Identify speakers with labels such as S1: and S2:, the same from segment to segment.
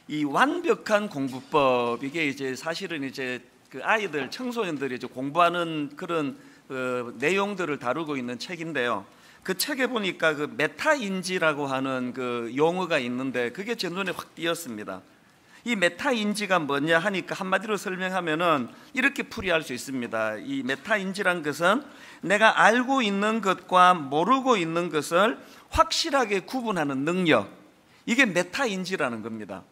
S1: 이 완벽한 공부법, 이게 이제 사실은 이제 그 아이들, 청소년들이 이제 공부하는 그런 내용들을 다루고 있는 책인데요. 그 책에 보니까 그 메타인지라고 하는 그 용어가 있는데 그게 제 눈에 확 띄었습니다. 이 메타인지가 뭐냐 하니까 한마디로 설명하면은 이렇게 풀이할 수 있습니다. 이 메타인지란 것은 내가 알고 있는 것과 모르고 있는 것을 확실하게 구분하는 능력, 이게 메타인지라는 겁니다.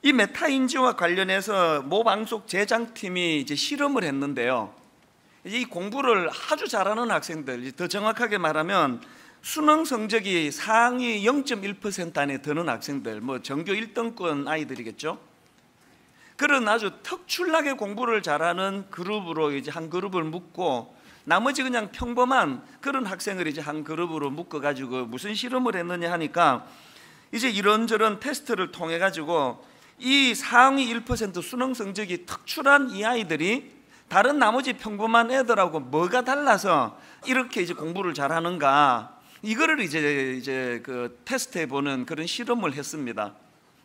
S1: 이 메타인지와 관련해서 모 방송 제작팀이 이제 실험을 했는데요. 이제 이 공부를 아주 잘하는 학생들, 더 정확하게 말하면 수능 성적이 상위 0.1% 안에 드는 학생들, 뭐 전교 1등권 아이들이겠죠. 그런 아주 특출나게 공부를 잘하는 그룹으로 이제 한 그룹을 묶고, 나머지 그냥 평범한 그런 학생을 이제 한 그룹으로 묶어 가지고 무슨 실험을 했느냐 하니까 이제 이런저런 테스트를 통해 가지고 이 상위 1% 수능 성적이 특출한 이 아이들이 다른 나머지 평범한 애들하고 뭐가 달라서 이렇게 이제 공부를 잘하는가, 이거를 이제 그 테스트해 보는 그런 실험을 했습니다.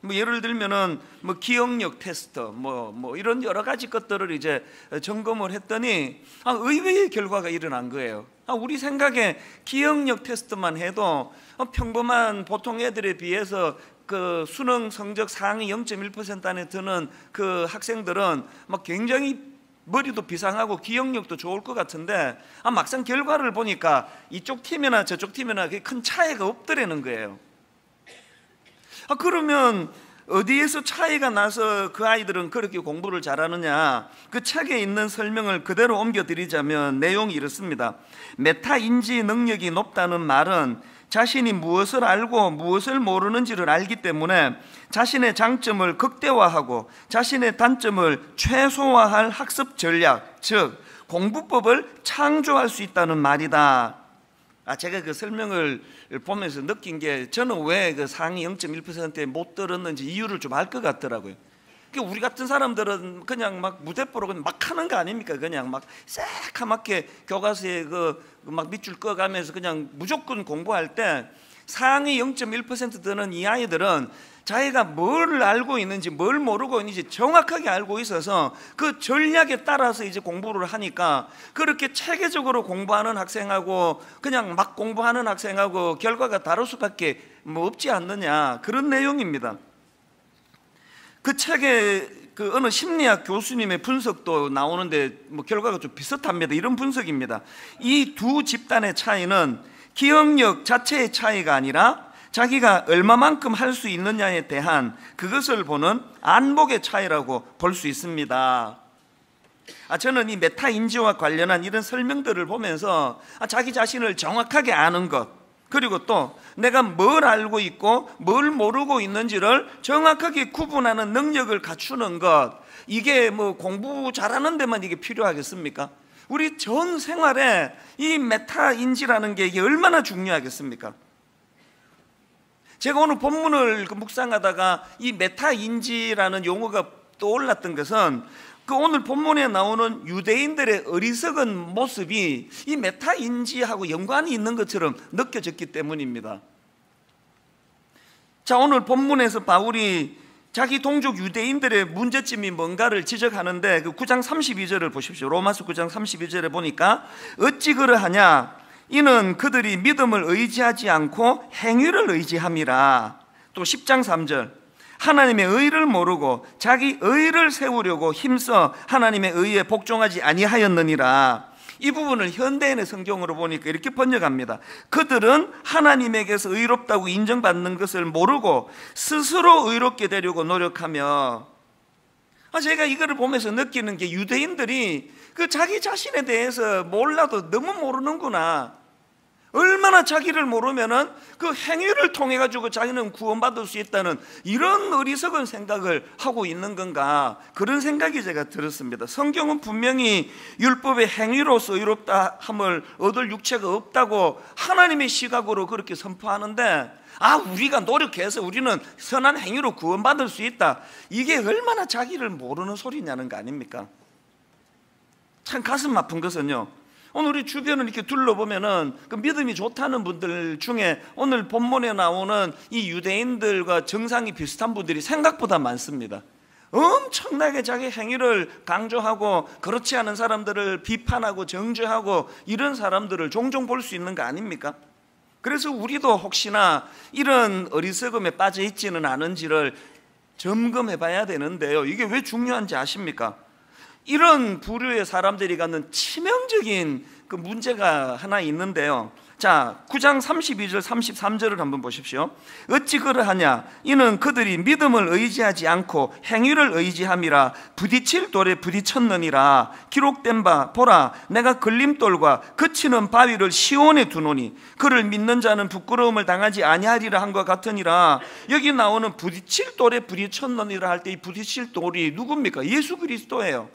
S1: 뭐 예를 들면은 뭐 기억력 테스트, 뭐 이런 여러 가지 것들을 이제 점검을 했더니 의외의 결과가 일어난 거예요. 우리 생각에 기억력 테스트만 해도 평범한 보통 애들에 비해서 그 수능 성적 상위 0.1% 안에 드는 그 학생들은 막 굉장히 머리도 비상하고 기억력도 좋을 것 같은데 막상 결과를 보니까 이쪽 팀이나 저쪽 팀이나 큰 차이가 없더라는 거예요. 그러면 어디에서 차이가 나서 그 아이들은 그렇게 공부를 잘하느냐, 그 책에 있는 설명을 그대로 옮겨드리자면 내용이 이렇습니다. 메타인지 능력이 높다는 말은 자신이 무엇을 알고 무엇을 모르는지를 알기 때문에 자신의 장점을 극대화하고 자신의 단점을 최소화할 학습 전략, 즉 공부법을 창조할 수 있다는 말이다. 제가 그 설명을 보면서 느낀 게, 저는 왜 그 상위 0.1%에 못 들었는지 이유를 좀 알 것 같더라고요. 우리 같은 사람들은 그냥 막 무대뽀로 그냥 막 하는 거 아닙니까? 그냥 막 새카맣게 교과서에 막 밑줄 꺼가면서 그냥 무조건 공부할 때, 상위 0.1% 되는 이 아이들은 자기가 뭘 알고 있는지 뭘 모르고 있는지 정확하게 알고 있어서 그 전략에 따라서 이제 공부를 하니까, 그렇게 체계적으로 공부하는 학생하고 그냥 막 공부하는 학생하고 결과가 다를 수밖에 없지 않느냐, 그런 내용입니다. 그 책에 그 어느 심리학 교수님의 분석도 나오는데 결과가 좀 비슷합니다. 이런 분석입니다. 이 두 집단의 차이는 기억력 자체의 차이가 아니라 자기가 얼마만큼 할 수 있느냐에 대한 그것을 보는 안목의 차이라고 볼 수 있습니다. 저는 이 메타인지와 관련한 이런 설명들을 보면서 자기 자신을 정확하게 아는 것, 그리고 또 내가 뭘 알고 있고 뭘 모르고 있는지를 정확하게 구분하는 능력을 갖추는 것, 이게 공부 잘하는 데만 이게 필요하겠습니까? 우리 전 생활에 이 메타인지라는 게 이게 얼마나 중요하겠습니까? 제가 오늘 본문을 묵상하다가 이 메타인지라는 용어가 떠올랐던 것은 그 오늘 본문에 나오는 유대인들의 어리석은 모습이 이 메타인지하고 연관이 있는 것처럼 느껴졌기 때문입니다. 자, 오늘 본문에서 바울이 자기 동족 유대인들의 문제점이 뭔가를 지적하는데 그 9장 32절을 보십시오. 로마서 9장 32절에 보니까 어찌 그러하냐, 이는 그들이 믿음을 의지하지 않고 행위를 의지함이라. 또 10장 3절, 하나님의 의를 모르고 자기 의를 세우려고 힘써 하나님의 의에 복종하지 아니하였느니라. 이 부분을 현대인의 성경으로 보니까 이렇게 번역합니다. 그들은 하나님에게서 의롭다고 인정받는 것을 모르고 스스로 의롭게 되려고 노력하며. 제가 이거를 보면서 느끼는 게, 유대인들이 그 자기 자신에 대해서 몰라도 너무 모르는구나. 얼마나 자기를 모르면은 그 행위를 통해 가지고 자기는 구원받을 수 있다는 이런 어리석은 생각을 하고 있는 건가, 그런 생각이 제가 들었습니다. 성경은 분명히 율법의 행위로서 의롭다 함을 얻을 육체가 없다고 하나님의 시각으로 그렇게 선포하는데, 우리가 노력해서 우리는 선한 행위로 구원받을 수 있다, 이게 얼마나 자기를 모르는 소리냐는 거 아닙니까? 참 가슴 아픈 것은요, 오늘 우리 주변을 이렇게 둘러보면은 그 믿음이 좋다는 분들 중에 오늘 본문에 나오는 이 유대인들과 정상이 비슷한 분들이 생각보다 많습니다. 엄청나게 자기 행위를 강조하고 그렇지 않은 사람들을 비판하고 정죄하고 이런 사람들을 종종 볼 수 있는 거 아닙니까? 그래서 우리도 혹시나 이런 어리석음에 빠져 있지는 않은지를 점검해 봐야 되는데요. 이게 왜 중요한지 아십니까? 이런 부류의 사람들이 갖는 치명적인 그 문제가 하나 있는데요. 자, 9장 32절 33절을 한번 보십시오. 어찌 그러하냐? 이는 그들이 믿음을 의지하지 않고 행위를 의지함이라 부딪힐 돌에 부딪혔느니라. 기록된 바 보라, 내가 걸림돌과 그치는 바위를 시온에 두노니 그를 믿는 자는 부끄러움을 당하지 아니하리라 한 것 같으니라. 여기 나오는 부딪힐 돌에 부딪혔느니라 할 때 이 부딪힐 돌이 누굽니까? 예수 그리스도예요.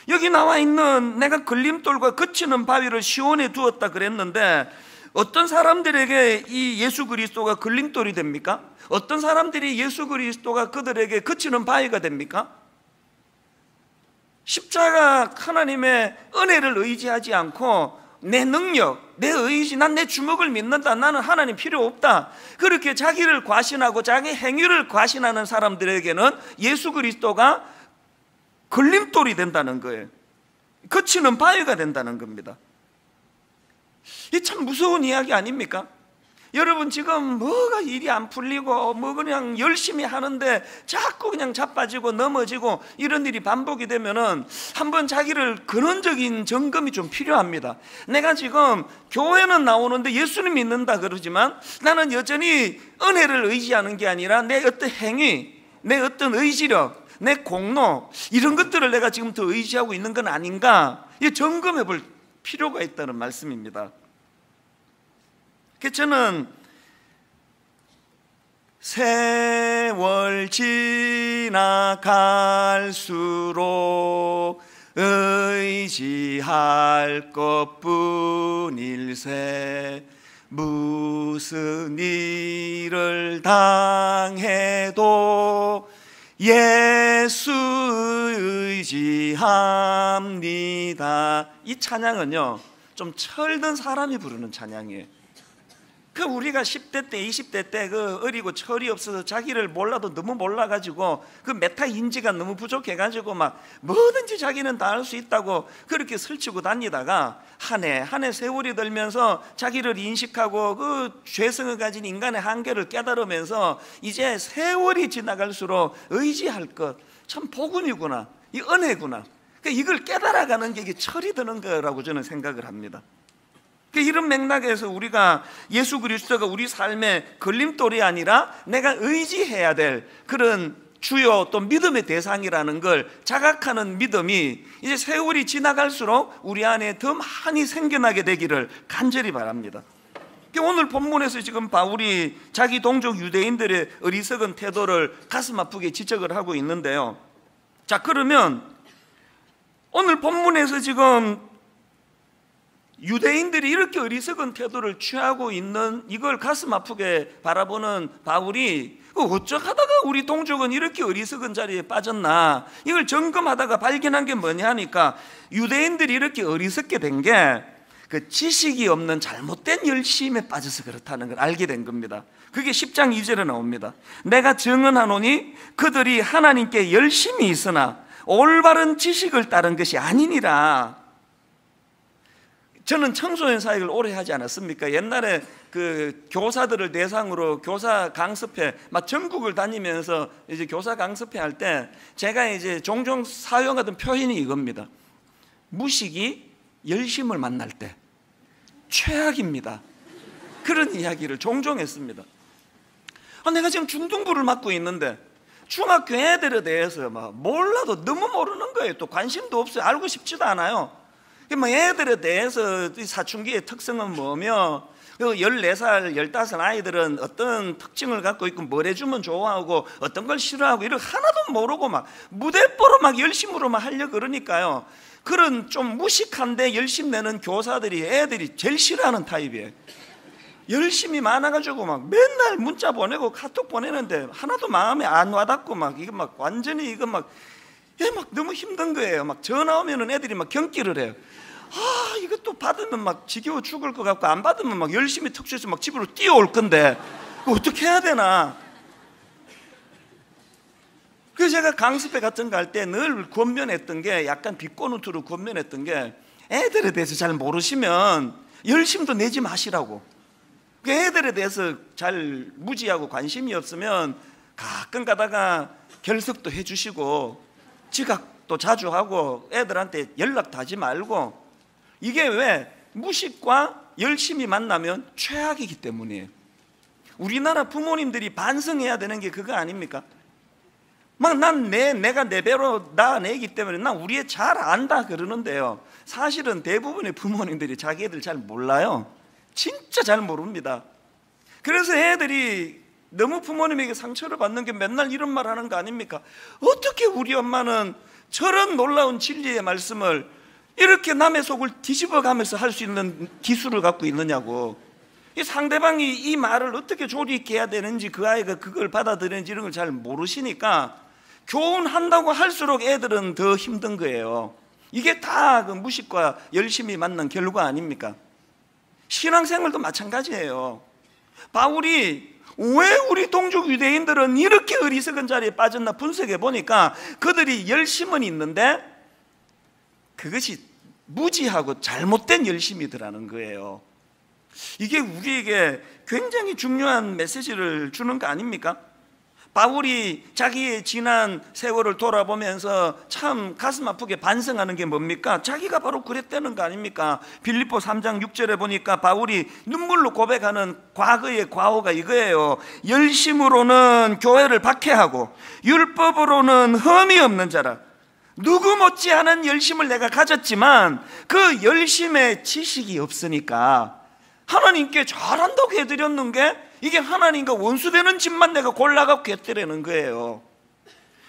S1: 여기 나와 있는 내가 걸림돌과 그치는 바위를 시온에 두었다 그랬는데 어떤 사람들에게 이 예수 그리스도가 걸림돌이 됩니까? 어떤 사람들이 예수 그리스도가 그들에게 그치는 바위가 됩니까? 십자가 하나님의 은혜를 의지하지 않고 내 능력, 내 의지, 난 내 주먹을 믿는다, 나는 하나님 필요 없다, 그렇게 자기를 과신하고 자기 행위를 과신하는 사람들에게는 예수 그리스도가 걸림돌이 된다는 거예요. 그치는 바위가 된다는 겁니다. 이 참 무서운 이야기 아닙니까? 여러분 지금 뭐가 일이 안 풀리고 뭐 그냥 열심히 하는데 자꾸 그냥 자빠지고 넘어지고 이런 일이 반복이 되면은 한번 자기를 근원적인 점검이 좀 필요합니다. 내가 지금 교회는 나오는데 예수님 믿는다 그러지만 나는 여전히 은혜를 의지하는 게 아니라 내 어떤 행위, 내 어떤 의지력, 내 공로 이런 것들을 내가 지금 더 의지하고 있는 건 아닌가, 이 점검해 볼 필요가 있다는 말씀입니다. 그래서 저는 세월 지나갈수록 의지할 것뿐일세 무슨 일을 당해도 예수 의지합니다. 이 찬양은요 좀 철든 사람이 부르는 찬양이에요. 그 우리가 10대 때 20대 때 그 어리고 철이 없어서 자기를 몰라도 너무 몰라가지고 그 메타 인지가 너무 부족해가지고 막 뭐든지 자기는 다 할 수 있다고 그렇게 설치고 다니다가 한 해 세월이 들면서 자기를 인식하고 그 죄성을 가진 인간의 한계를 깨달으면서 이제 세월이 지나갈수록 의지할 것 참 복음이구나, 이 은혜구나, 이걸 깨달아가는 게 이게 철이 드는 거라고 저는 생각을 합니다. 이런 맥락에서 우리가 예수 그리스도가 우리 삶의 걸림돌이 아니라 내가 의지해야 될 그런 주요 또 믿음의 대상이라는 걸 자각하는 믿음이 이제 세월이 지나갈수록 우리 안에 더 많이 생겨나게 되기를 간절히 바랍니다. 오늘 본문에서 지금 바울이 자기 동족 유대인들의 어리석은 태도를 가슴 아프게 지적을 하고 있는데요. 자, 그러면 오늘 본문에서 지금 유대인들이 이렇게 어리석은 태도를 취하고 있는 이걸 가슴 아프게 바라보는 바울이 어쩌다가 우리 동족은 이렇게 어리석은 자리에 빠졌나, 이걸 점검하다가 발견한 게 뭐냐 하니까 유대인들이 이렇게 어리석게 된 게 그 지식이 없는 잘못된 열심에 빠져서 그렇다는 걸 알게 된 겁니다. 그게 10장 2절에 나옵니다. 내가 증언하노니 그들이 하나님께 열심히 있으나 올바른 지식을 따른 것이 아니니라. 저는 청소년 사역을 오래 하지 않았습니까? 옛날에 그 교사들을 대상으로 교사 강습회 막 전국을 다니면서 이제 교사 강습회 할 때 제가 이제 종종 사용하던 표현이 이겁니다. 무식이 열심을 만날 때 최악입니다. 그런 이야기를 종종 했습니다. 내가 지금 중등부를 맡고 있는데 중학교 애들에 대해서 막 몰라도 너무 모르는 거예요. 또 관심도 없어요. 알고 싶지도 않아요. 애들에 대해서 사춘기의 특성은 뭐며 14살, 15살 아이들은 어떤 특징을 갖고 있고 뭘 해주면 좋아하고 어떤 걸 싫어하고 이런 하나도 모르고 막 무대뽀로 막 열심으로 막 하려고 그러니까요. 그런 좀 무식한데 열심 내는 교사들이 애들이 제일 싫어하는 타입이에요. 열심히 많아가지고 막 맨날 문자 보내고 카톡 보내는데 하나도 마음에 안 와닿고 막 이거 막 완전히 이거 막 너무 힘든 거예요. 막 전화 오면은 애들이 막 경기를 해요. 이것도 받으면 막 지겨워 죽을 것 같고 안 받으면 막 열심히 특수해서 막 집으로 뛰어올 건데 어떻게 해야 되나. 그래서 제가 강습회 같은 거 할 때 늘 권면했던 게, 약간 비꼬누트로 권면했던 게, 애들에 대해서 잘 모르시면 열심도 내지 마시라고. 그 애들에 대해서 잘 무지하고 관심이 없으면 가끔 가다가 결석도 해주시고 지각도 자주 하고 애들한테 연락도 하지 말고. 이게 왜? 무식과 열심이 만나면 최악이기 때문이에요. 우리나라 부모님들이 반성해야 되는 게 그거 아닙니까? 막 내가 내 배로 낳아내기 때문에 난 우리 애 잘 안다 그러는데요, 사실은 대부분의 부모님들이 자기 애들 잘 몰라요. 진짜 잘 모릅니다. 그래서 애들이 너무 부모님에게 상처를 받는 게 맨날 이런 말 하는 거 아닙니까? 어떻게 우리 엄마는 저런 놀라운 진리의 말씀을 이렇게 남의 속을 뒤집어 가면서 할 수 있는 기술을 갖고 있느냐고. 이 상대방이 이 말을 어떻게 조리 있게 해야 되는지, 그 아이가 그걸 받아들이는지 이런 걸 잘 모르시니까 교훈한다고 할수록 애들은 더 힘든 거예요. 이게 다 그 무식과 열심히 만난 결과 아닙니까? 신앙생활도 마찬가지예요. 바울이 왜 우리 동족 유대인들은 이렇게 어리석은 자리에 빠졌나 분석해 보니까 그들이 열심은 있는데 그것이 무지하고 잘못된 열심이더라는 거예요. 이게 우리에게 굉장히 중요한 메시지를 주는 거 아닙니까? 바울이 자기의 지난 세월을 돌아보면서 참 가슴 아프게 반성하는 게 뭡니까? 자기가 바로 그랬다는 거 아닙니까? 빌립보 3장 6절에 보니까 바울이 눈물로 고백하는 과거의 과오가 이거예요. 열심으로는 교회를 박해하고 율법으로는 흠이 없는 자라. 누구 못지않은 열심을 내가 가졌지만 그 열심에 지식이 없으니까 하나님께 잘한다고 해드렸는 게 이게 하나님과 원수되는 집만 내가 골라갖고 했더라는 거예요.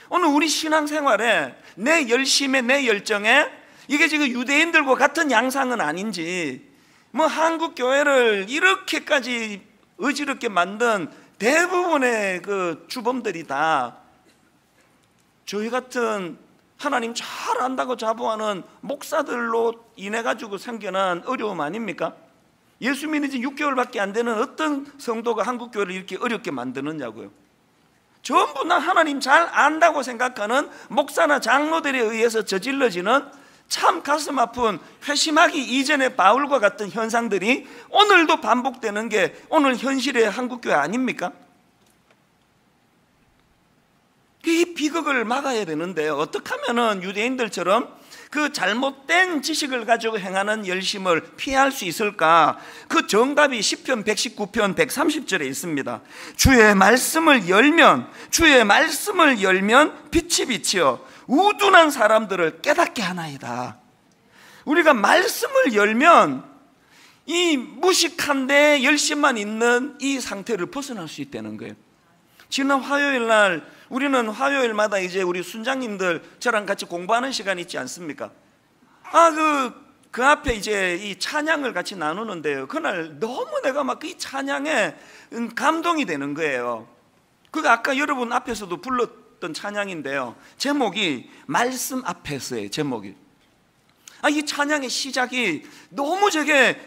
S1: 오늘 우리 신앙생활에 내 열심에, 내 열정에 이게 지금 유대인들과 같은 양상은 아닌지, 뭐 한국 교회를 이렇게까지 어지럽게 만든 대부분의 그 주범들이 다 저희 같은 하나님 잘 안다고 자부하는 목사들로 인해 가지고 생겨난 어려움 아닙니까? 예수 믿은 지 6개월밖에 안 되는 어떤 성도가 한국 교회를 이렇게 어렵게 만드느냐고요. 전부 다 하나님 잘 안다고 생각하는 목사나 장로들에 의해서 저질러지는 참 가슴 아픈, 회심하기 이전의 바울과 같은 현상들이 오늘도 반복되는 게 오늘 현실의 한국 교회 아닙니까? 이 비극을 막아야 되는데 어떻게 하면 유대인들처럼 그 잘못된 지식을 가지고 행하는 열심을 피할 수 있을까? 그 정답이 시편 119편 130절에 있습니다. 주의 말씀을 열면 빛이 비치어 우둔한 사람들을 깨닫게 하나이다. 우리가 말씀을 열면 이 무식한데 열심만 있는 이 상태를 벗어날 수 있다는 거예요. 지난 화요일 날 우리는 화요일마다 이제 우리 순장님들 저랑 같이 공부하는 시간이 있지 않습니까? 그 앞에 이제 이 찬양을 같이 나누는데요. 그날 너무 내가 막 이 찬양에 감동이 되는 거예요. 그거 아까 여러분 앞에서도 불렀던 찬양인데요. 제목이 말씀 앞에서의 제목이. 이 찬양의 시작이 너무 저게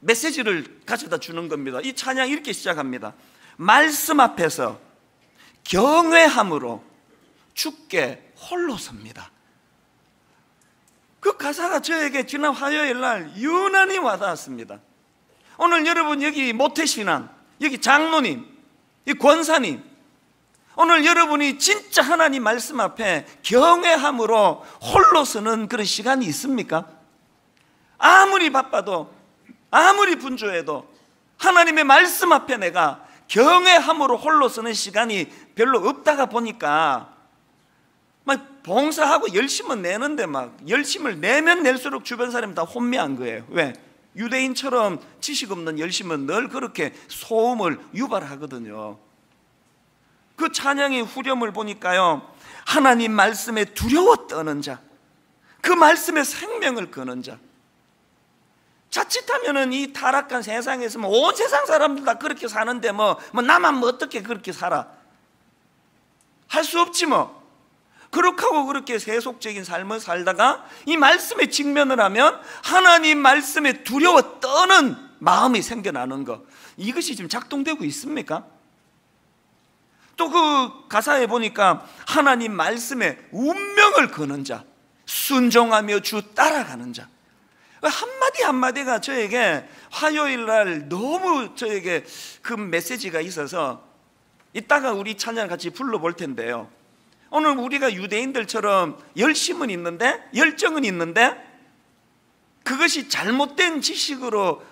S1: 메시지를 가져다 주는 겁니다. 이 찬양 이렇게 시작합니다. 말씀 앞에서 경외함으로 주께 홀로 섭니다. 그 가사가 저에게 지난 화요일 날 유난히 와닿았습니다. 오늘 여러분 여기 모태신앙, 여기 장로님, 이 권사님, 오늘 여러분이 진짜 하나님 말씀 앞에 경외함으로 홀로 서는 그런 시간이 있습니까? 아무리 바빠도 아무리 분주해도 하나님의 말씀 앞에 내가 경외함으로 홀로 서는 시간이 별로 없다가 보니까 막 봉사하고 열심은 내는데 막 열심을 내면 낼수록 주변 사람이 다 혼미한 거예요. 왜? 유대인처럼 지식 없는 열심은 늘 그렇게 소음을 유발하거든요. 그 찬양의 후렴을 보니까요, 하나님 말씀에 두려워 떠는 자, 그 말씀에 생명을 거는 자. 자칫하면은 이 타락한 세상에서 온 세상 사람들 다 그렇게 사는데 나만 어떻게 그렇게 살아? 할 수 없지 뭐. 그렇게 하고 그렇게 세속적인 삶을 살다가 이 말씀에 직면을 하면 하나님 말씀에 두려워 떠는 마음이 생겨나는 것, 이것이 지금 작동되고 있습니까? 또 그 가사에 보니까 하나님 말씀에 운명을 거는 자, 순종하며 주 따라가는 자, 한마디 한마디가 저에게 화요일 날 너무 저에게 그 메시지가 있어서 이따가 우리 찬양 같이 불러볼 텐데요, 오늘 우리가 유대인들처럼 열심은 있는데, 열정은 있는데 그것이 잘못된 지식으로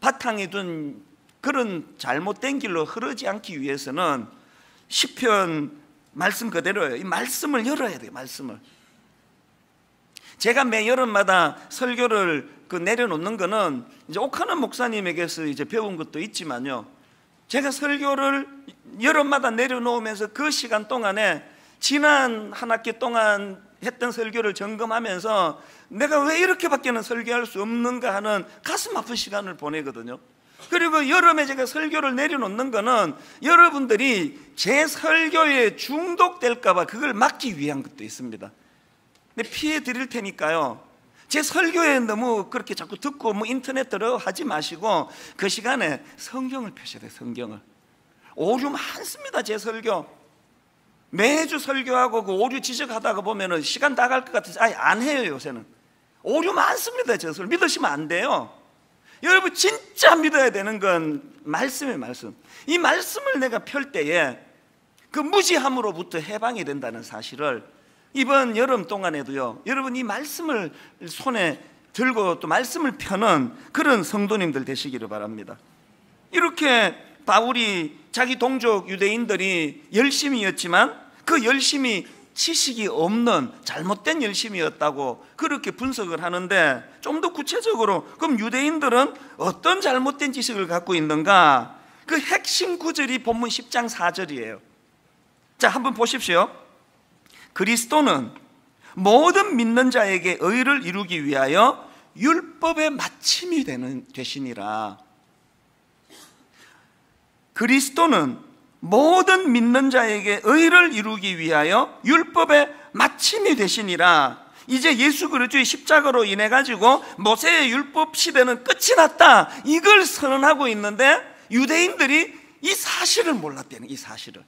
S1: 바탕에 둔 그런 잘못된 길로 흐르지 않기 위해서는 시편 말씀 그대로예요. 이 말씀을 열어야 돼요. 말씀을. 제가 매 여름마다 설교를 내려놓는 거는 이제 옥하는 목사님에게서 이제 배운 것도 있지만요, 제가 설교를 여름마다 내려놓으면서 그 시간 동안에 지난 한 학기 동안 했던 설교를 점검하면서 내가 왜 이렇게밖에는 설교할 수 없는가 하는 가슴 아픈 시간을 보내거든요. 그리고 여름에 제가 설교를 내려놓는 거는 여러분들이 제 설교에 중독될까 봐 그걸 막기 위한 것도 있습니다. 근데 피해 드릴 테니까요, 제 설교에 너무 그렇게 자꾸 듣고 뭐 인터넷 들어 하지 마시고 그 시간에 성경을 펴셔야 돼요. 성경을. 오류 많습니다. 제 설교 매주 설교하고 그 오류 지적하다가 보면은 시간 다 갈 것 같아서 아예 안 해요. 요새는 오류 많습니다. 제 설교 믿으시면 안 돼요. 여러분 진짜 믿어야 되는 건 말씀이에요. 말씀. 이 말씀을 내가 펼 때에 그 무지함으로부터 해방이 된다는 사실을 이번 여름 동안에도요, 여러분 이 말씀을 손에 들고 또 말씀을 펴는 그런 성도님들 되시기를 바랍니다. 이렇게 바울이 자기 동족 유대인들이 열심이었지만 그 열심이 지식이 없는 잘못된 열심이었다고 그렇게 분석을 하는데, 좀 더 구체적으로 그럼 유대인들은 어떤 잘못된 지식을 갖고 있는가? 그 핵심 구절이 본문 10장 4절이에요. 자, 한번 보십시오. 그리스도는 모든 믿는 자에게 의를 이루기 위하여 율법의 마침이 되시니라. 그리스도는 모든 믿는 자에게 의를 이루기 위하여 율법의 마침이 되시니라. 이제 예수 그리스도의 십자가로 인해 가지고 모세의 율법 시대는 끝이 났다, 이걸 선언하고 있는데 유대인들이 이 사실을 몰랐대는, 이 사실을.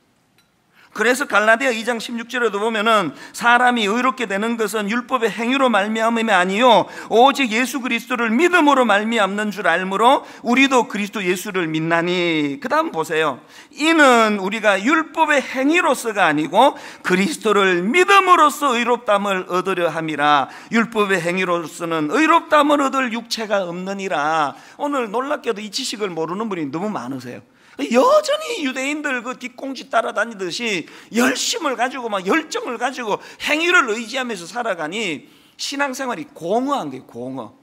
S1: 그래서 갈라디아 2장 16절에도 보면은 사람이 의롭게 되는 것은 율법의 행위로 말미암음이 아니요 오직 예수 그리스도를 믿음으로 말미암는 줄 알므로 우리도 그리스도 예수를 믿나니. 그 다음 보세요. 이는 우리가 율법의 행위로서가 아니고 그리스도를 믿음으로써 의롭담을 얻으려 함이라. 율법의 행위로서는 의롭담을 얻을 육체가 없느니라. 오늘 놀랍게도 이 지식을 모르는 분이 너무 많으세요. 여전히 유대인들 그 뒷공지 따라다니듯이 열심을 가지고 막 열정을 가지고 행위를 의지하면서 살아가니 신앙생활이 공허한 거예요. 공허.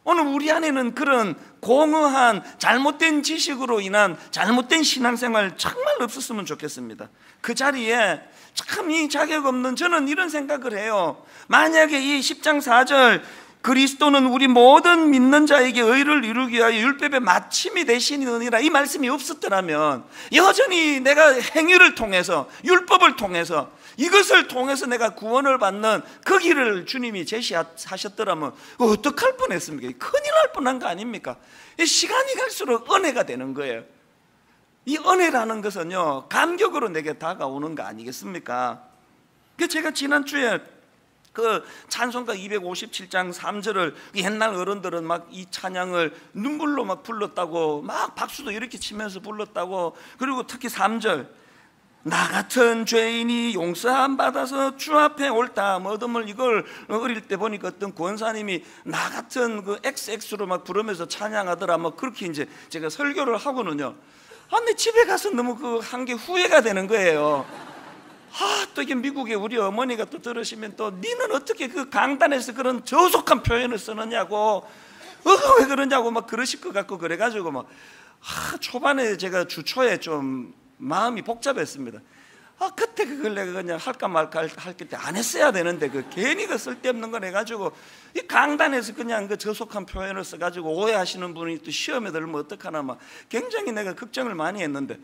S1: 오늘 우리 안에는 그런 공허한 잘못된 지식으로 인한 잘못된 신앙생활 정말 없었으면 좋겠습니다. 그 자리에 참 이 자격 없는, 저는 이런 생각을 해요. 만약에 이 10장 4절 그리스도는 우리 모든 믿는 자에게 의를 이루기 위하여 율법의 마침이 되시느니라, 이 말씀이 없었더라면 여전히 내가 행위를 통해서 율법을 통해서 이것을 통해서 내가 구원을 받는 그 길을 주님이 제시하셨더라면 어떡할 뻔했습니까? 큰일 날 뻔한 거 아닙니까? 시간이 갈수록 은혜가 되는 거예요. 이 은혜라는 것은요, 감격으로 내게 다가오는 거 아니겠습니까? 제가 지난주에 그 찬송가 257장 3절을 옛날 어른들은 막 이 찬양을 눈물로 막 불렀다고, 막 박수도 이렇게 치면서 불렀다고. 그리고 특히 3절, 나 같은 죄인이 용서함 받아서 주 앞에 옳다 얻음을, 이걸 어릴 때 보니까 어떤 권사님이 나 같은 그 XX로 막 부르면서 찬양하더라. 뭐 그렇게 이제 제가 설교를 하고는요, 근데 집에 가서 너무 그 한 게 후회가 되는 거예요. 또 이게 미국에 우리 어머니가 또 들으시면 또 니는 어떻게 그 강단에서 그런 저속한 표현을 쓰느냐고, 왜 그러냐고 막 그러실 것 같고, 그래가지고 막 초반에 제가 주초에 좀 마음이 복잡했습니다. 그때 그걸 내가 그냥 할까 말까 할 때 안 했어야 되는데 그 괜히 그 쓸데없는 걸 해가지고 이 강단에서 그냥 그 저속한 표현을 써가지고 오해하시는 분이 또 시험에 들면 어떡하나 막 굉장히 내가 걱정을 많이 했는데,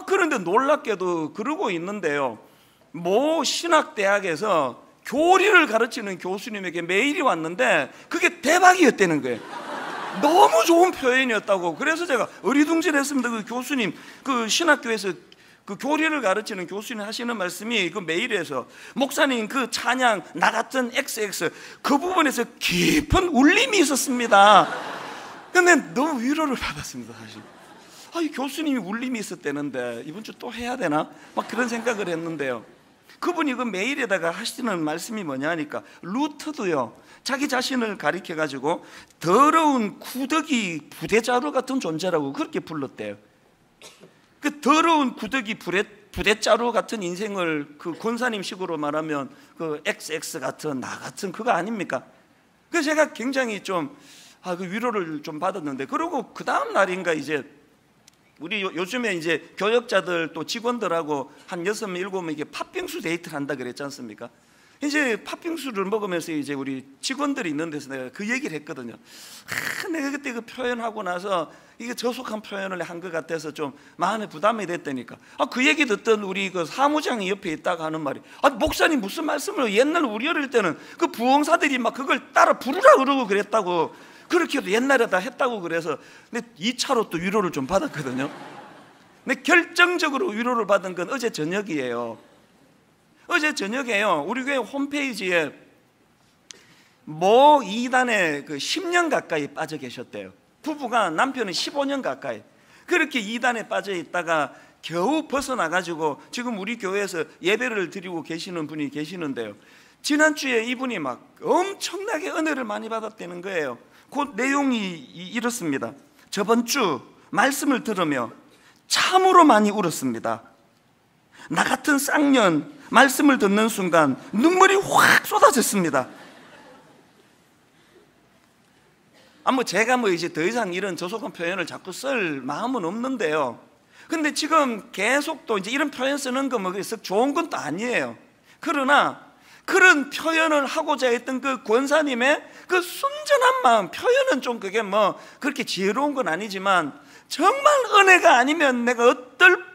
S1: 그런데 놀랍게도 그러고 있는데요, 모 신학대학에서 교리를 가르치는 교수님에게 메일이 왔는데 그게 대박이었다는 거예요. 너무 좋은 표현이었다고. 그래서 제가 어리둥절했습니다. 그 교수님, 그 신학교에서 그 교리를 가르치는 교수님 하시는 말씀이 그 메일에서, 목사님 그 찬양 나 같은 XX 그 부분에서 깊은 울림이 있었습니다. 근데 너무 위로를 받았습니다. 사실 이 교수님이 울림이 있었다는데 이번 주 또 해야 되나? 막 그런 생각을 했는데요. 그분이 그 메일에다가 하시는 말씀이 뭐냐 하니까, 루터도요 자기 자신을 가리켜 가지고 더러운 구더기 부대자루 같은 존재라고 그렇게 불렀대요. 그 더러운 구더기 부대자루 같은 인생을 그 권사님식으로 말하면 그 XX 같은 나 같은 그거 아닙니까? 그래서 제가 굉장히 좀 그 위로를 좀 받았는데, 그리고 그 다음 날인가 이제 우리 요즘에 이제 교역자들 또 직원들하고 한 6명, 7명 이게 팥빙수 데이트를 한다 그랬지 않습니까? 이제 팥빙수를 먹으면서 이제 우리 직원들이 있는 데서 내가 그 얘기를 했거든요. 내가 그때 그 표현하고 나서 이게 저속한 표현을 한 것 같아서 좀 마음에 부담이 됐다니까. 그 얘기 듣던 우리 그 사무장이 옆에 있다가 하는 말이, 목사님 무슨 말씀을, 옛날 우리 어릴 때는 그 부흥사들이 막 그걸 따라 부르라 그러고 그랬다고, 그렇게도 옛날에 다 했다고. 그래서 근데 2차로 또 위로를 좀 받았거든요. 근데 결정적으로 위로를 받은 건 어제 저녁이에요. 어제 저녁에요, 우리 교회 홈페이지에 모 이단에 그 10년 가까이 빠져 계셨대요. 부부가, 남편은 15년 가까이 그렇게 이단에 빠져 있다가 겨우 벗어나가지고 지금 우리 교회에서 예배를 드리고 계시는 분이 계시는데요. 지난주에 이분이 막 엄청나게 은혜를 많이 받았다는 거예요. 그 내용이 이렇습니다. 저번 주 말씀을 들으며 참으로 많이 울었습니다. 나 같은 쌍년 말씀을 듣는 순간 눈물이 확 쏟아졌습니다. 제가 이제 더 이상 이런 저속한 표현을 자꾸 쓸 마음은 없는데요. 근데 지금 계속 또 이제 이런 표현 쓰는 거 그래서 좋은 건 또 아니에요. 그러나 그런 표현을 하고자 했던 그 권사님의 그 순전한 마음, 표현은 좀 그게 그렇게 지혜로운 건 아니지만 정말 은혜가 아니면 내가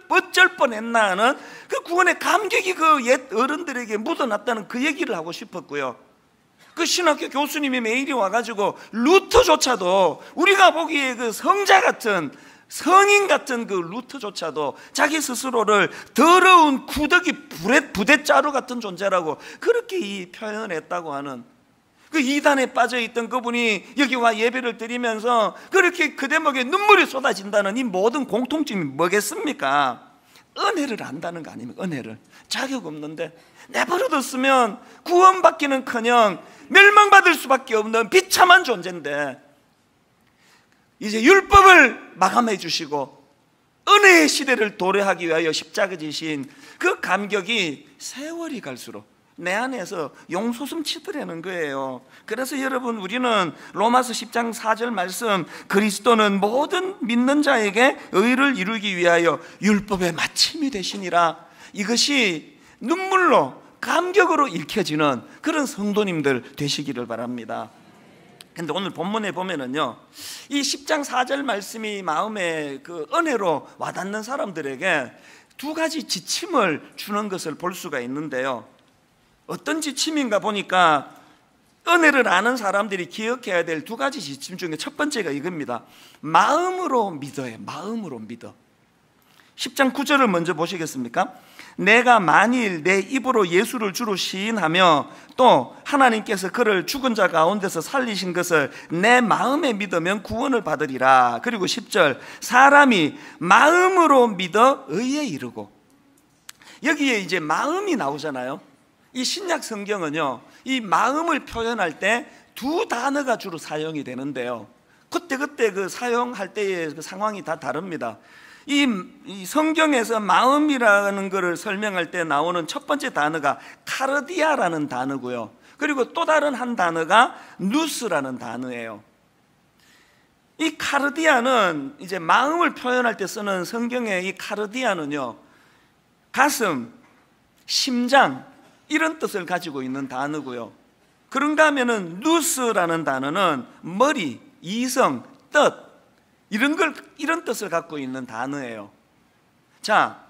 S1: 어쩔 뻔했나 하는 그 구원의 감격이 그 옛 어른들에게 묻어났다는 그 얘기를 하고 싶었고요. 그 신학교 교수님이 메일이 와가지고 루터조차도, 우리가 보기에 그 성자 같은, 성인 같은 그 루터조차도 자기 스스로를 더러운 구더기 부대자루 같은 존재라고 그렇게 이 표현을 했다고 하는, 그 이단에 빠져있던 그분이 여기 와 예배를 드리면서 그렇게 그 대목에 눈물이 쏟아진다는 이 모든 공통점이 뭐겠습니까? 은혜를 안다는 거 아닙니까? 은혜를. 자격 없는데 내버려뒀으면 구원받기는커녕 멸망받을 수밖에 없는 비참한 존재인데, 이제 율법을 마감해 주시고 은혜의 시대를 도래하기 위하여 십자가 지신 그 감격이 세월이 갈수록 내 안에서 용솟음 치더라는 거예요. 그래서 여러분, 우리는 로마서 10장 4절 말씀, 그리스도는 모든 믿는 자에게 의를 이루기 위하여 율법의 마침이 되시니라, 이것이 눈물로 감격으로 읽혀지는 그런 성도님들 되시기를 바랍니다. 근데 오늘 본문에 보면은요, 이 10장 4절 말씀이 마음에 그 은혜로 와닿는 사람들에게 두 가지 지침을 주는 것을 볼 수가 있는데요. 어떤 지침인가 보니까 은혜를 아는 사람들이 기억해야 될 두 가지 지침 중에 첫 번째가 이겁니다. 마음으로 믿어요. 마음으로 믿어. 10장 9절을 먼저 보시겠습니까? 내가 만일 내 입으로 예수를 주로 시인하며 또 하나님께서 그를 죽은 자 가운데서 살리신 것을 내 마음에 믿으면 구원을 받으리라. 그리고 10절, 사람이 마음으로 믿어 의에 이르고. 여기에 이제 마음이 나오잖아요. 이 신약 성경은요, 이 마음을 표현할 때 두 단어가 주로 사용이 되는데요, 그때 그 사용할 때의 그 상황이 다 다릅니다. 이 성경에서 마음이라는 것을 설명할 때 나오는 첫 번째 단어가 카르디아라는 단어고요, 그리고 또 다른 한 단어가 누스라는 단어예요. 이 카르디아는 이제 마음을 표현할 때 쓰는 성경의 이 카르디아는요, 가슴, 심장 이런 뜻을 가지고 있는 단어고요. 그런가 하면은 누스라는 단어는 머리, 이성, 뜻 이런 뜻을 갖고 있는 단어예요. 자,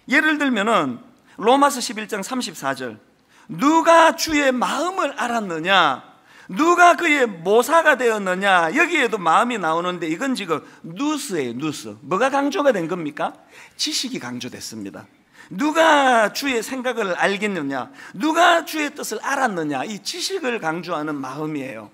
S1: 예를 들면은 로마서 11장 34절, 누가 주의 마음을 알았느냐, 누가 그의 모사가 되었느냐, 여기에도 마음이 나오는데 이건 지금 누스예요. 누스. 뭐가 강조가 된 겁니까? 지식이 강조됐습니다. 누가 주의 생각을 알겠느냐, 누가 주의 뜻을 알았느냐, 이 지식을 강조하는 마음이에요.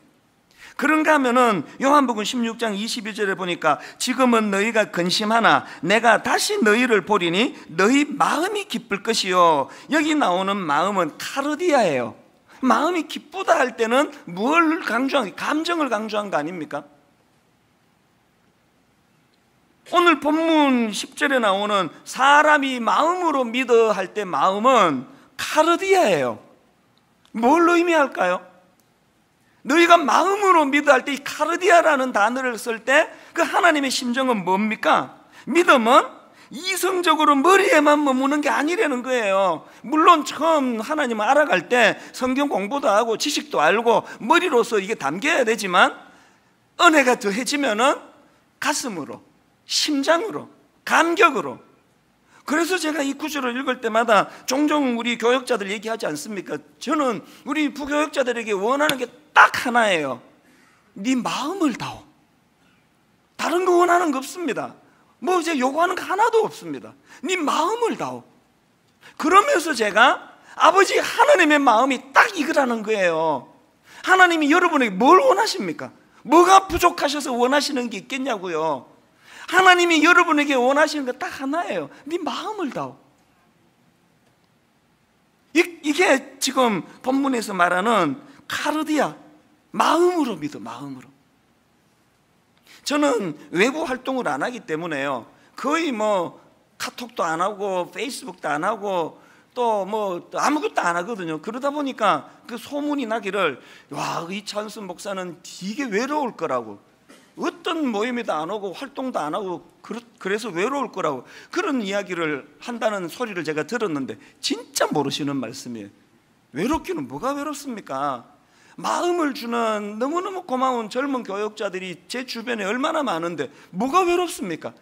S1: 그런가 하면은 요한복음 16장 22절에 보니까 지금은 너희가 근심하나 내가 다시 너희를 보리니 너희 마음이 기쁠 것이요. 여기 나오는 마음은 카르디아예요. 마음이 기쁘다 할 때는 뭘 강조한, 감정을 강조한 거 아닙니까? 오늘 본문 10절에 나오는 사람이 마음으로 믿어 할 때 마음은 카르디아예요. 뭘 의미할까요? 너희가 마음으로 믿어 할 때 이 카르디아라는 단어를 쓸 때 그 하나님의 심정은 뭡니까? 믿음은 이성적으로 머리에만 머무는 게 아니라는 거예요. 물론 처음 하나님을 알아갈 때 성경 공부도 하고 지식도 알고 머리로서 이게 담겨야 되지만 은혜가 더해지면은 가슴으로, 심장으로, 감격으로. 그래서 제가 이 구절을 읽을 때마다 종종 우리 교역자들 얘기하지 않습니까? 저는 우리 부교역자들에게 원하는 게 딱 하나예요. 네 마음을 다오. 다른 거 원하는 거 없습니다. 뭐 이제 요구하는 거 하나도 없습니다. 네 마음을 다오. 그러면서 제가 아버지 하나님의 마음이 딱 이거라는 거예요. 하나님이 여러분에게 뭘 원하십니까? 뭐가 부족하셔서 원하시는 게 있겠냐고요. 하나님이 여러분에게 원하시는 거 딱 하나예요. 네 마음을 다오. 이게 지금 본문에서 말하는 카르디아, 마음으로 믿어. 마음으로. 저는 외부 활동을 안 하기 때문에요, 거의 뭐 카톡도 안 하고 페이스북도 안 하고 또 뭐 아무것도 안 하거든요. 그러다 보니까 그 소문이 나기를, 와, 이찬순 목사는 되게 외로울 거라고, 어떤 모임에도 안 오고 활동도 안 하고 그래서 외로울 거라고 그런 이야기를 한다는 소리를 제가 들었는데 진짜 모르시는 말씀이에요. 외롭기는 뭐가 외롭습니까? 마음을 주는 너무너무 고마운 젊은 교역자들이 제 주변에 얼마나 많은데 뭐가 외롭습니까?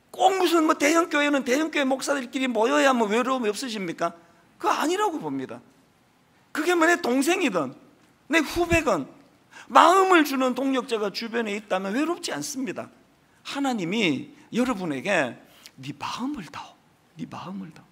S1: 꼭 무슨 뭐 대형교회는 대형교회 목사들끼리 모여야 뭐 외로움이 없으십니까? 그거 아니라고 봅니다. 그게 뭐 내 동생이든 내 후배건 마음을 주는 동력자가 주변에 있다면 외롭지 않습니다. 하나님이 여러분에게 네 마음을 다오. 네 마음을 다오.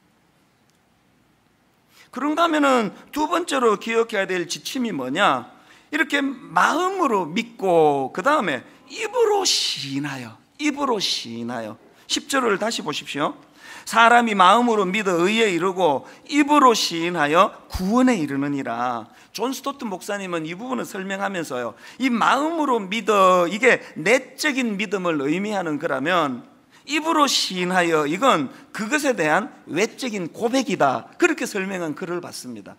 S1: 그런가 하면은 두 번째로 기억해야 될 지침이 뭐냐? 이렇게 마음으로 믿고 그 다음에 입으로 시인하여. 입으로 시인하여. 10절을 다시 보십시오. 사람이 마음으로 믿어 의에 이르고 입으로 시인하여 구원에 이르느니라. 존 스토트 목사님은 이 부분을 설명하면서요, 이 마음으로 믿어, 이게 내적인 믿음을 의미하는 거라면 입으로 시인하여, 이건 그것에 대한 외적인 고백이다, 그렇게 설명한 글을 봤습니다.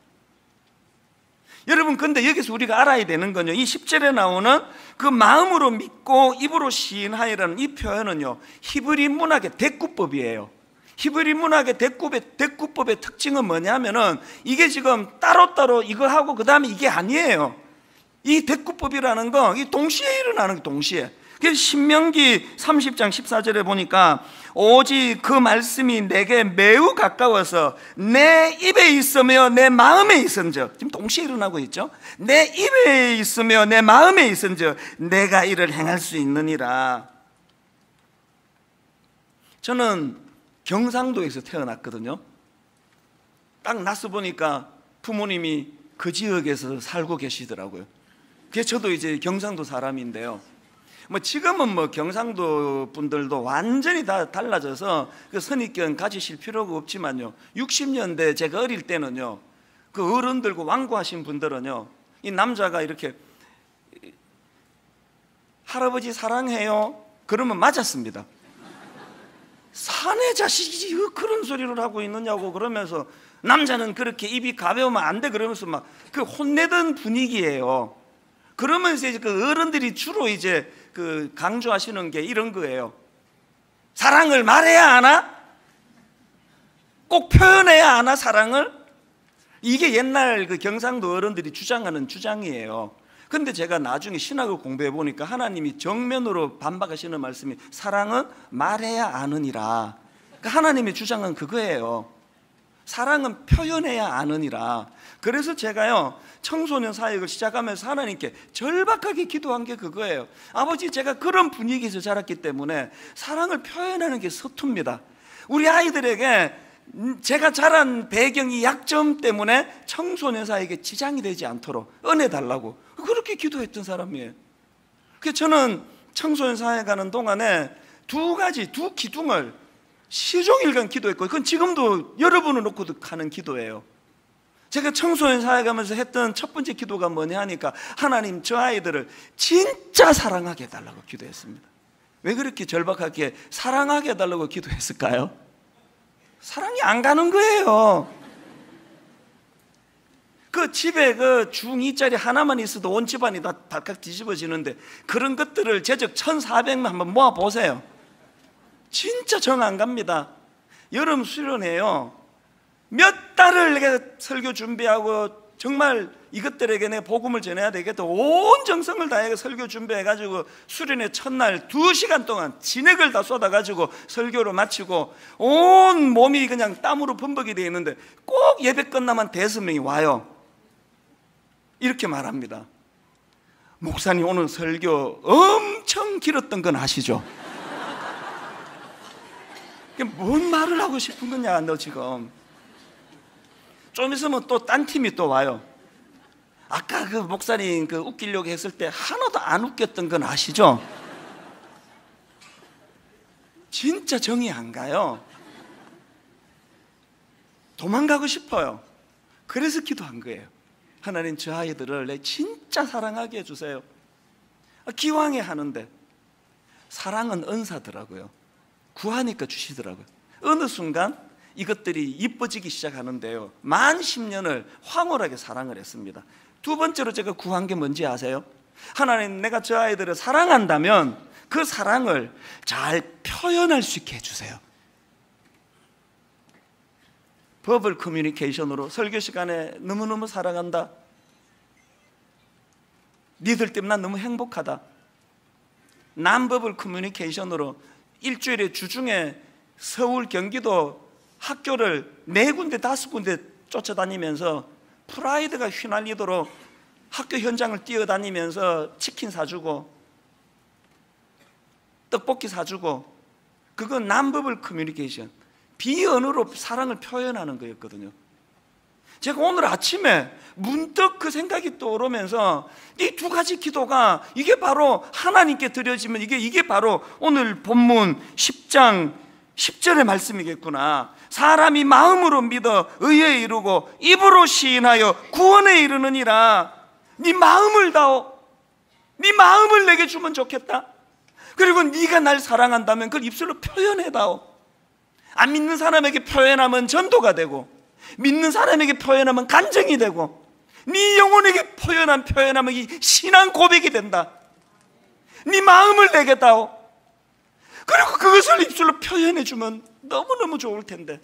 S1: 여러분, 근데 여기서 우리가 알아야 되는 건요, 이 10절에 나오는 그 마음으로 믿고 입으로 시인하여라는 이 표현은요, 히브리 문학의 대꾸법이에요. 히브리 문학의 대꾸법의 특징은 뭐냐면은 이게 지금 따로따로 이거 하고 그 다음에 이게 아니에요. 이 대꾸법이라는 거 이 동시에 일어나는 게 동시에. 그래서 신명기 30장 14절에 보니까 오직 그 말씀이 내게 매우 가까워서 내 입에 있으며 내 마음에 있은즉, 지금 동시에 일어나고 있죠. 내 입에 있으며 내 마음에 있은즉 내가 이를 행할 수 있느니라. 저는 경상도에서 태어났거든요. 딱 나서 보니까 부모님이 그 지역에서 살고 계시더라고요. 그래서 저도 이제 경상도 사람인데요, 뭐 지금은 뭐 경상도 분들도 완전히 다 달라져서 그 선입견 가지실 필요가 없지만요, 60년대 제가 어릴 때는요, 그 어른들과 완고하신 분들은요, 이 남자가 이렇게 할아버지 사랑해요 그러면 맞았습니다. 사내 자식이 그런 소리를 하고 있느냐고 그러면서, 남자는 그렇게 입이 가벼우면 안 돼 그러면서 막 그 혼내던 분위기예요. 그러면서 이제 그 어른들이 주로 이제 그 강조하시는 게 이런 거예요. 사랑을 말해야 하나? 꼭 표현해야 하나, 사랑을? 이게 옛날 그 경상도 어른들이 주장하는 주장이에요. 근데 제가 나중에 신학을 공부해 보니까 하나님이 정면으로 반박하시는 말씀이 사랑은 말해야 아느니라. 그러니까 하나님의 주장은 그거예요. 사랑은 표현해야 아느니라. 그래서 제가요, 청소년 사역을 시작하면서 하나님께 절박하게 기도한 게 그거예요. 아버지, 제가 그런 분위기에서 자랐기 때문에 사랑을 표현하는 게 서툽니다. 우리 아이들에게 제가 자란 배경이 약점 때문에 청소년 사역에 지장이 되지 않도록 은혜 달라고 그렇게 기도했던 사람이에요. 그래서 저는 청소년 사역하는 동안에 두 기둥을 시종일관 기도했고, 그건 지금도 여러분을 놓고도 하는 기도예요. 제가 청소년 사역하면서 했던 첫 번째 기도가 뭐냐 하니까, 하나님, 저 아이들을 진짜 사랑하게 해달라고 기도했습니다. 왜 그렇게 절박하게 사랑하게 해달라고 기도했을까요? 사랑이 안 가는 거예요. 그 집에 그 중2짜리 하나만 있어도 온 집안이 다 발칵 뒤집어지는데, 그런 것들을 제적 1,400만 한번 모아보세요. 진짜 정 안 갑니다. 여름 수련회요, 몇 달을 내가 설교 준비하고 정말 이것들에게 내 복음을 전해야 되겠다, 온 정성을 다해 설교 준비해가지고 수련회 첫날 2시간 동안 진액을 다 쏟아가지고 설교를 마치고 온 몸이 그냥 땀으로 범벅이 되어 있는데, 꼭 예배 끝나면 5명이 와요. 이렇게 말합니다. 목사님, 오늘 설교 엄청 길었던 건 아시죠? 뭔 말을 하고 싶은 거냐 너 지금. 좀 있으면 또 딴 팀이 또 와요. 아까 그 목사님 그 웃기려고 했을 때 하나도 안 웃겼던 건 아시죠? 진짜 정이 안 가요. 도망가고 싶어요. 그래서 기도한 거예요. 하나님, 저 아이들을 내 진짜 사랑하게 해주세요. 기왕에 하는데, 사랑은 은사더라고요. 구하니까 주시더라고요. 어느 순간 이것들이 이뻐지기 시작하는데요, 만 10년을 황홀하게 사랑을 했습니다. 두 번째로 제가 구한 게 뭔지 아세요? 하나님, 내가 저 아이들을 사랑한다면 그 사랑을 잘 표현할 수 있게 해주세요. 버블 커뮤니케이션으로 설교 시간에 너무너무 사랑한다, 니들 때문에 난 너무 행복하다, 난버블 커뮤니케이션으로 일주일에 주중에 서울, 경기도 학교를 4군데 5군데 쫓아다니면서 프라이드가 휘날리도록 학교 현장을 뛰어다니면서 치킨 사주고 떡볶이 사주고, 그건 난버블 커뮤니케이션, 비언어로 사랑을 표현하는 거였거든요. 제가 오늘 아침에 문득 그 생각이 떠오르면서 이 2가지 기도가, 이게 바로 하나님께 드려지면 이게 바로 오늘 본문 10장 10절의 말씀이겠구나. 사람이 마음으로 믿어 의에 이르고 입으로 시인하여 구원에 이르느니라. 네 마음을 다오. 네 마음을 내게 주면 좋겠다. 그리고 네가 날 사랑한다면 그걸 입술로 표현해다오. 안 믿는 사람에게 표현하면 전도가 되고, 믿는 사람에게 표현하면 간증이 되고, 네 영혼에게 표현하면 이 신앙 고백이 된다. 네 마음을 내게 다오. 그리고 그것을 입술로 표현해주면 너무너무 좋을 텐데,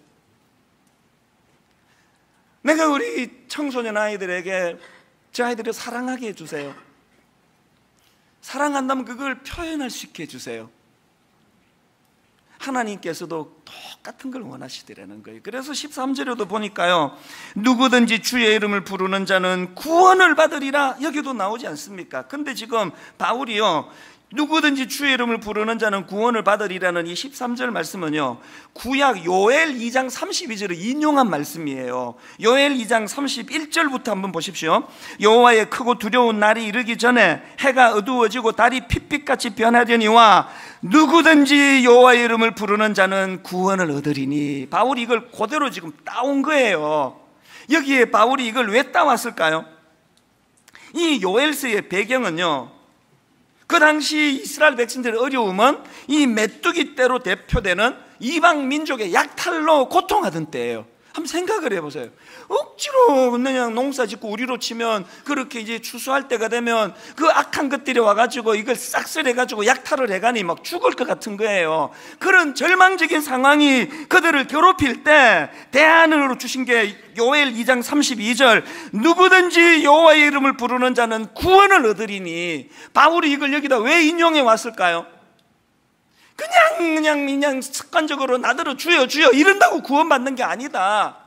S1: 내가 우리 청소년 아이들에게 저 아이들을 사랑하게 해주세요. 사랑한다면 그걸 표현할 수 있게 해주세요. 하나님께서도 똑같은 걸 원하시더라는 거예요. 그래서 13절에도 보니까요, 누구든지 주의 이름을 부르는 자는 구원을 받으리라, 여기도 나오지 않습니까? 근데 지금 바울이요, 누구든지 주의 이름을 부르는 자는 구원을 받으리라는 이 13절 말씀은요, 구약 요엘 2장 32절을 인용한 말씀이에요. 요엘 2장 31절부터 한번 보십시오. 여호와의 크고 두려운 날이 이르기 전에 해가 어두워지고 달이 핏빛같이 변하려니와 누구든지 여호와의 이름을 부르는 자는 구원을 얻으리니. 바울이 이걸 그대로 지금 따온 거예요. 여기에 바울이 이걸 왜 따왔을까요? 이 요엘서의 배경은요, 그 당시 이스라엘 백성들의 어려움은 이 메뚜기 떼로 대표되는 이방 민족의 약탈로 고통하던 때예요. 한번 생각을 해보세요. 억지로 그냥 농사 짓고 우리로 치면 그렇게 이제 추수할 때가 되면 그 악한 것들이 와가지고 이걸 싹쓸해가지고 약탈을 해가니 막 죽을 것 같은 거예요. 그런 절망적인 상황이 그들을 괴롭힐 때 대안으로 주신 게 요엘 2장 32절, 누구든지 여호와의 이름을 부르는 자는 구원을 얻으리니. 바울이 이걸 여기다 왜 인용해 왔을까요? 그냥 습관적으로 나더러 주여 주여 이런다고 구원받는 게 아니다.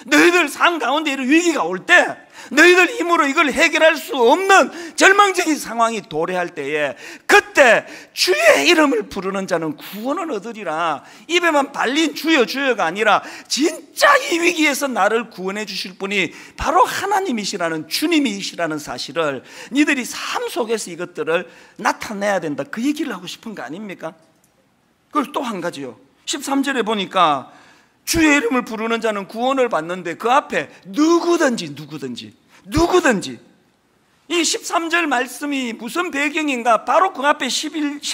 S1: 너희들 삶 가운데 이런 위기가 올 때, 너희들 힘으로 이걸 해결할 수 없는 절망적인 상황이 도래할 때에, 그때 주의 이름을 부르는 자는 구원을 얻으리라. 입에만 발린 주여 주여가 아니라 진짜 이 위기에서 나를 구원해 주실 분이 바로 하나님이시라는, 주님이시라는 사실을 니들이 삶 속에서 이것들을 나타내야 된다, 그 얘기를 하고 싶은 거 아닙니까? 그걸 또 한 가지요, 13절에 보니까 주의 이름을 부르는 자는 구원을 받는데 그 앞에 누구든지 이 13절 말씀이 무슨 배경인가? 바로 그 앞에 10장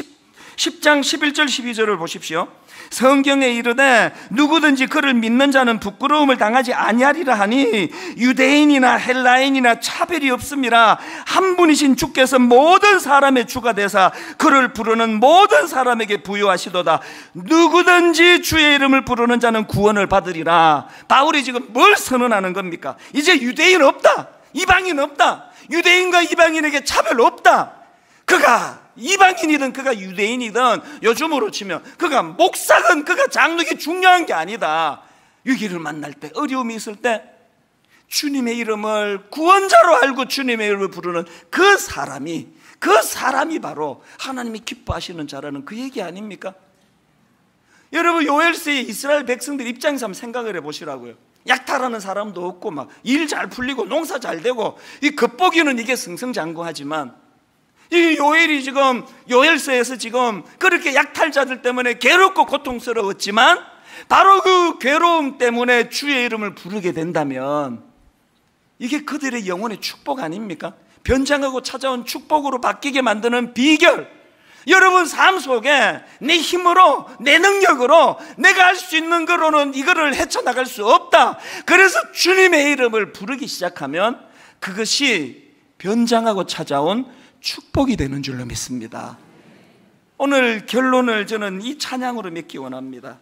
S1: 11절 12절을 보십시오. 성경에 이르되 누구든지 그를 믿는 자는 부끄러움을 당하지 아니하리라 하니 유대인이나 헬라인이나 차별이 없음이라. 한 분이신 주께서 모든 사람의 주가 되사 그를 부르는 모든 사람에게 부여하시도다. 누구든지 주의 이름을 부르는 자는 구원을 받으리라. 바울이 지금 뭘 선언하는 겁니까? 이제 유대인 없다, 이방인 없다, 유대인과 이방인에게 차별 없다. 그가 이방인이든 그가 유대인이든 요즘으로 치면 그가 목사든 그가 장로든 중요한 게 아니다. 위기를 만날 때, 어려움이 있을 때 주님의 이름을 구원자로 알고 주님의 이름을 부르는 그 사람이 바로 하나님이 기뻐하시는 자라는 그 얘기 아닙니까? 여러분, 요엘서의 이스라엘 백성들 입장에서 한번 생각을 해보시라고요. 약탈하는 사람도 없고 막 일 잘 풀리고 농사 잘 되고 이 겉보기는 이게 승승장구하지만 이 요엘이 지금 요엘서에서 지금 그렇게 약탈자들 때문에 괴롭고 고통스러웠지만 바로 그 괴로움 때문에 주의 이름을 부르게 된다면 이게 그들의 영혼의 축복 아닙니까? 변장하고 찾아온 축복으로 바뀌게 만드는 비결, 여러분 삶 속에 내 힘으로, 내 능력으로 내가 할 수 있는 거로는 이거를 헤쳐나갈 수 없다. 그래서 주님의 이름을 부르기 시작하면 그것이 변장하고 찾아온 축복이 되는 줄로 믿습니다. 오늘 결론을 저는 이 찬양으로 맺기 원합니다.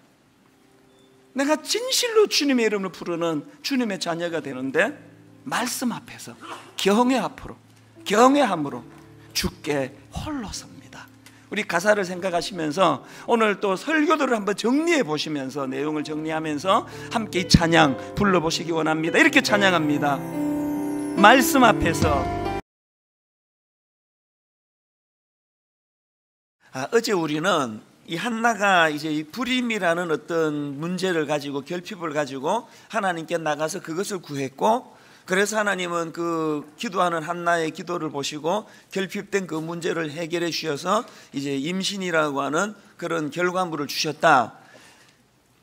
S1: 내가 진실로 주님의 이름을 부르는 주님의 자녀가 되는데 말씀 앞에서 경외함으로 주께 홀로 섭니다. 우리 가사를 생각하시면서 오늘 또 설교들을 한번 정리해 보시면서, 내용을 정리하면서 함께 이 찬양 불러보시기 원합니다. 이렇게 찬양합니다. 말씀 앞에서. 어제 우리는 이 한나가 이제 이 불임이라는 어떤 문제를 가지고, 결핍을 가지고 하나님께 나가서 그것을 구했고, 그래서 하나님은 그 기도하는 한나의 기도를 보시고 결핍된 그 문제를 해결해 주셔서 이제 임신이라고 하는 그런 결과물을 주셨다.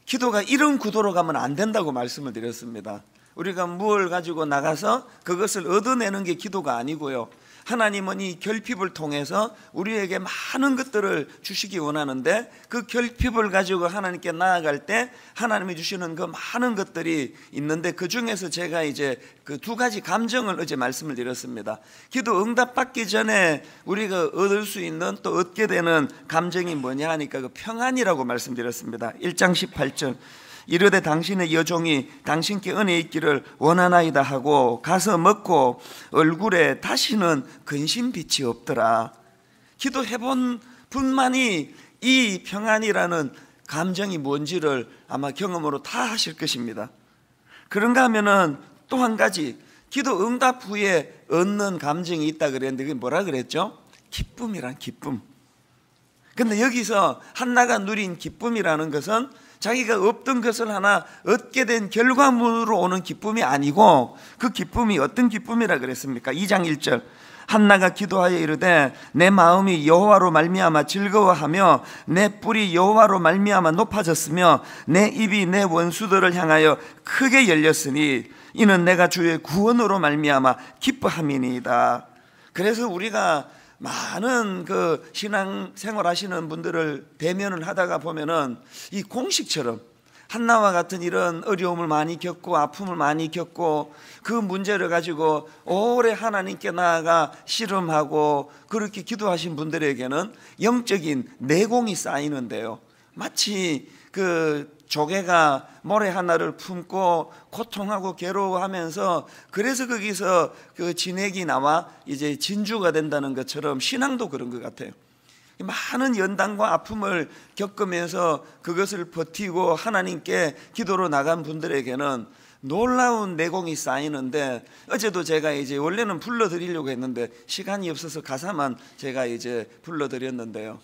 S1: 기도가 이런 구도로 가면 안 된다고 말씀을 드렸습니다. 우리가 무엇을 가지고 나가서 그것을 얻어내는 게 기도가 아니고요, 하나님은 이 결핍을 통해서 우리에게 많은 것들을 주시기 원하는데 그 결핍을 가지고 하나님께 나아갈 때 하나님이 주시는 그 많은 것들이 있는데, 그 중에서 제가 이제 그 두 가지 감정을 어제 말씀을 드렸습니다. 기도 응답 받기 전에 우리가 얻을 수 있는, 또 얻게 되는 감정이 뭐냐 하니까 그 평안이라고 말씀드렸습니다. 1장 18절 이르되 당신의 여종이 당신께 은혜 있기를 원하나이다 하고 가서 먹고 얼굴에 다시는 근심빛이 없더라. 기도해본 분만이 이 평안이라는 감정이 뭔지를 아마 경험으로 다 하실 것입니다. 그런가 하면은 또 한 가지, 기도 응답 후에 얻는 감정이 있다 그랬는데 그게 뭐라 그랬죠? 기쁨이란 기쁨. 근데 여기서 한나가 누린 기쁨이라는 것은 자기가 없던 것을 하나 얻게 된 결과물로 오는 기쁨이 아니고, 그 기쁨이 어떤 기쁨이라 그랬습니까? 2장 1절 한나가 기도하여 이르되 내 마음이 여호와로 말미암아 즐거워하며 내 뿔이 여호와로 말미암아 높아졌으며 내 입이 내 원수들을 향하여 크게 열렸으니 이는 내가 주의 구원으로 말미암아 기뻐함이니이다. 그래서 우리가 많은 그 신앙생활 하시는 분들을 대면을 하다가 보면은 이 공식처럼 한나와 같은 이런 어려움을 많이 겪고 아픔을 많이 겪고 그 문제를 가지고 오래 하나님께 나아가 씨름하고 그렇게 기도하신 분들에게는 영적인 내공이 쌓이는데요, 마치 그 조개가 모래 하나를 품고 고통하고 괴로워하면서 그래서 거기서 그 진액이 나와 이제 진주가 된다는 것처럼 신앙도 그런 것 같아요. 많은 연단과 아픔을 겪으면서 그것을 버티고 하나님께 기도로 나간 분들에게는 놀라운 내공이 쌓이는데, 어제도 제가 이제 원래는 불러드리려고 했는데 시간이 없어서 가사만 제가 이제 불러드렸는데요.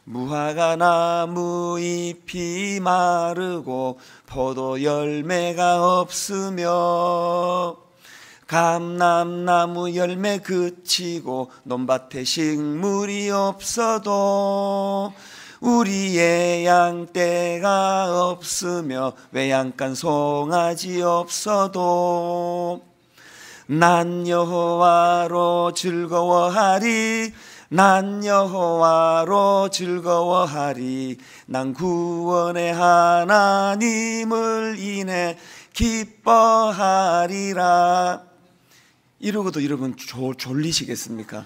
S1: 무화과 나무 잎이 마르고 포도 열매가 없으며 감람나무 열매 그치고 논밭에 식물이 없어도 우리의 양떼가 없으며 외양간 송아지 없어도 난 여호와로 즐거워하리 난 여호와로 즐거워하리 난 구원의 하나님을 인해 기뻐하리라. 이러고도 여러분 졸리시겠습니까?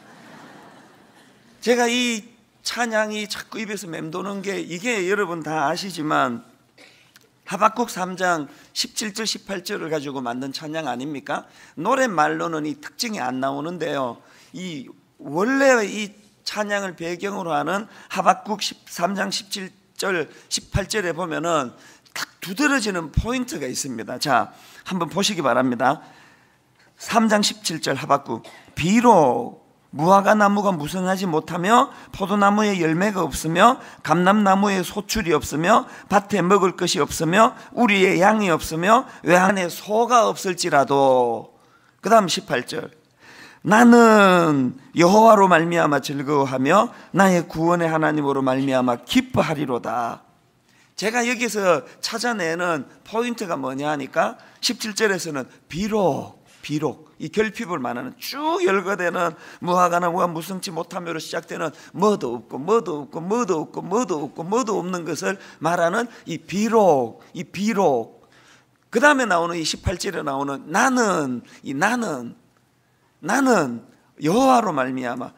S1: 제가 이 찬양이 자꾸 입에서 맴도는 게, 이게 여러분 다 아시지만 하박국 3장 17절 18절을 가지고 만든 찬양 아닙니까? 노랫말로는 이 특징이 안 나오는데요, 이 원래 이 찬양을 배경으로 하는 하박국 3장 17절 18절에 보면은 딱 두드러지는 포인트가 있습니다. 자, 한번 보시기 바랍니다. 3장 17절 하박국. 비록 무화과 나무가 무성하지 못하며 포도나무에 열매가 없으며 감람나무에 소출이 없으며 밭에 먹을 것이 없으며 우리의 양이 없으며 외양간에 소가 없을지라도, 그 다음 18절, 나는 여호와로 말미암아 즐거워하며 나의 구원의 하나님으로 말미암아 기뻐하리로다. 제가 여기서 찾아내는 포인트가 뭐냐 하니까 17절에서는 비록 이 결핍을 말하는, 쭉 열거되는 무화과 나무가 무성치 못하며로 시작되는 뭐도 없고 뭐도 없고 뭐도 없고 뭐도 없고 뭐도 없는 것을 말하는 이 비록, 그 다음에 나오는 이 18절에 나오는 나는 여호와로 말미암아.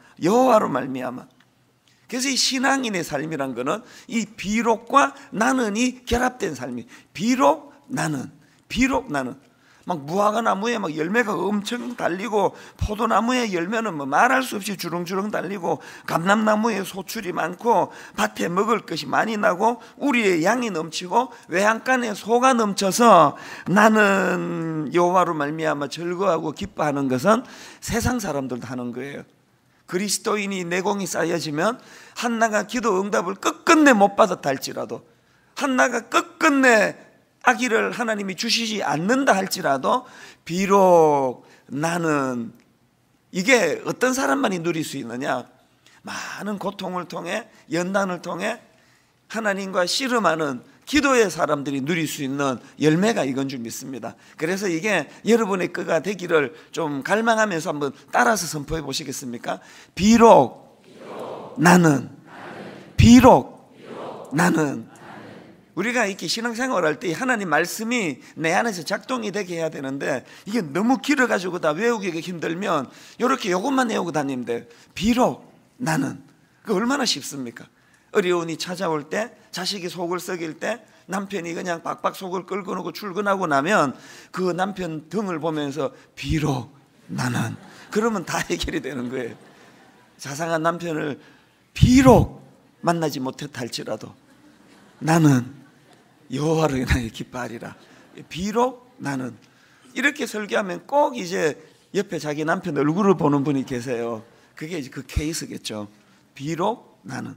S1: 그래서 이 신앙인의 삶이란 거는 이 비록과 나는이 결합된 삶이, 비록 나는 막 무화과 나무에 막 열매가 엄청 달리고 포도나무에 열매는 뭐 말할 수 없이 주렁주렁 달리고 감람나무에 소출이 많고 밭에 먹을 것이 많이 나고 우리의 양이 넘치고 외양간에 소가 넘쳐서 나는 여호와로 말미암아 즐거워하고 기뻐하는 것은 세상 사람들도 하는 거예요. 그리스도인이 내공이 쌓여지면 한나가 기도 응답을 끝끝내 못 받았다 할지라도, 한나가 끝끝내 아기를 하나님이 주시지 않는다 할지라도, 비록 나는, 이게 어떤 사람만이 누릴 수 있느냐? 많은 고통을 통해, 연단을 통해 하나님과 씨름하는 기도의 사람들이 누릴 수 있는 열매가 이건 줄 믿습니다. 그래서 이게 여러분의 거가 되기를 좀 갈망하면서 한번 따라서 선포해 보시겠습니까? 비록 나는, 비록 나는. 우리가 이렇게 신앙생활할 때 하나님 말씀이 내 안에서 작동이 되게 해야 되는데, 이게 너무 길어가지고 다 외우기가 힘들면 이렇게 요것만 외우고 다니면 돼요. 비록 나는. 그 얼마나 쉽습니까? 어려움이 찾아올 때, 자식이 속을 썩일 때, 남편이 그냥 박박 속을 끌고 오고 출근하고 나면 그 남편 등을 보면서 비록 나는, 그러면 다 해결이 되는 거예요. 자상한 남편을 비록 만나지 못했다 할지라도 나는 여호와로 인하여 기뻐하리라. 비록 나는. 이렇게 설교하면 꼭 이제 옆에 자기 남편 얼굴을 보는 분이 계세요. 그게 이제 그 케이스겠죠. 비록 나는.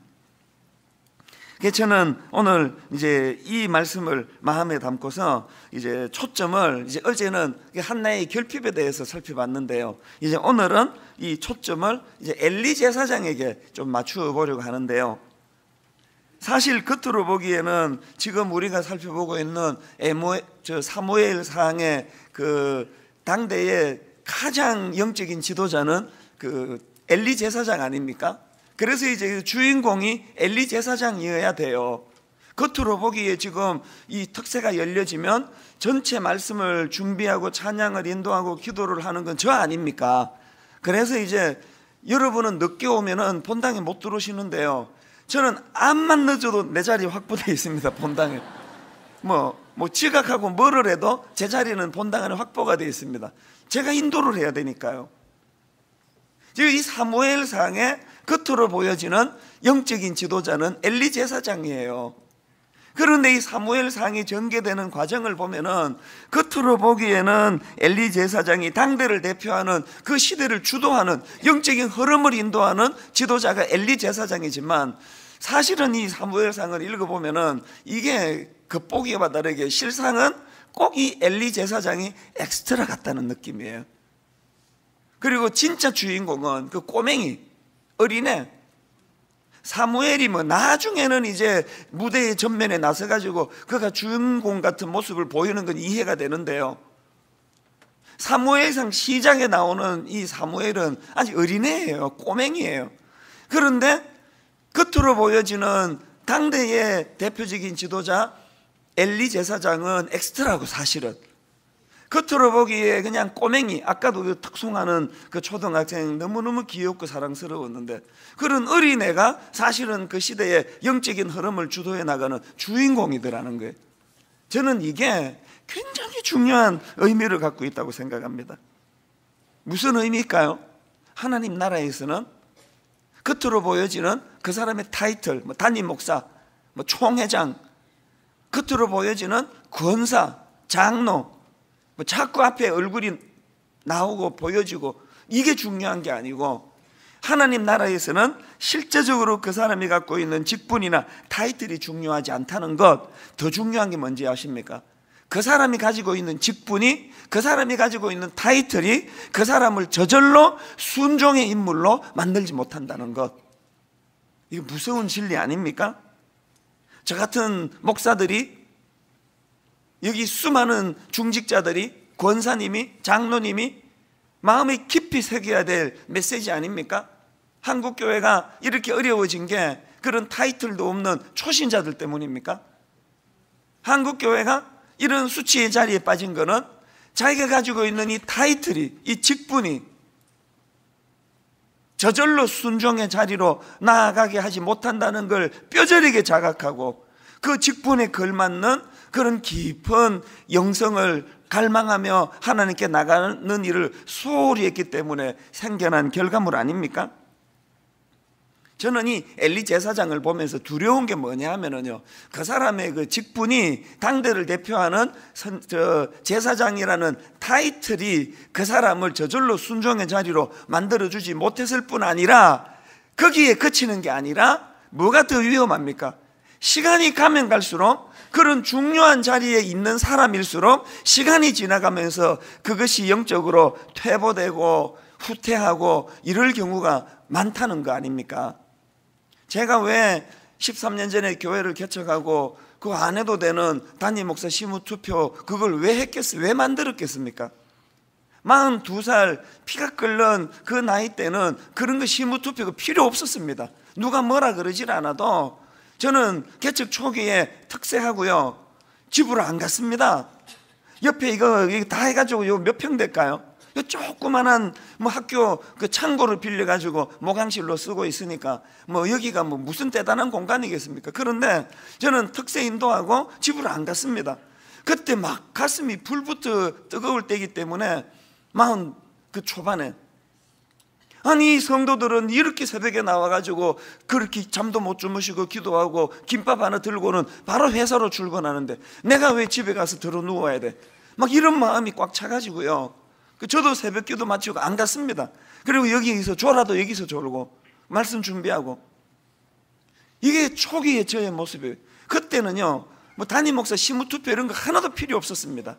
S1: 그래서 저는 오늘 이제 이 말씀을 마음에 담고서 이제 초점을, 이제 어제는 한나의 결핍에 대해서 살펴봤는데요, 이제 오늘은 이 초점을 이제 엘리 제사장에게 좀 맞추어 보려고 하는데요, 사실 겉으로 보기에는 지금 우리가 살펴보고 있는 사무엘상의 그 당대의 가장 영적인 지도자는 그 엘리 제사장 아닙니까? 그래서 이제 주인공이 엘리 제사장이어야 돼요. 겉으로 보기에 지금 이 특세가 열려지면 전체 말씀을 준비하고 찬양을 인도하고 기도를 하는 건 저 아닙니까? 그래서 이제 여러분은 늦게 오면은 본당에 못 들어오시는데요, 저는 암만 늦어도 내 자리 확보되어 있습니다. 본당에 뭐 지각하고 뭐를 해도 제 자리는 본당 안에 확보가 되어 있습니다. 제가 인도를 해야 되니까요. 지금 이 사무엘상에 겉으로 보여지는 영적인 지도자는 엘리 제사장이에요. 그런데 이 사무엘상이 전개되는 과정을 보면은 겉으로 보기에는 엘리 제사장이 당대를 대표하는 그 시대를 주도하는 영적인 흐름을 인도하는 지도자가 엘리 제사장이지만, 사실은 이 사무엘상을 읽어보면은 이게 겉보기와 다르게 실상은 꼭 이 엘리 제사장이 엑스트라 같다는 느낌이에요. 그리고 진짜 주인공은 그 꼬맹이 어린애 사무엘이 나중에는 이제 무대의 전면에 나서가지고 그가 주인공 같은 모습을 보이는 건 이해가 되는데요, 사무엘상 시작에 나오는 이 사무엘은 아직 어린애예요. 꼬맹이에요. 그런데 겉으로 보여지는 당대의 대표적인 지도자 엘리 제사장은 엑스트라고, 사실은 겉으로 보기에 그냥 꼬맹이, 아까도 그 턱송하는 그 초등학생 너무너무 귀엽고 사랑스러웠는데, 그런 어린애가 사실은 그 시대의 영적인 흐름을 주도해 나가는 주인공이더라는 거예요. 저는 이게 굉장히 중요한 의미를 갖고 있다고 생각합니다. 무슨 의미일까요? 하나님 나라에서는 겉으로 보여지는 그 사람의 타이틀, 담임 목사, 총회장, 겉으로 보여지는 권사, 장로, 자꾸 앞에 얼굴이 나오고 보여지고 이게 중요한 게 아니고, 하나님 나라에서는 실제적으로 그 사람이 갖고 있는 직분이나 타이틀이 중요하지 않다는 것, 더 중요한 게 뭔지 아십니까? 그 사람이 가지고 있는 직분이, 그 사람이 가지고 있는 타이틀이 그 사람을 저절로 순종의 인물로 만들지 못한다는 것. 이거 무서운 진리 아닙니까? 저 같은 목사들이, 여기 수많은 중직자들이, 권사님이, 장로님이 마음에 깊이 새겨야 될 메시지 아닙니까? 한국교회가 이렇게 어려워진 게 그런 타이틀도 없는 초신자들 때문입니까? 한국교회가 이런 수치의 자리에 빠진 거는 자기가 가지고 있는 이 타이틀이, 이 직분이 저절로 순종의 자리로 나아가게 하지 못한다는 걸 뼈저리게 자각하고, 그 직분에 걸맞는 그런 깊은 영성을 갈망하며 하나님께 나가는 일을 소홀히 했기 때문에 생겨난 결과물 아닙니까? 저는 이 엘리 제사장을 보면서 두려운 게 뭐냐 하면은요, 그 사람의 그 직분이 당대를 대표하는 제사장이라는 타이틀이 그 사람을 저절로 순종의 자리로 만들어주지 못했을 뿐 아니라, 거기에 그치는 게 아니라 뭐가 더 위험합니까? 시간이 가면 갈수록, 그런 중요한 자리에 있는 사람일수록 시간이 지나가면서 그것이 영적으로 퇴보되고 후퇴하고 이럴 경우가 많다는 거 아닙니까? 제가 왜 13년 전에 교회를 개척하고 그 안 해도 되는 담임 목사 시무투표 그걸 왜 했겠어요? 왜 만들었겠습니까? 42살 피가 끓는 그 나이 때는 그런 거 시무투표가 필요 없었습니다. 누가 뭐라 그러질 않아도 저는 개척 초기에 특세하고요, 집으로 안 갔습니다. 옆에 이거 다 해가지고 요 몇 평 될까요? 요 조그만한 학교 그 창고를 빌려가지고 목양실로 쓰고 있으니까 여기가 무슨 대단한 공간이겠습니까? 그런데 저는 특세 인도하고 집으로 안 갔습니다. 그때 막 가슴이 불부터 뜨거울 때이기 때문에 40 그 초반에, 아니 성도들은 이렇게 새벽에 나와가지고 그렇게 잠도 못 주무시고 기도하고 김밥 하나 들고는 바로 회사로 출근하는데 내가 왜 집에 가서 들어 누워야 돼? 막 이런 마음이 꽉 차가지고요, 저도 새벽 기도 마치고 안 갔습니다. 그리고 여기서 졸아도 여기서 졸고 말씀 준비하고, 이게 초기의 저의 모습이에요. 그때는요 담임 목사 시무투표 이런 거 하나도 필요 없었습니다.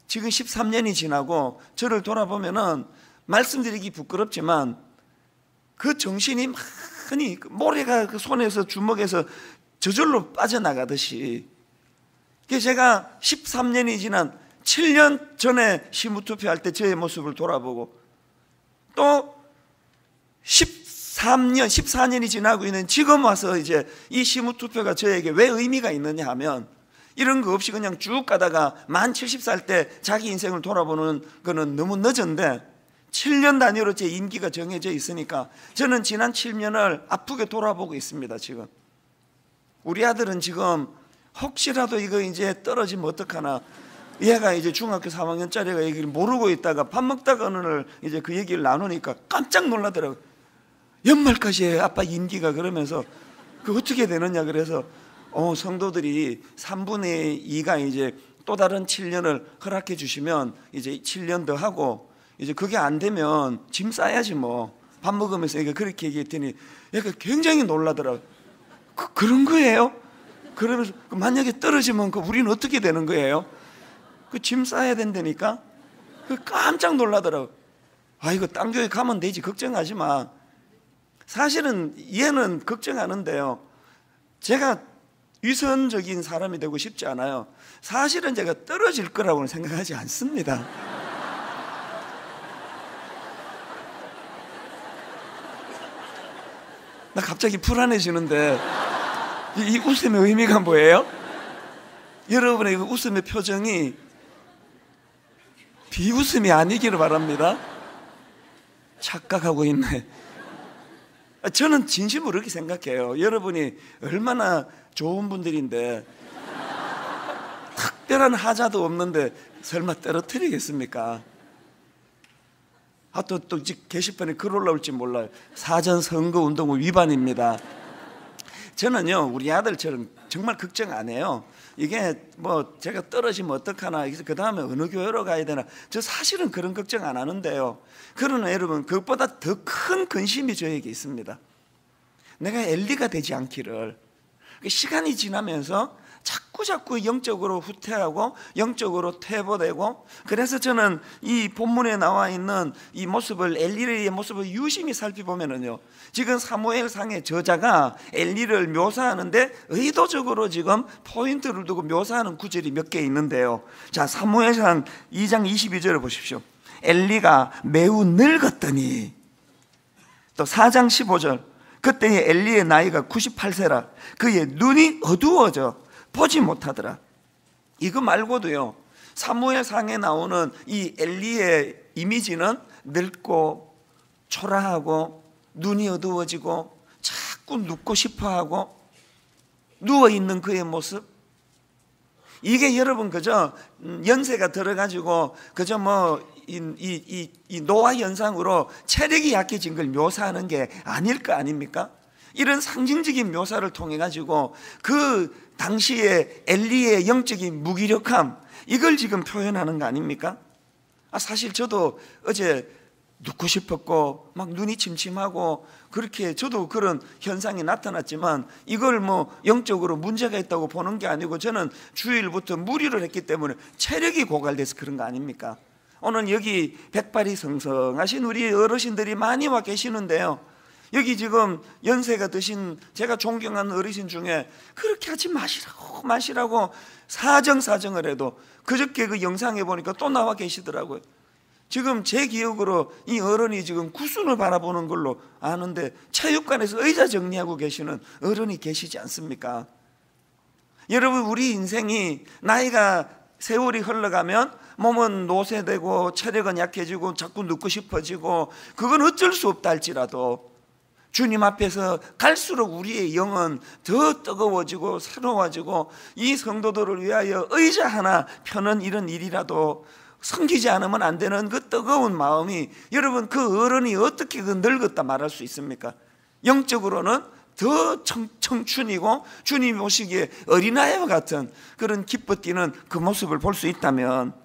S1: 지금 13년이 지나고 저를 돌아보면은 말씀드리기 부끄럽지만 그 정신이 많이, 모래가 그 손에서 주먹에서 저절로 빠져나가듯이, 제가 13년이 지난 7년 전에 시무투표할 때 저의 모습을 돌아보고, 또 14년이 지나고 있는 지금 와서 이제 이 시무투표가 저에게 왜 의미가 있느냐 하면, 이런 거 없이 그냥 쭉 가다가 만 70살 때 자기 인생을 돌아보는 거는 너무 늦은데, 7년 단위로 제 임기가 정해져 있으니까 저는 지난 7년을 아프게 돌아보고 있습니다. 지금 우리 아들은 지금 혹시라도 이거 이제 떨어지면 어떡하나, 얘가 이제 중학교 3학년짜리가 얘기를 모르고 있다가 밥 먹다가 어느 날 이제 그 얘기를 나누니까 깜짝 놀라더라고요. 연말까지 아빠 임기가, 그러면서 그 어떻게 되느냐, 그래서 성도들이 3분의 2가 이제 또 다른 7년을 허락해 주시면 이제 7년 더 하고, 이제 그게 안 되면 짐 싸야지 뭐. 밥 먹으면서 얘가 그렇게 얘기했더니 얘가 굉장히 놀라더라고요. 그런 거예요? 그러면서 만약에 떨어지면 우리는 어떻게 되는 거예요? 그 짐 싸야 된다니까? 깜짝 놀라더라고요. 이거 딴 교회 가면 되지, 걱정하지 마. 사실은 얘는 걱정하는데요, 제가 위선적인 사람이 되고 싶지 않아요. 사실은 제가 떨어질 거라고는 생각하지 않습니다. 나 갑자기 불안해지는데 이 웃음의 의미가 뭐예요? 여러분의 그 웃음의 표정이 비웃음이 아니기를 바랍니다. 착각하고 있네. 저는 진심으로 그렇게 생각해요. 여러분이 얼마나 좋은 분들인데 특별한 하자도 없는데 설마 떨어뜨리겠습니까? 또 게시판에 글 올라올지 몰라요. 사전 선거 운동 위반입니다. 저는요, 우리 아들처럼 정말 걱정 안 해요. 이게 뭐 제가 떨어지면 어떡하나, 그 다음에 어느 교회로 가야 되나, 저 사실은 그런 걱정 안 하는데요, 그러나 여러분, 그것보다 더 큰 근심이 저에게 있습니다. 내가 엘리가 되지 않기를. 시간이 지나면서 자꾸 영적으로 후퇴하고 영적으로 퇴보되고, 그래서 저는 이 본문에 나와 있는 이 모습을, 엘리의 모습을 유심히 살펴보면은요, 지금 사무엘상의 저자가 엘리를 묘사하는데 의도적으로 지금 포인트를 두고 묘사하는 구절이 몇 개 있는데요. 자, 사무엘상 2장 22절을 보십시오. 엘리가 매우 늙었더니, 또 4장 15절, 그때의 엘리의 나이가 98세라 그의 눈이 어두워져 보지 못하더라. 이거 말고도요, 사무엘상에 나오는 이 엘리의 이미지는 늙고 초라하고 눈이 어두워지고 자꾸 눕고 싶어하고 누워있는 그의 모습, 이게 여러분 그저 연세가 들어가지고 그저 이 노화 현상으로 체력이 약해진 걸 묘사하는 게 아닐 거 아닙니까? 이런 상징적인 묘사를 통해 가지고 그 당시에 엘리의 영적인 무기력함, 이걸 지금 표현하는 거 아닙니까? 사실 저도 어제 눕고 싶었고 막 눈이 침침하고 그렇게 저도 그런 현상이 나타났지만, 이걸 뭐 영적으로 문제가 있다고 보는 게 아니고 저는 주일부터 무리를 했기 때문에 체력이 고갈돼서 그런 거 아닙니까? 오늘 여기 백발이 성성하신 우리 어르신들이 많이 와 계시는데요, 여기 지금 연세가 드신 제가 존경하는 어르신 중에 그렇게 하지 마시라고 사정을 해도 그저께 그 영상에 보니까 또 나와 계시더라고요. 지금 제 기억으로 이 어른이 지금 구순을 바라보는 걸로 아는데 체육관에서 의자 정리하고 계시는 어른이 계시지 않습니까? 여러분, 우리 인생이 나이가 세월이 흘러가면 몸은 노쇠되고 체력은 약해지고 자꾸 눕고 싶어지고, 그건 어쩔 수 없다 할지라도 주님 앞에서 갈수록 우리의 영은 더 뜨거워지고 새로워지고, 이 성도들을 위하여 의자 하나 펴는 이런 일이라도 섬기지 않으면 안 되는 그 뜨거운 마음이, 여러분, 그 어른이 어떻게 그 늙었다 말할 수 있습니까? 영적으로는 더 청춘이고 주님이 보시기에 어린아이와 같은 그런 기뻐 뛰는 그 모습을 볼 수 있다면,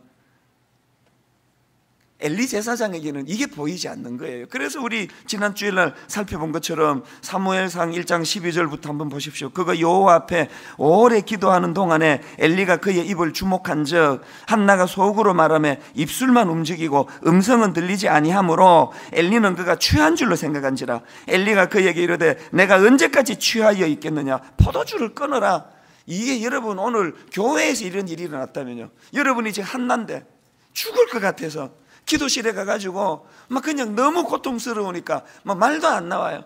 S1: 엘리 제사장에게는 이게 보이지 않는 거예요. 그래서 우리 지난 주일날 살펴본 것처럼 사무엘상 1장 12절부터 한번 보십시오. 그가 여호와 앞에 오래 기도하는 동안에 엘리가 그의 입을 주목한 적, 한나가 속으로 말하며 입술만 움직이고 음성은 들리지 아니하므로 엘리는 그가 취한 줄로 생각한지라. 엘리가 그에게 이르되 내가 언제까지 취하여 있겠느냐, 포도주를 끊어라. 이게 여러분, 오늘 교회에서 이런 일이 일어났다면요, 여러분이 지금 한나인데 죽을 것 같아서 기도실에 가가지고 막 그냥 너무 고통스러우니까 막 말도 안 나와요.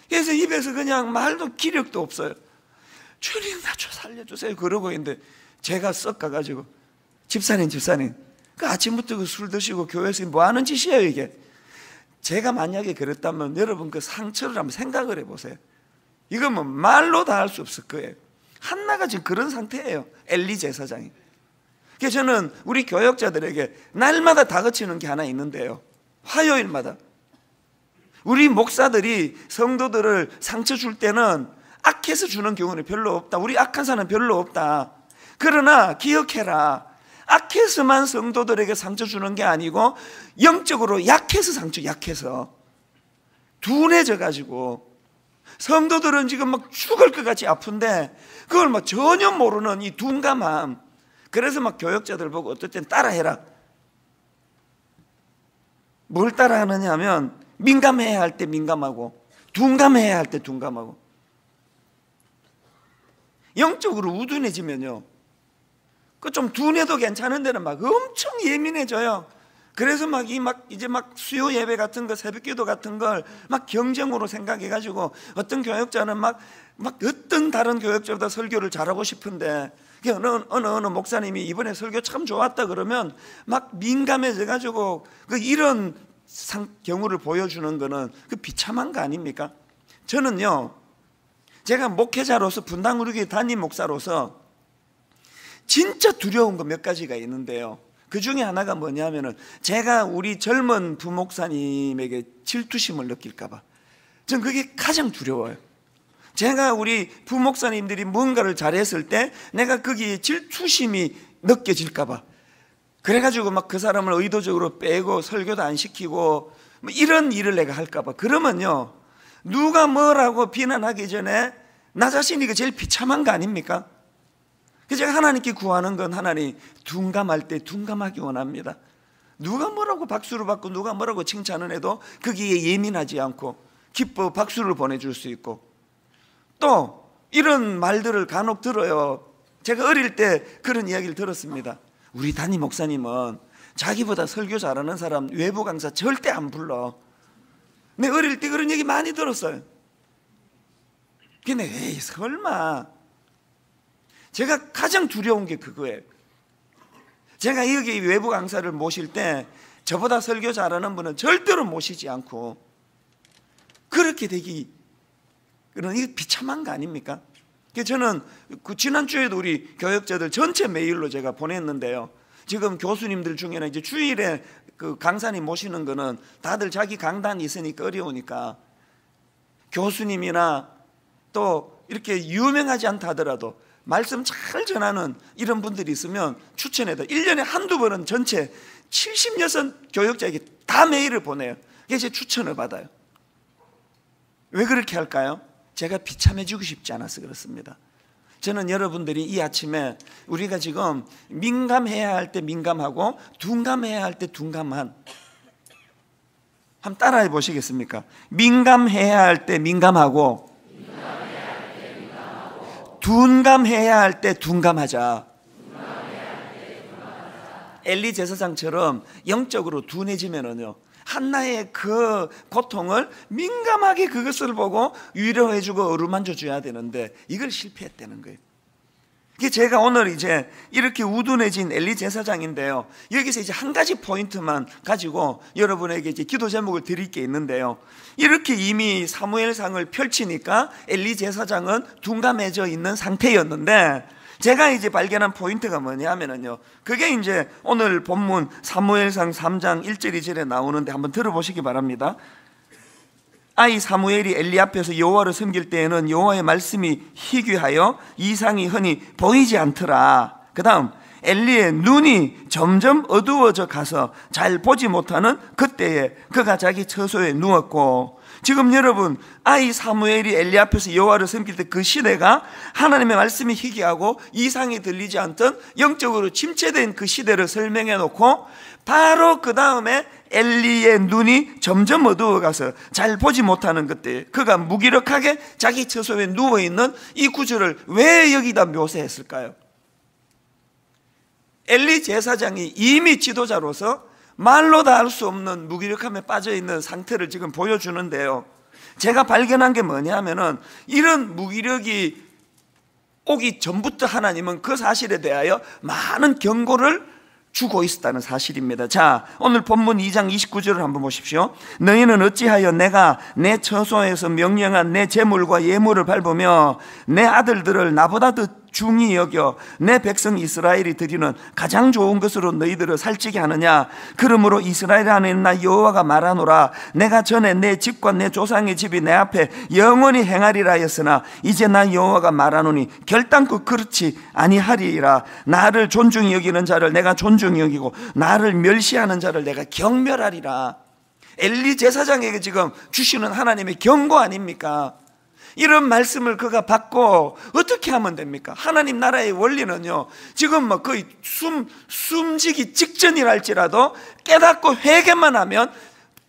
S1: 그래서 입에서 그냥 말도 기력도 없어요. 주님 나 좀 살려주세요 그러고 있는데, 제가 썩 가가지고 집사님 그 아침부터 그 술 드시고 교회에서 뭐 하는 짓이에요 이게. 제가 만약에 그랬다면 여러분 그 상처를 한번 생각을 해보세요. 이건 뭐 말로 다 할 수 없을 거예요. 한나가 지금 그런 상태예요, 엘리 제사장이. 그래서 저는 우리 교역자들에게 날마다 다그치는 게 하나 있는데요, 화요일마다 우리 목사들이 성도들을 상처 줄 때는 악해서 주는 경우는 별로 없다. 우리 악한 사람은 별로 없다. 그러나 기억해라. 악해서만 성도들에게 상처 주는 게 아니고 영적으로 약해서 상처, 약해서 둔해져 가지고 성도들은 지금 막 죽을 것 같이 아픈데 그걸 막 전혀 모르는 이 둔감함. 그래서 막 교역자들 보고 어떨 땐 따라해라. 뭘 따라하느냐 하면 민감해야 할 때 민감하고 둔감해야 할 때 둔감하고. 영적으로 우둔해지면요, 그 좀 둔해도 괜찮은 데는 막 엄청 예민해져요. 그래서 이제 수요 예배 같은 거, 새벽기도 같은 걸 막 경쟁으로 생각해가지고 어떤 교역자는 막 어떤 다른 교역자보다 설교를 잘하고 싶은데 어느 목사님이 이번에 설교 참 좋았다 그러면 막 민감해져가지고 이런 경우를 보여주는 거는 그 비참한 거 아닙니까? 저는요, 제가 목회자로서 분당 우리교회 담임 목사로서 진짜 두려운 거 몇 가지가 있는데요, 그 중에 하나가 뭐냐면은 제가 우리 젊은 부목사님에게 질투심을 느낄까 봐. 전 그게 가장 두려워요. 제가 우리 부목사님들이 뭔가를 잘했을 때 내가 거기에 질투심이 느껴질까 봐. 그래가지고 막 그 사람을 의도적으로 빼고 설교도 안 시키고 뭐 이런 일을 내가 할까 봐. 그러면요, 누가 뭐라고 비난하기 전에 나 자신이 그 제일 비참한 거 아닙니까? 그래서 제가 하나님께 구하는 건, 하나님, 둔감할 때 둔감하기 원합니다. 누가 뭐라고 박수를 받고 누가 뭐라고 칭찬을 해도 거기에 예민하지 않고 기뻐 박수를 보내줄 수 있고. 또 이런 말들을 간혹 들어요. 제가 어릴 때 그런 이야기를 들었습니다. 우리 담임 목사님은 자기보다 설교 잘하는 사람 외부 강사 절대 안 불러. 내 어릴 때 그런 얘기 많이 들었어요. 근데 에이 설마. 제가 가장 두려운 게 그거예요. 제가 여기 외부 강사를 모실 때 저보다 설교 잘하는 분은 절대로 모시지 않고 그렇게 되기, 그런 이게 비참한 거 아닙니까? 저는 지난주에도 우리 교역자들 전체 메일로 제가 보냈는데요, 지금 교수님들 중에는 이제 주일에 그 강사님 모시는 거는 다들 자기 강단이 있으니까 어려우니까 교수님이나 또 이렇게 유명하지 않다 하더라도 말씀 잘 전하는 이런 분들이 있으면 추천해다. 1년에 한두 번은 전체 76 교역자에게 다 메일을 보내요. 그게 제 추천을 받아요. 왜 그렇게 할까요? 제가 비참해지고 싶지 않아서 그렇습니다. 저는 여러분들이 이 아침에 우리가 지금 민감해야 할 때 민감하고 둔감해야 할 때 둔감한, 한번 따라해 보시겠습니까? 민감해야 할 때 민감하고 둔감해야 할 때 둔감하자. 엘리 제사장처럼 영적으로 둔해지면은요, 한나의 그 고통을 민감하게 그것을 보고 위로해주고 어루만져 줘야 되는데 이걸 실패했다는 거예요. 이게 제가 오늘 이제 이렇게 우둔해진 엘리 제사장인데요, 여기서 이제 한 가지 포인트만 가지고 여러분에게 이제 기도 제목을 드릴 게 있는데요, 이렇게 이미 사무엘상을 펼치니까 엘리 제사장은 둔감해져 있는 상태였는데 제가 이제 발견한 포인트가 뭐냐면요, 그게 이제 오늘 본문 사무엘상 3장 1절 2절에 나오는데 한번 들어보시기 바랍니다. 아이 사무엘이 엘리 앞에서 여호와를 섬길 때에는 여호와의 말씀이 희귀하여 이상이 흔히 보이지 않더라. 그 다음, 엘리의 눈이 점점 어두워져 가서 잘 보지 못하는 그때에 그가 자기 처소에 누웠고. 지금 여러분, 아이 사무엘이 엘리 앞에서 여호와를 섬길 때 그 시대가 하나님의 말씀이 희귀하고 이상이 들리지 않던 영적으로 침체된 그 시대를 설명해 놓고 바로 그 다음에 엘리의 눈이 점점 어두워가서 잘 보지 못하는 그때 그가 무기력하게 자기 처소에 누워있는 이 구절을 왜 여기다 묘사했을까요? 엘리 제사장이 이미 지도자로서 말로 다 할 수 없는 무기력함에 빠져있는 상태를 지금 보여주는데요, 제가 발견한 게 뭐냐면은 이런 무기력이 오기 전부터 하나님은 그 사실에 대하여 많은 경고를 주고 있었다는 사실입니다. 자, 오늘 본문 2장 29절을 한번 보십시오. 너희는 어찌하여 내가 내 처소에서 명령한 내 재물과 예물을 밟으며 내 아들들을 나보다 더 중히 여겨 내 백성 이스라엘이 드리는 가장 좋은 것으로 너희들을 살찌게 하느냐? 그러므로 이스라엘 안에 나 여호와가 말하노라. 내가 전에 내 집과 내 조상의 집이 내 앞에 영원히 행하리라 했으나 이제 나 여호와가 말하노니 결단코 그렇지 아니하리라. 나를 존중히 여기는 자를 내가 존중히 여기고 나를 멸시하는 자를 내가 경멸하리라. 엘리 제사장에게 지금 주시는 하나님의 경고 아닙니까? 이런 말씀을 그가 받고 어떻게 하면 됩니까? 하나님 나라의 원리는요, 지금 뭐 거의 숨지기 직전이랄지라도 깨닫고 회개만 하면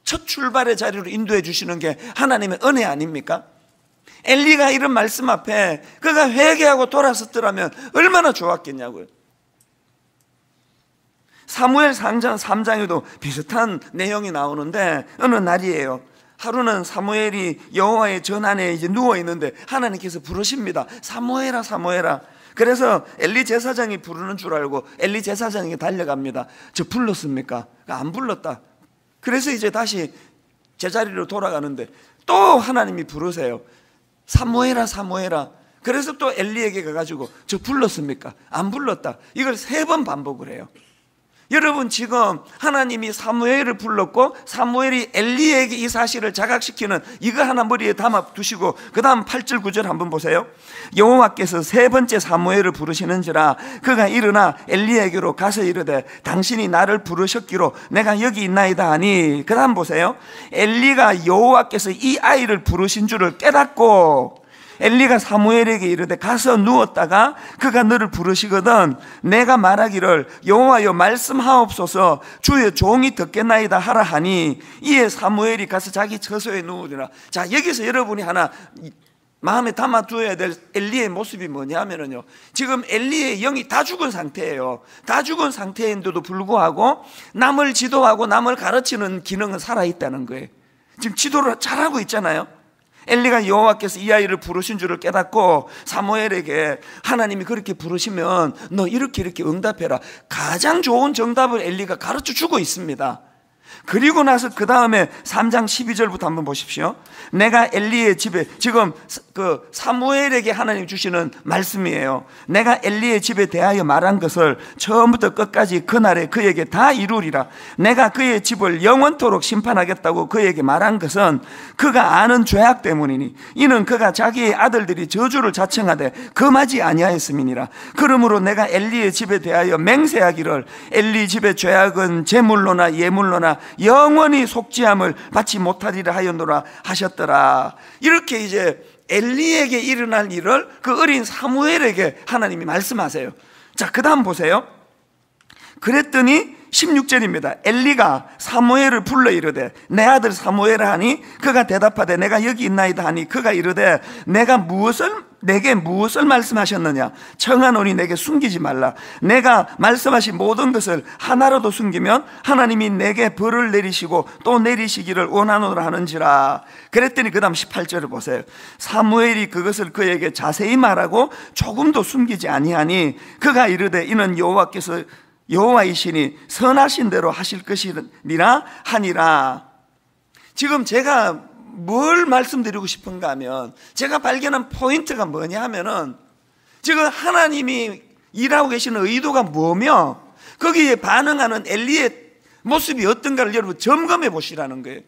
S1: 첫 출발의 자리로 인도해 주시는 게 하나님의 은혜 아닙니까? 엘리가 이런 말씀 앞에 그가 회개하고 돌아섰더라면 얼마나 좋았겠냐고요. 사무엘 3장에도 비슷한 내용이 나오는데 어느 날이에요. 하루는 사무엘이 여호와의 전 안에 이제 누워 있는데 하나님께서 부르십니다. 사무엘아, 사무엘아. 그래서 엘리 제사장이 부르는 줄 알고 엘리 제사장에게 달려갑니다. 저 불렀습니까? 안 불렀다. 그래서 이제 다시 제자리로 돌아가는데 또 하나님이 부르세요. 사무엘아, 사무엘아. 그래서 또 엘리에게 가가지고 저 불렀습니까? 안 불렀다. 이걸 3번 반복을 해요. 여러분, 지금 하나님이 사무엘을 불렀고 사무엘이 엘리에게 이 사실을 자각시키는 이거 하나 머리에 담아 두시고 그 다음 8절 9절 한번 보세요. 여호와께서 3번째 사무엘을 부르시는지라 그가 일어나 엘리에게로 가서 이르되 당신이 나를 부르셨기로 내가 여기 있나이다 하니, 그 다음 보세요. 엘리가 여호와께서 이 아이를 부르신 줄을 깨닫고 엘리가 사무엘에게 이르되 가서 누웠다가 그가 너를 부르시거든 내가 말하기를 여호와여 말씀하옵소서 주의 종이 듣겠나이다 하라 하니, 이에 사무엘이 가서 자기 처소에 누우리라. 자, 여기서 여러분이 하나 마음에 담아두어야 될 엘리의 모습이 뭐냐면요, 지금 엘리의 영이 다 죽은 상태예요. 다 죽은 상태인데도 불구하고 남을 지도하고 남을 가르치는 기능은 살아있다는 거예요. 지금 지도를 잘하고 있잖아요. 엘리가 여호와께서 이 아이를 부르신 줄을 깨닫고 사무엘에게 하나님이 그렇게 부르시면 너 이렇게 응답해라. 가장 좋은 정답을 엘리가 가르쳐 주고 있습니다. 그리고 나서 그 다음에 3장 12절부터 한번 보십시오. 내가 엘리의 집에, 지금 그 사무엘에게 하나님 주시는 말씀이에요. 내가 엘리의 집에 대하여 말한 것을 처음부터 끝까지 그날에 그에게 다 이루리라. 내가 그의 집을 영원토록 심판하겠다고 그에게 말한 것은 그가 아는 죄악 때문이니 이는 그가 자기의 아들들이 저주를 자청하되 금하지 아니하였음이니라. 그러므로 내가 엘리의 집에 대하여 맹세하기를 엘리 집의 죄악은 제물로나 예물로나 영원히 속죄함을 받지 못하리라 하였노라 하셨더라. 이렇게 이제 엘리에게 일어날 일을 그 어린 사무엘에게 하나님이 말씀하세요. 자, 그 다음 보세요. 그랬더니 16절입니다. 엘리가 사무엘을 불러 이르되 내 아들 사무엘아 하니 그가 대답하되 내가 여기 있나이다 하니 그가 이르되 내게 무엇을 말씀하셨느냐? 청하노니 내게 숨기지 말라. 내가 말씀하신 모든 것을 하나라도 숨기면 하나님이 내게 벌을 내리시고 또 내리시기를 원하노라 하는지라. 그랬더니 그 다음 18절을 보세요. 사무엘이 그것을 그에게 자세히 말하고 조금도 숨기지 아니하니 그가 이르되 이는 여호와이시니 선하신 대로 하실 것이니라 하니라. 지금 제가 뭘 말씀드리고 싶은가 하면, 제가 발견한 포인트가 뭐냐 하면은 지금 하나님이 일하고 계시는 의도가 뭐며 거기에 반응하는 엘리의 모습이 어떤가를 여러분 점검해 보시라는 거예요.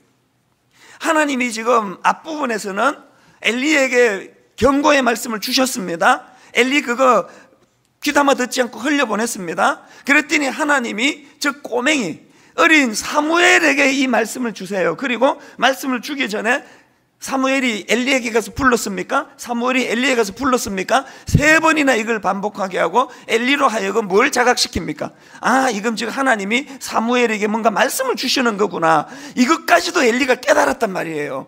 S1: 하나님이 지금 앞부분에서는 엘리에게 경고의 말씀을 주셨습니다. 엘리 그거 귀담아 듣지 않고 흘려보냈습니다. 그랬더니 하나님이 저 꼬맹이 어린 사무엘에게 이 말씀을 주세요. 그리고 말씀을 주기 전에 사무엘이 엘리에게 가서 불렀습니까? 사무엘이 엘리에게 가서 불렀습니까? 3번이나 이걸 반복하게 하고 엘리로 하여금 뭘 자각시킵니까? 아, 이건 지금 하나님이 사무엘에게 뭔가 말씀을 주시는 거구나. 이것까지도 엘리가 깨달았단 말이에요.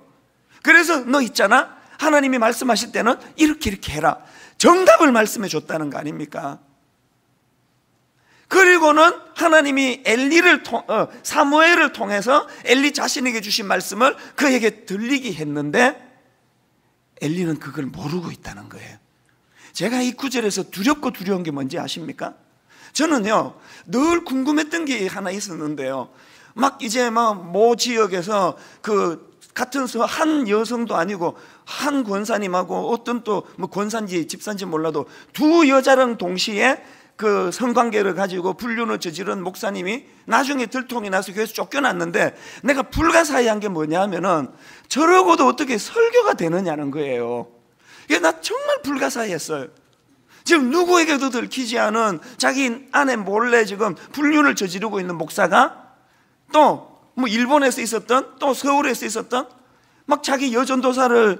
S1: 그래서 너 있잖아, 하나님이 말씀하실 때는 이렇게 해라. 정답을 말씀해 줬다는 거 아닙니까? 그리고는 하나님이 사무엘을 통해서 엘리 자신에게 주신 말씀을 그에게 들리게 했는데 엘리는 그걸 모르고 있다는 거예요. 제가 이 구절에서 두렵고 두려운 게 뭔지 아십니까? 저는요 늘 궁금했던 게 하나 있었는데요. 막 이제 모 지역에서 그 같은 한 여성도 아니고 한 권사님하고 어떤 또 뭐 권사인지 집사인지 몰라도 두 여자랑 동시에 그 성관계를 가지고 불륜을 저지른 목사님이 나중에 들통이 나서 교회에서 쫓겨났는데, 내가 불가사의한 게 뭐냐 하면은 저러고도 어떻게 설교가 되느냐는 거예요. 이게 나 정말 불가사의했어요. 지금 누구에게도 들키지 않은 자기 아내 몰래 지금 불륜을 저지르고 있는 목사가 또 뭐 일본에서 있었던, 또 서울에서 있었던, 막 자기 여전도사를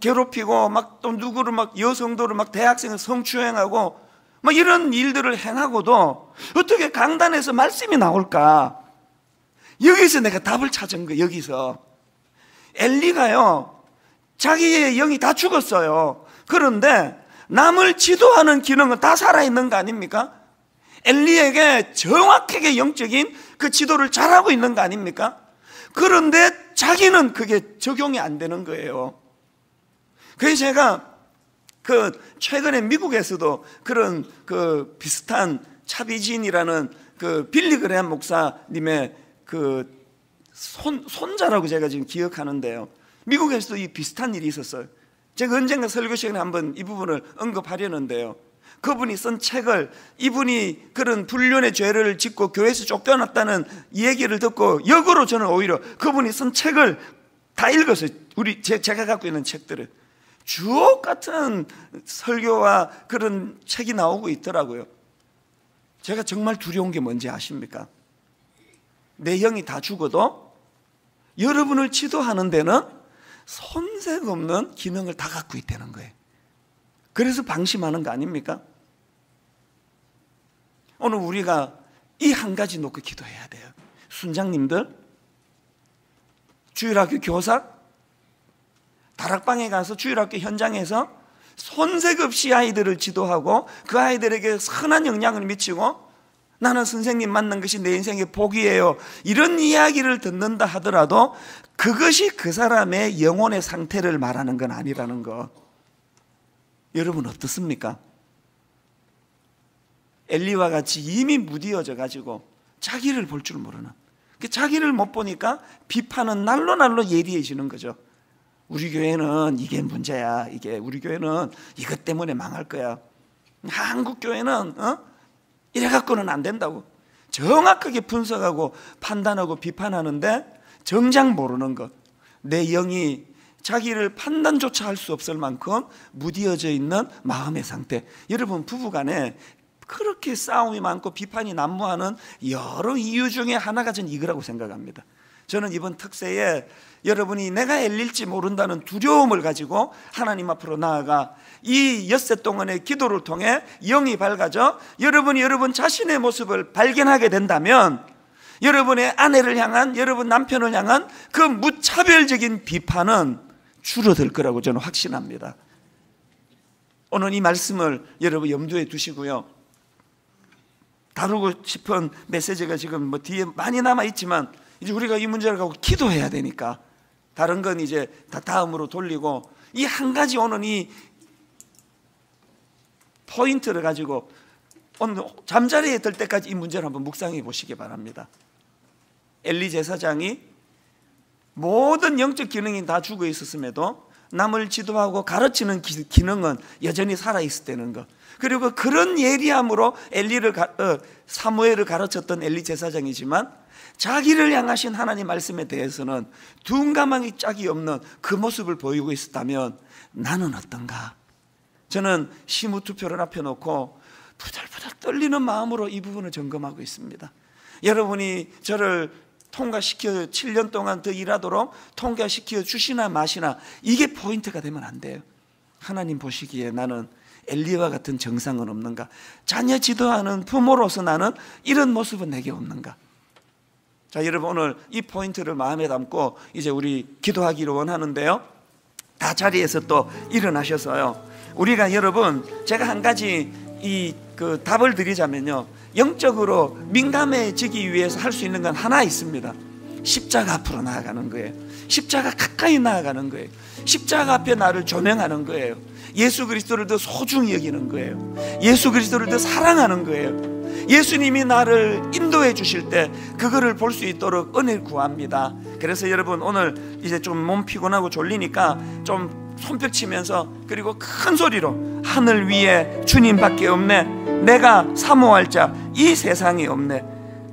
S1: 괴롭히고 막 또 누구를 막 여성도를 막 대학생을 성추행하고 막 이런 일들을 행하고도 어떻게 강단에서 말씀이 나올까? 여기서 내가 답을 찾은 거예요. 여기서 엘리가요, 자기의 영이 다 죽었어요. 그런데 남을 지도하는 기능은 다 살아있는 거 아닙니까? 엘리에게 정확하게 영적인 그 지도를 잘하고 있는 거 아닙니까? 그런데 자기는 그게 적용이 안 되는 거예요. 그래서 제가 그 최근에 미국에서도 그런 그 비슷한 차비진이라는 그 빌리 그레함 목사님의 그 손자라고 제가 지금 기억하는데요, 미국에서도 이 비슷한 일이 있었어요. 제가 언젠가 설교 시간에 한번 이 부분을 언급하려는데요, 그분이 쓴 책을, 이분이 그런 불륜의 죄를 짓고 교회에서 쫓겨났다는 얘기를 듣고 역으로 저는 오히려 그분이 쓴 책을 다 읽었어요. 제가 갖고 있는 책들을. 주옥 같은 설교와 그런 책이 나오고 있더라고요. 제가 정말 두려운 게 뭔지 아십니까? 내 영이 다 죽어도 여러분을 지도하는 데는 손색 없는 기능을 다 갖고 있다는 거예요. 그래서 방심하는 거 아닙니까? 오늘 우리가 이 한 가지 놓고 기도해야 돼요. 순장님들, 주일학교 교사, 다락방에 가서 주일학교 현장에서 손색 없이 아이들을 지도하고 그 아이들에게 선한 영향을 미치고 나는 선생님 만난 것이 내 인생의 복이에요, 이런 이야기를 듣는다 하더라도 그것이 그 사람의 영혼의 상태를 말하는 건 아니라는 거. 여러분 어떻습니까? 엘리와 같이 이미 무디어져 가지고 자기를 볼 줄 모르는, 자기를 못 보니까 비판은 날로 예리해지는 거죠. 우리 교회는 이게 문제야, 우리 교회는 이것 때문에 망할 거야, 한국 교회는 이래 갖고는 안 된다고 정확하게 분석하고 판단하고 비판하는데 정작 모르는 것, 내 영이 자기를 판단조차 할 수 없을 만큼 무디어져 있는 마음의 상태. 여러분 부부간에 그렇게 싸움이 많고 비판이 난무하는 여러 이유 중에 하나가 저는 이거라고 생각합니다. 저는 이번 특세에 여러분이 내가 엘릴지 모른다는 두려움을 가지고 하나님 앞으로 나아가 이 엿새 동안의 기도를 통해 영이 밝아져 여러분이 여러분 자신의 모습을 발견하게 된다면 여러분의 아내를 향한, 여러분 남편을 향한 그 무차별적인 비판은 줄어들 거라고 저는 확신합니다. 오늘 이 말씀을 여러분 염두에 두시고요, 다루고 싶은 메시지가 지금 뭐 뒤에 많이 남아있지만 이제 우리가 이 문제를 갖고 기도해야 되니까 다른 건 이제 다 다음으로 돌리고 이 한 가지 오늘 이 포인트를 가지고 오늘 잠자리에 들 때까지 이 문제를 한번 묵상해 보시기 바랍니다. 엘리 제사장이 모든 영적 기능이 다 죽어 있었음에도 남을 지도하고 가르치는 기능은 여전히 살아있었다는 것, 그리고 그런 예리함으로 사무엘을 가르쳤던 엘리 제사장이지만 자기를 향하신 하나님 말씀에 대해서는 둔감하기 짝이 없는 그 모습을 보이고 있었다면 나는 어떤가? 저는 심우투표를 앞에 놓고 부들부들 떨리는 마음으로 이 부분을 점검하고 있습니다. 여러분이 저를 통과시켜 7년 동안 더 일하도록 통과시켜 주시나 마시나 이게 포인트가 되면 안 돼요. 하나님 보시기에 나는 엘리와 같은 정상은 없는가? 자녀 지도하는 부모로서 나는 이런 모습은 내게 없는가? 자, 여러분 오늘 이 포인트를 마음에 담고 이제 우리 기도하기를 원하는데요, 다 자리에서 또 일어나셔서요, 우리가 여러분 제가 한 가지 그 답을 드리자면요, 영적으로 민감해지기 위해서 할 수 있는 건 하나 있습니다. 십자가 앞으로 나아가는 거예요. 십자가 가까이 나아가는 거예요. 십자가 앞에 나를 조명하는 거예요. 예수 그리스도를 더 소중히 여기는 거예요. 예수 그리스도를 더 사랑하는 거예요. 예수님이 나를 인도해 주실 때 그거를 볼 수 있도록 은혜를 구합니다. 그래서 여러분, 오늘 이제 좀 몸 피곤하고 졸리니까 좀 손뼉 치면서, 그리고 큰 소리로 하늘 위에 주님밖에 없네, 내가 사모할 자 이 세상에 없네,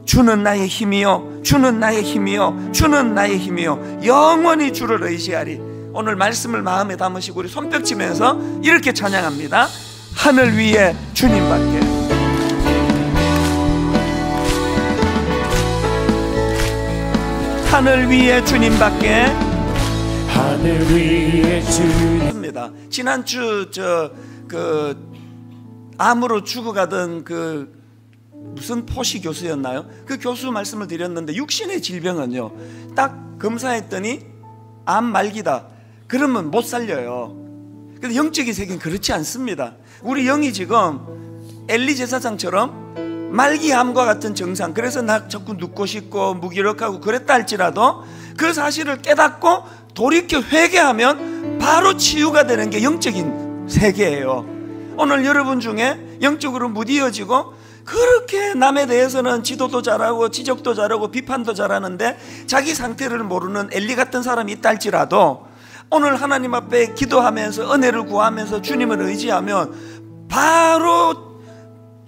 S1: 주는 나의 힘이요, 주는 나의 힘이요, 주는 나의 힘이요, 영원히 주를 의지하리. 오늘 말씀을 마음에 담으시고 우리 손뼉 치면서 이렇게 찬양합니다. 하늘 위에 주님밖에, 하늘 위에 주님밖에,
S2: 하늘 위에 주님.
S1: 지난주 암으로 죽어가던 무슨 포시 교수였나요? 그 교수 말씀을 드렸는데, 육신의 질병은요, 딱 검사했더니 암 말기다 그러면 못 살려요. 근데 영적인 세계는 그렇지 않습니다. 우리 영이 지금 엘리 제사장처럼 말기암과 같은 증상, 그래서 나 자꾸 눕고 싶고 무기력하고 그랬다 할지라도 그 사실을 깨닫고 돌이켜 회개하면 바로 치유가 되는 게 영적인 세계예요. 오늘 여러분 중에 영적으로 무디어지고 그렇게 남에 대해서는 지도도 잘하고 지적도 잘하고 비판도 잘하는데 자기 상태를 모르는 엘리 같은 사람이 있다 할지라도 오늘 하나님 앞에 기도하면서 은혜를 구하면서 주님을 의지하면 바로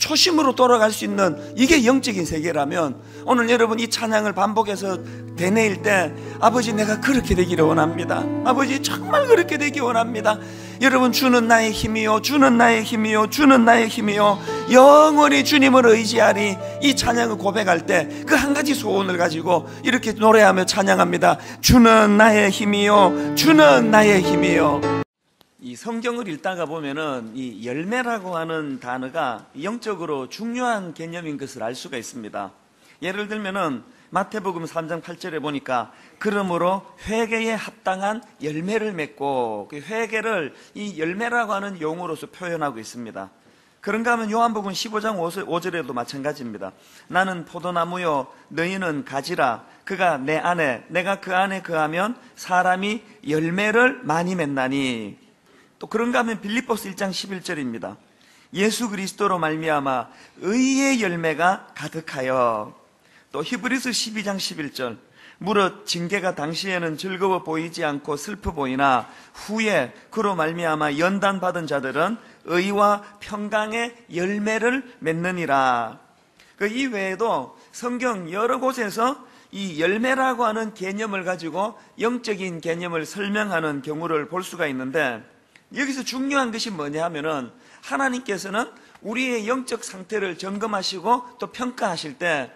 S1: 초심으로 돌아갈 수 있는, 이게 영적인 세계라면, 오늘 여러분 이 찬양을 반복해서 되뇌일 때, 아버지 내가 그렇게 되기를 원합니다. 아버지 정말 그렇게 되기 원합니다. 여러분, 주는 나의 힘이요, 주는 나의 힘이요, 주는 나의 힘이요, 영원히 주님을 의지하리. 이 찬양을 고백할 때 그 한 가지 소원을 가지고 이렇게 노래하며 찬양합니다. 주는 나의 힘이요, 주는 나의 힘이요. 이 성경을 읽다가 보면은 이 열매라고 하는 단어가 영적으로 중요한 개념인 것을 알 수가 있습니다. 예를 들면은 마태복음 3장 8절에 보니까 그러므로 회개에 합당한 열매를 맺고, 그 회개를 이 열매라고 하는 용어로서 표현하고 있습니다. 그런가 하면 요한복음 15장 5절에도 마찬가지입니다. 나는 포도나무요 너희는 가지라, 그가 내 안에 내가 그 안에 거하면 사람이 열매를 많이 맺나니. 또 그런가 하면 빌립보서 1장 11절입니다. 예수 그리스도로 말미암아 의의 열매가 가득하여. 또 히브리서 12장 11절 무릇 징계가 당시에는 즐거워 보이지 않고 슬퍼 보이나 후에 그로 말미암아 연단받은 자들은 의와 평강의 열매를 맺느니라. 이 외에도 성경 여러 곳에서 이 열매라고 하는 개념을 가지고 영적인 개념을 설명하는 경우를 볼 수가 있는데, 여기서 중요한 것이 뭐냐 하면은 하나님께서는 우리의 영적 상태를 점검하시고 또 평가하실 때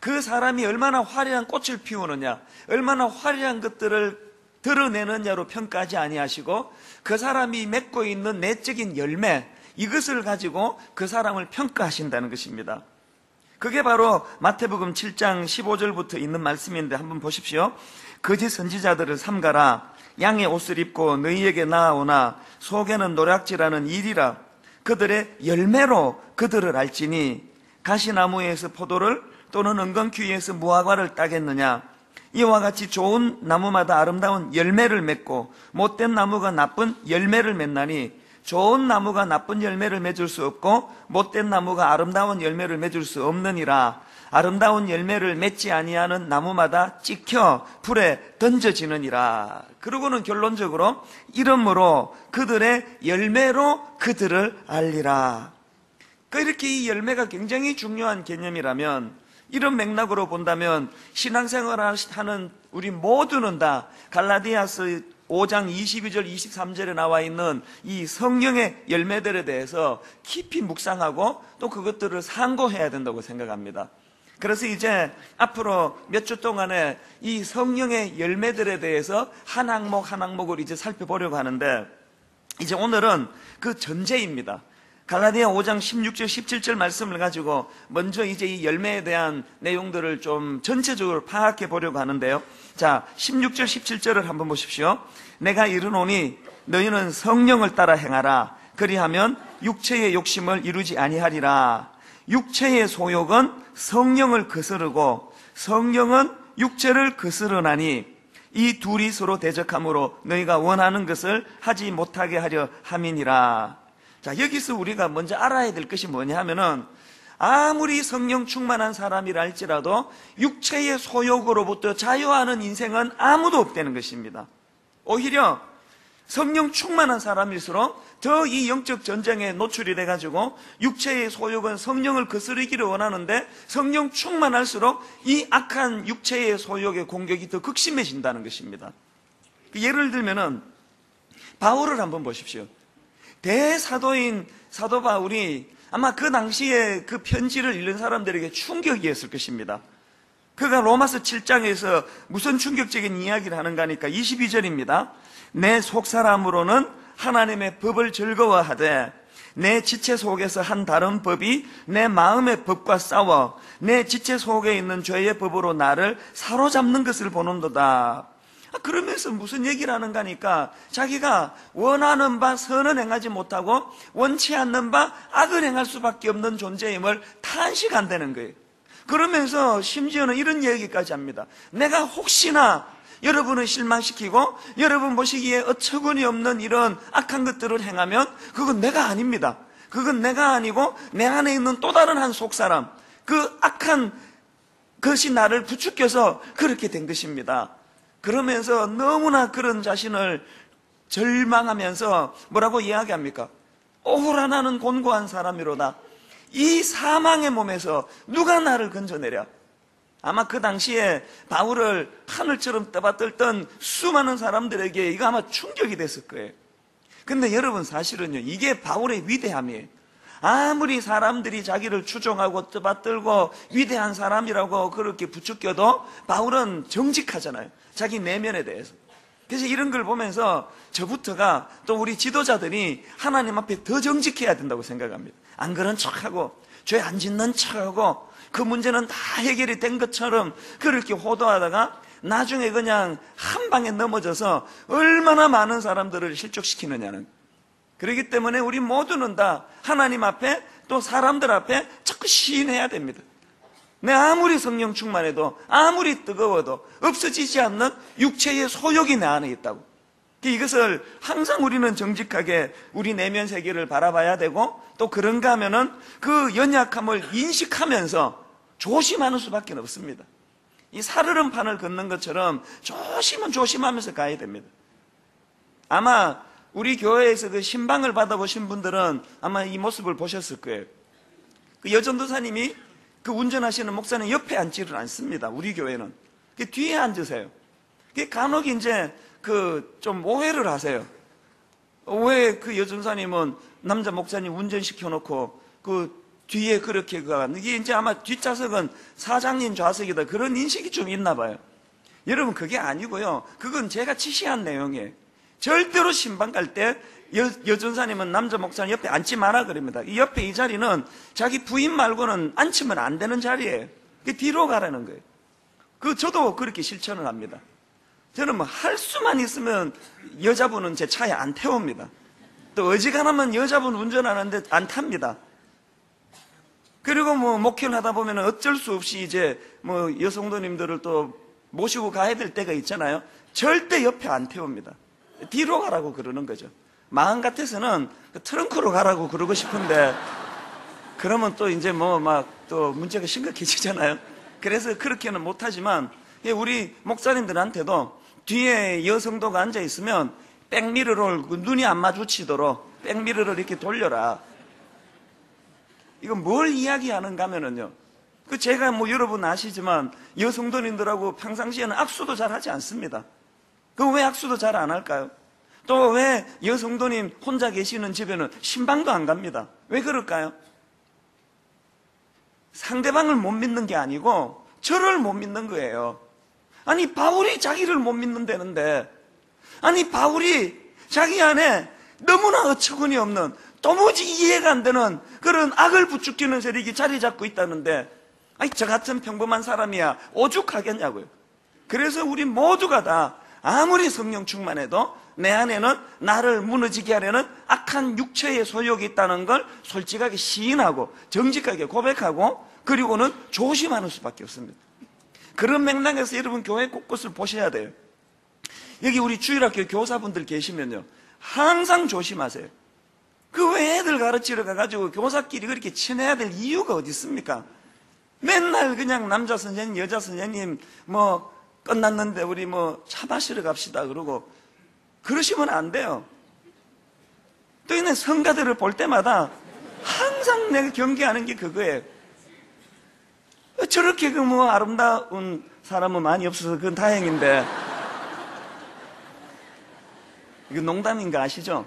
S1: 그 사람이 얼마나 화려한 꽃을 피우느냐, 얼마나 화려한 것들을 드러내느냐로 평가하지 아니하시고 그 사람이 맺고 있는 내적인 열매, 이것을 가지고 그 사람을 평가하신다는 것입니다. 그게 바로 마태복음 7장 15절부터 있는 말씀인데 한번 보십시오. 거짓 선지자들을 삼가라. 양의 옷을 입고 너희에게 나아오나 속에는 노략질하는 일이라. 그들의 열매로 그들을 알지니 가시나무에서 포도를 또는 은건귀에서 무화과를 따겠느냐. 이와 같이 좋은 나무마다 아름다운 열매를 맺고 못된 나무가 나쁜 열매를 맺나니 좋은 나무가 나쁜 열매를 맺을 수 없고 못된 나무가 아름다운 열매를 맺을 수 없느니라. 아름다운 열매를 맺지 아니하는 나무마다 찍혀 불에 던져지느니라. 그러고는 결론적으로 이러므로 그들의 열매로 그들을 알리라. 이렇게 이 열매가 굉장히 중요한 개념이라면, 이런 맥락으로 본다면 신앙생활을 하는 우리 모두는 다 갈라디아서 5장 22절 23절에 나와 있는 이 성령의 열매들에 대해서 깊이 묵상하고 또 그것들을 상고해야 된다고 생각합니다. 그래서 이제 앞으로 몇 주 동안에 이 성령의 열매들에 대해서 한 항목 한 항목을 이제 살펴보려고 하는데, 이제 오늘은 그 전제입니다. 갈라디아 5장 16절 17절 말씀을 가지고 먼저 이제 이 열매에 대한 내용들을 좀 전체적으로 파악해 보려고 하는데요. 자, 16절 17절을 한번 보십시오. 내가 이르노니 너희는 성령을 따라 행하라. 그리하면 육체의 욕심을 이루지 아니하리라. 육체의 소욕은 성령을 거스르고 성령은 육체를 거스르나니 이 둘이 서로 대적함으로 너희가 원하는 것을 하지 못하게 하려 함이니라. 자, 여기서 우리가 먼저 알아야 될 것이 뭐냐 하면은, 아무리 성령 충만한 사람이라 할지라도 육체의 소욕으로부터 자유하는 인생은 아무도 없다는 것입니다. 오히려 성령 충만한 사람일수록 더 이 영적 전쟁에 노출이 돼가지고 육체의 소욕은 성령을 거스르기를 원하는데 성령 충만할수록 이 악한 육체의 소욕의 공격이 더 극심해진다는 것입니다. 예를 들면은 바울을 한번 보십시오. 대사도인 사도 바울이 아마 그 당시에 그 편지를 읽는 사람들에게 충격이었을 것입니다. 그가 로마서 7장에서 무슨 충격적인 이야기를 하는가 하니까 22절입니다. 내 속사람으로는 하나님의 법을 즐거워하되 내 지체 속에서 한 다른 법이 내 마음의 법과 싸워 내 지체 속에 있는 죄의 법으로 나를 사로잡는 것을 보는도다. 그러면서 무슨 얘기를 하는가 하니까 자기가 원하는 바 선은 행하지 못하고 원치 않는 바 악을 행할 수밖에 없는 존재임을 탄식한다는 거예요. 그러면서 심지어는 이런 얘기까지 합니다. 내가 혹시나 여러분을 실망시키고 여러분 보시기에 어처구니 없는 이런 악한 것들을 행하면 그건 내가 아닙니다. 그건 내가 아니고 내 안에 있는 또 다른 한 속사람, 그 악한 것이 나를 부추겨서 그렇게 된 것입니다. 그러면서 너무나 그런 자신을 절망하면서 뭐라고 이야기합니까? 오호라 나는 곤고한 사람이로다. 이 사망의 몸에서 누가 나를 건져내랴? 아마 그 당시에 바울을 하늘처럼 떠받들던 수많은 사람들에게 이거 아마 충격이 됐을 거예요. 근데 여러분 사실은요, 이게 바울의 위대함이에요. 아무리 사람들이 자기를 추종하고 떠받들고 위대한 사람이라고 그렇게 부추겨도 바울은 정직하잖아요. 자기 내면에 대해서. 그래서 이런 걸 보면서 저부터가 또 우리 지도자들이 하나님 앞에 더 정직해야 된다고 생각합니다. 안 그런 척하고 죄 안 짓는 척하고 그 문제는 다 해결이 된 것처럼 그렇게 호도하다가 나중에 그냥 한 방에 넘어져서 얼마나 많은 사람들을 실족시키느냐는. 그렇기 때문에 우리 모두는 다 하나님 앞에 또 사람들 앞에 자꾸 시인해야 됩니다. 내 아무리 성령 충만해도 아무리 뜨거워도 없어지지 않는 육체의 소욕이 내 안에 있다고. 이것을 항상 우리는 정직하게 우리 내면 세계를 바라봐야 되고 또 그런가 하면은 그 연약함을 인식하면서 조심하는 수밖에 없습니다. 이 살얼음 판을 걷는 것처럼 조심은 조심하면서 가야 됩니다. 아마 우리 교회에서 그 신방을 받아보신 분들은 아마 이 모습을 보셨을 거예요. 그 여전도사님이 그 운전하시는 목사님 옆에 앉지를 않습니다. 우리 교회는. 그 뒤에 앉으세요. 그 간혹 이제 그 좀 오해를 하세요. 왜 그 여전사님은 남자 목사님 운전시켜놓고 그 뒤에 그렇게 가. 이게 이제 아마 뒷좌석은 사장님 좌석이다. 그런 인식이 좀 있나 봐요. 여러분 그게 아니고요. 그건 제가 지시한 내용이에요. 절대로 신방 갈 때 여전사님은 남자 목사님 옆에 앉지 마라 그럽니다. 이 옆에 이 자리는 자기 부인 말고는 앉히면 안 되는 자리예요. 뒤로 가라는 거예요. 저도 그렇게 실천을 합니다. 저는 뭐 할 수만 있으면 여자분은 제 차에 안 태웁니다. 또 어지간하면 여자분 운전하는데 안 탑니다. 그리고 뭐 목회를 하다 보면 어쩔 수 없이 이제 뭐 여성도님들을 또 모시고 가야 될 때가 있잖아요. 절대 옆에 안 태웁니다. 뒤로 가라고 그러는 거죠. 마음 같아서는 트렁크로 가라고 그러고 싶은데 그러면 또 이제 뭐 막 또 문제가 심각해지잖아요. 그래서 그렇게는 못하지만 우리 목사님들한테도 뒤에 여성도가 앉아 있으면 백미러를 눈이 안 마주치도록 백미러를 이렇게 돌려라. 이건 뭘 이야기하는가 하면은요. 제가 뭐 여러분 아시지만 여성도님들하고 평상시에는 악수도 잘 하지 않습니다. 왜 악수도 잘 안 할까요? 또 왜 여성도님 혼자 계시는 집에는 신방도 안 갑니다. 왜 그럴까요? 상대방을 못 믿는 게 아니고 저를 못 믿는 거예요. 아니 바울이 자기를 못 믿는다는데, 아니 바울이 자기 안에 너무나 어처구니 없는 도무지 이해가 안 되는 그런 악을 부추기는 세력이 자리 잡고 있다는데, 아니 저 같은 평범한 사람이야 오죽하겠냐고요. 그래서 우리 모두가 다 아무리 성령 충만해도 내 안에는 나를 무너지게 하려는 악한 육체의 소욕이 있다는 걸 솔직하게 시인하고 정직하게 고백하고 그리고는 조심하는 수밖에 없습니다. 그런 맥락에서 여러분 교회 곳곳을 보셔야 돼요. 여기 우리 주일학교 교사분들 계시면요 항상 조심하세요. 그 왜 애들 가르치러 가가지고 교사끼리 그렇게 친해야 될 이유가 어디 있습니까? 맨날 그냥 남자 선생님, 여자 선생님 뭐 끝났는데 우리 뭐 차 마시러 갑시다 그러고 그러시면 안 돼요. 또 있는 성가대를 볼 때마다 항상 내가 경계하는 게 그거예요. 저렇게 그 뭐 아름다운 사람은 많이 없어서 그건 다행인데, 이거 농담인 거 아시죠?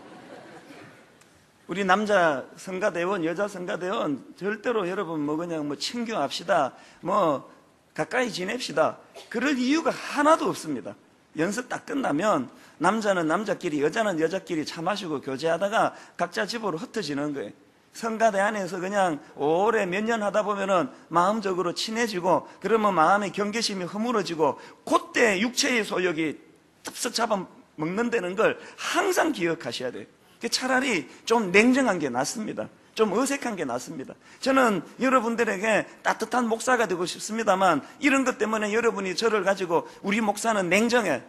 S1: 우리 남자 성가대원, 여자 성가대원 절대로 여러분 뭐 그냥 뭐 친교합시다, 뭐 가까이 지냅시다, 그럴 이유가 하나도 없습니다. 연습 딱 끝나면 남자는 남자끼리, 여자는 여자끼리 차 마시고 교제하다가 각자 집으로 흩어지는 거예요. 성가대 안에서 그냥 오래 몇 년 하다 보면은 마음적으로 친해지고, 그러면 마음의 경계심이 허물어지고, 그때 육체의 소욕이 덥석 잡아 먹는다는 걸 항상 기억하셔야 돼요. 차라리 좀 냉정한 게 낫습니다. 좀 어색한 게 낫습니다. 저는 여러분들에게 따뜻한 목사가 되고 싶습니다만, 이런 것 때문에 여러분이 저를 가지고 우리 목사는 냉정해,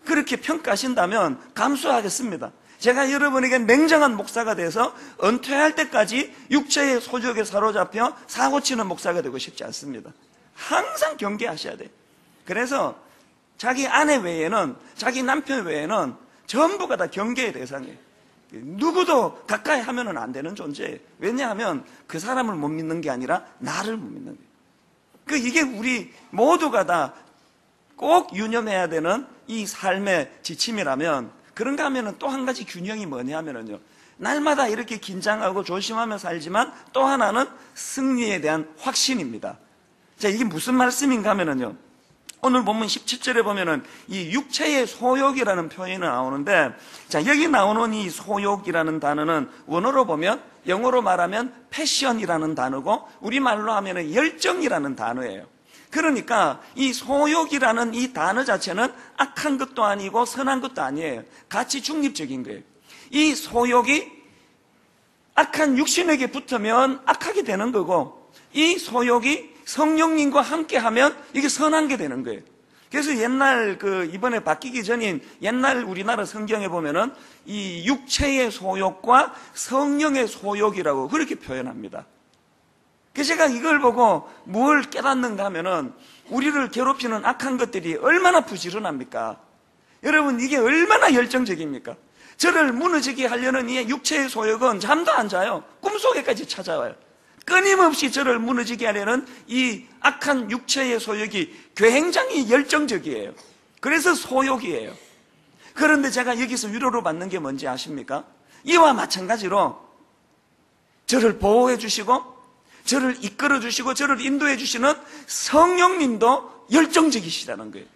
S1: 그렇게 평가하신다면 감수하겠습니다. 제가 여러분에게 냉정한 목사가 돼서 은퇴할 때까지 육체의 소욕에 사로잡혀 사고치는 목사가 되고 싶지 않습니다. 항상 경계하셔야 돼요. 그래서 자기 아내 외에는, 자기 남편 외에는 전부가 다 경계의 대상이에요. 누구도 가까이 하면 안 되는 존재예요. 왜냐하면 그 사람을 못 믿는 게 아니라 나를 못 믿는 거예요. 이게 우리 모두가 다 꼭 유념해야 되는 이 삶의 지침이라면, 그런가 하면은 또 한 가지 균형이 뭐냐 하면은요, 날마다 이렇게 긴장하고 조심하며 살지만 또 하나는 승리에 대한 확신입니다. 자, 이게 무슨 말씀인가 하면은요, 오늘 본문 17절에 보면은 이 육체의 소욕이라는 표현이 나오는데, 자, 여기 나오는 이 소욕이라는 단어는 원어로 보면, 영어로 말하면 패션이라는 단어고, 우리말로 하면은 열정이라는 단어예요. 그러니까 이 소욕이라는 이 단어 자체는 악한 것도 아니고 선한 것도 아니에요. 같이 중립적인 거예요. 이 소욕이 악한 육신에게 붙으면 악하게 되는 거고, 이 소욕이 성령님과 함께 하면 이게 선한 게 되는 거예요. 그래서 옛날 이번에 바뀌기 전인 옛날 우리나라 성경에 보면은 이 육체의 소욕과 성령의 소욕이라고 그렇게 표현합니다. 그래서 제가 이걸 보고 뭘 깨닫는가 하면은, 우리를 괴롭히는 악한 것들이 얼마나 부지런합니까? 여러분, 이게 얼마나 열정적입니까? 저를 무너지게 하려는 이 육체의 소욕은 잠도 안 자요. 꿈속에까지 찾아와요. 끊임없이 저를 무너지게 하려는 이 악한 육체의 소욕이 굉장히 열정적이에요. 그래서 소욕이에요. 그런데 제가 여기서 위로를 받는 게 뭔지 아십니까? 이와 마찬가지로 저를 보호해 주시고, 저를 이끌어 주시고, 저를 인도해 주시는 성령님도 열정적이시다는 거예요.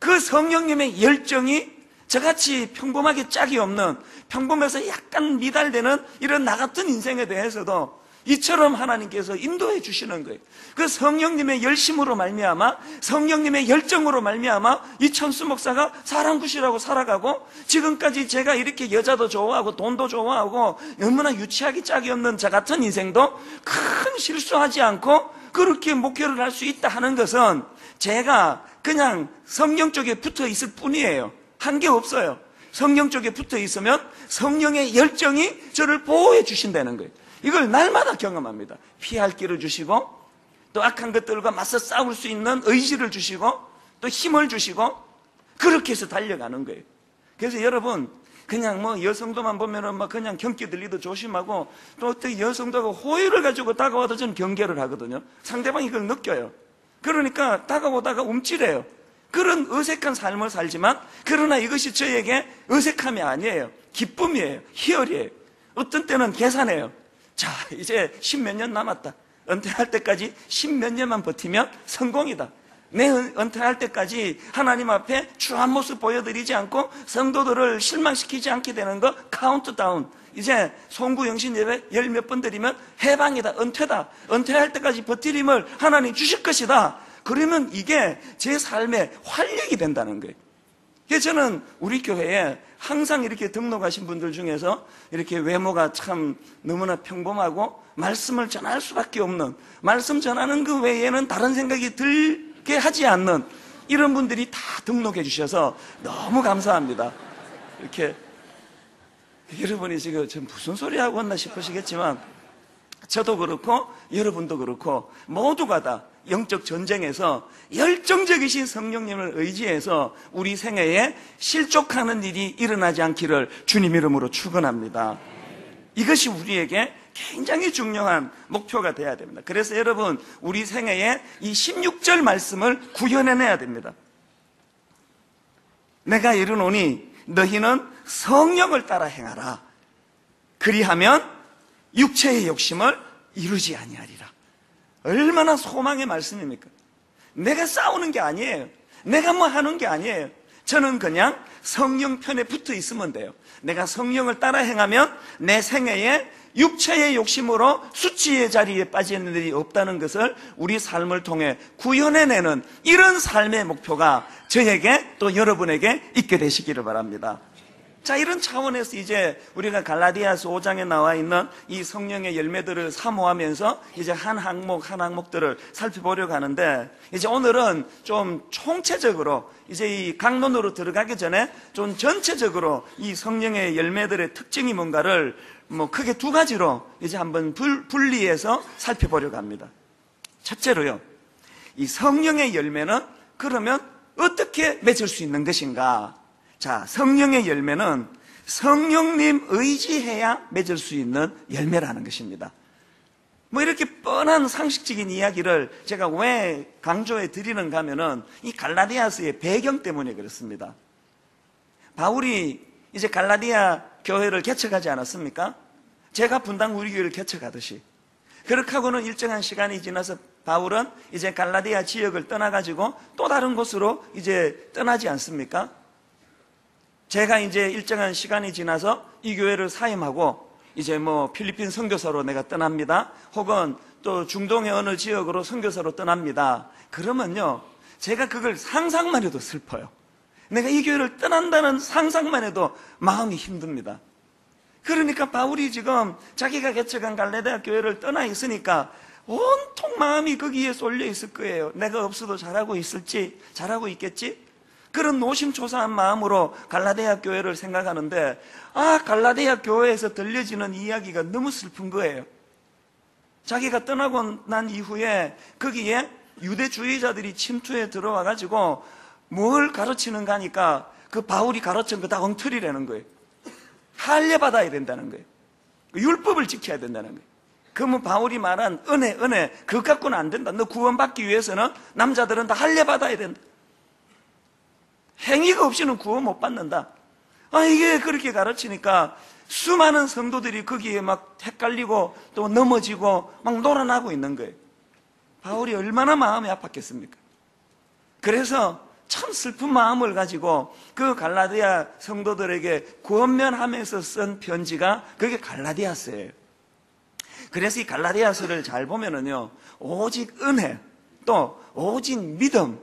S1: 그 성령님의 열정이 저같이 평범하게 짝이 없는, 평범해서 약간 미달되는 이런 나 같은 인생에 대해서도 이처럼 하나님께서 인도해 주시는 거예요. 그 성령님의 열심으로 말미암아, 성령님의 열정으로 말미암아 이 천수 목사가 사랑굿이라고 살아가고, 지금까지 제가 이렇게 여자도 좋아하고 돈도 좋아하고 얼마나 유치하기 짝이 없는 저 같은 인생도 큰 실수하지 않고 그렇게 목회를 할 수 있다 하는 것은 제가 그냥 성령 쪽에 붙어 있을 뿐이에요. 한 게 없어요. 성령 쪽에 붙어 있으면 성령의 열정이 저를 보호해 주신다는 거예요. 이걸 날마다 경험합니다. 피할 길을 주시고, 또 악한 것들과 맞서 싸울 수 있는 의지를 주시고, 또 힘을 주시고, 그렇게 해서 달려가는 거예요. 그래서 여러분, 그냥 뭐 여성도만 보면은 막 그냥 경기 들리도 조심하고, 또 어떻게 여성도가 호의를 가지고 다가와도 저는 경계를 하거든요. 상대방이 그걸 느껴요. 그러니까 다가오다가 움찔해요. 그런 어색한 삶을 살지만, 그러나 이것이 저에게 어색함이 아니에요. 기쁨이에요. 희열이에요. 어떤 때는 계산해요. 자, 이제 10몇 년 남았다. 은퇴할 때까지 10몇 년만 버티면 성공이다. 내 은퇴할 때까지 하나님 앞에 추한 모습 보여드리지 않고 성도들을 실망시키지 않게 되는 거 카운트다운. 이제 송구영신 예배 10몇 번 드리면 해방이다, 은퇴다. 은퇴할 때까지 버틸 힘을 하나님 주실 것이다. 그러면 이게 제 삶의 활력이 된다는 거예요. 그래서 저는 우리 교회에 항상 이렇게 등록하신 분들 중에서 이렇게 외모가 참 너무나 평범하고 말씀을 전할 수밖에 없는, 말씀 전하는 그 외에는 다른 생각이 들게 하지 않는 이런 분들이 다 등록해 주셔서 너무 감사합니다. 이렇게 여러분이 지금 무슨 소리 하고 왔나 싶으시겠지만 저도 그렇고 여러분도 그렇고 모두가 다 영적 전쟁에서 열정적이신 성령님을 의지해서 우리 생애에 실족하는 일이 일어나지 않기를 주님 이름으로 축원합니다. 이것이 우리에게 굉장히 중요한 목표가 돼야 됩니다. 그래서 여러분, 우리 생애에 이 16절 말씀을 구현해내야 됩니다. 내가 이르노니 너희는 성령을 따라 행하라. 그리하면 육체의 욕심을 이루지 아니하리라. 얼마나 소망의 말씀입니까? 내가 싸우는 게 아니에요. 내가 뭐 하는 게 아니에요. 저는 그냥 성령 편에 붙어 있으면 돼요. 내가 성령을 따라 행하면 내 생애에 육체의 욕심으로 수치의 자리에 빠지는 일이 없다는 것을 우리 삶을 통해 구현해내는 이런 삶의 목표가 저에게 또 여러분에게 있게 되시기를 바랍니다. 자, 이런 차원에서 이제 우리가 갈라디아서 5장에 나와 있는 이 성령의 열매들을 사모하면서 이제 한 항목들을 살펴보려고 하는데, 이제 오늘은 좀 총체적으로 이제 이 강론으로 들어가기 전에 좀 전체적으로 이 성령의 열매들의 특징이 뭔가를 크게 두 가지로 이제 한번 분리해서 살펴보려고 합니다. 첫째로요, 이 성령의 열매는 그러면 어떻게 맺을 수 있는 것인가? 자, 성령의 열매는 성령님 의지해야 맺을 수 있는 열매라는 것입니다. 이렇게 뻔한 상식적인 이야기를 제가 왜 강조해 드리는가 하면은 이 갈라디아서의 배경 때문에 그렇습니다. 바울이 이제 갈라디아 교회를 개척하지 않았습니까? 제가 분당 우리 교회를 개척하듯이. 그렇게 하고는 일정한 시간이 지나서 바울은 이제 갈라디아 지역을 떠나가지고 또 다른 곳으로 이제 떠나지 않습니까? 제가 이제 일정한 시간이 지나서 이 교회를 사임하고 이제 필리핀 선교사로 내가 떠납니다. 혹은 또 중동의 어느 지역으로 선교사로 떠납니다. 그러면요, 제가 그걸 상상만 해도 슬퍼요. 내가 이 교회를 떠난다는 상상만 해도 마음이 힘듭니다. 그러니까 바울이 지금 자기가 개척한 갈라디아 교회를 떠나 있으니까 온통 마음이 거기에 쏠려 있을 거예요. 내가 없어도 잘하고 있을지, 잘하고 있겠지? 그런 노심초사한 마음으로 갈라디아 교회를 생각하는데, 갈라디아 교회에서 들려지는 이야기가 너무 슬픈 거예요. 자기가 떠나고 난 이후에 거기에 유대주의자들이 침투해 들어와가지고 뭘 가르치는가 하니까 그 바울이 가르친 거 다 엉터리라는 거예요. 할례받아야 된다는 거예요. 율법을 지켜야 된다는 거예요. 그러면 바울이 말한 은혜, 그것 갖고는 안 된다. 너 구원받기 위해서는 남자들은 다 할례받아야 된다. 행위가 없이는 구원 못 받는다. 이게 그렇게 가르치니까 수많은 성도들이 거기에 막 헷갈리고 또 넘어지고 막 놀아나고 있는 거예요. 바울이 얼마나 마음이 아팠겠습니까? 그래서 참 슬픈 마음을 가지고 그 갈라디아 성도들에게 권면하면서 쓴 편지가 그게 갈라디아서예요. 그래서 이 갈라디아서를 잘 보면은요, 오직 은혜, 또 오직 믿음,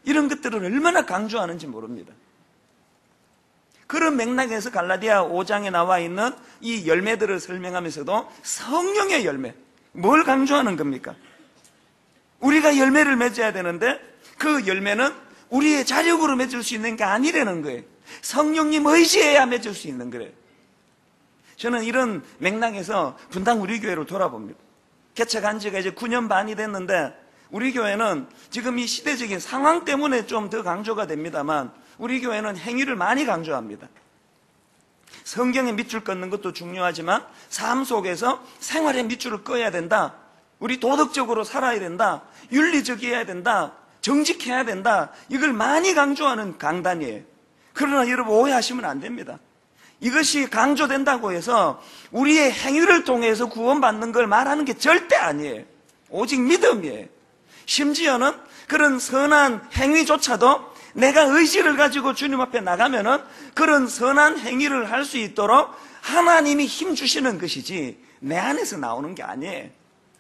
S1: 이런 것들을 얼마나 강조하는지 모릅니다. 그런 맥락에서 갈라디아 5장에 나와 있는 이 열매들을 설명하면서도 성령의 열매, 뭘 강조하는 겁니까? 우리가 열매를 맺어야 되는데 그 열매는 우리의 자력으로 맺을 수 있는 게 아니라는 거예요. 성령님 의지해야 맺을 수 있는 거예요. 저는 이런 맥락에서 분당 우리 교회를 돌아봅니다. 개척한 지가 이제 9년 반이 됐는데 우리 교회는 지금 이 시대적인 상황 때문에 좀 더 강조가 됩니다만 우리 교회는 행위를 많이 강조합니다. 성경에 밑줄 긋는 것도 중요하지만 삶 속에서 생활의 밑줄을 꺼야 된다. 우리 도덕적으로 살아야 된다. 윤리적이어야 된다. 정직해야 된다. 이걸 많이 강조하는 강단이에요. 그러나 여러분 오해하시면 안 됩니다. 이것이 강조된다고 해서 우리의 행위를 통해서 구원받는 걸 말하는 게 절대 아니에요. 오직 믿음이에요. 심지어는 그런 선한 행위조차도 내가 의지를 가지고 주님 앞에 나가면은 그런 선한 행위를 할 수 있도록 하나님이 힘 주시는 것이지 내 안에서 나오는 게 아니에요.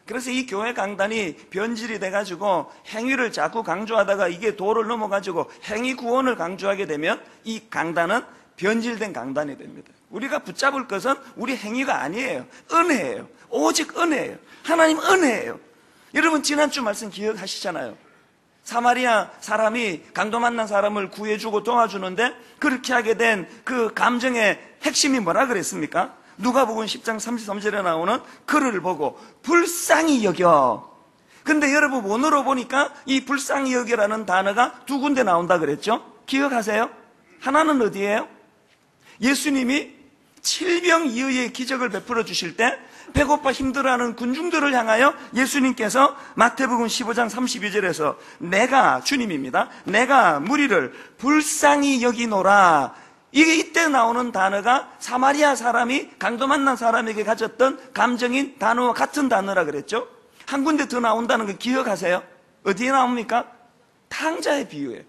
S1: 그래서 이 교회 강단이 변질이 돼가지고 행위를 자꾸 강조하다가 이게 도를 넘어가지고 행위 구원을 강조하게 되면 이 강단은 변질된 강단이 됩니다. 우리가 붙잡을 것은 우리 행위가 아니에요. 은혜예요. 오직 은혜예요. 하나님 은혜예요. 여러분 지난주 말씀 기억하시잖아요. 사마리아 사람이 강도 만난 사람을 구해주고 도와주는데 그렇게 하게 된 그 감정의 핵심이 뭐라 그랬습니까? 누가복음 10장 33절에 나오는 그를 보고 불쌍히 여겨. 근데 여러분 원어로 보니까 이 불쌍히 여겨라는 단어가 두 군데 나온다 그랬죠? 기억하세요? 하나는 어디예요? 예수님이 칠병이의의 기적을 베풀어 주실 때 배고파 힘들어하는 군중들을 향하여 예수님께서 마태복음 15장 32절에서 내가, 주님입니다, 내가 무리를 불쌍히 여기노라. 이게 이때 나오는 단어가 사마리아 사람이 강도 만난 사람에게 가졌던 감정인 단어와 같은 단어라 그랬죠. 한 군데 더 나온다는 거 기억하세요? 어디에 나옵니까? 탕자의 비유예요.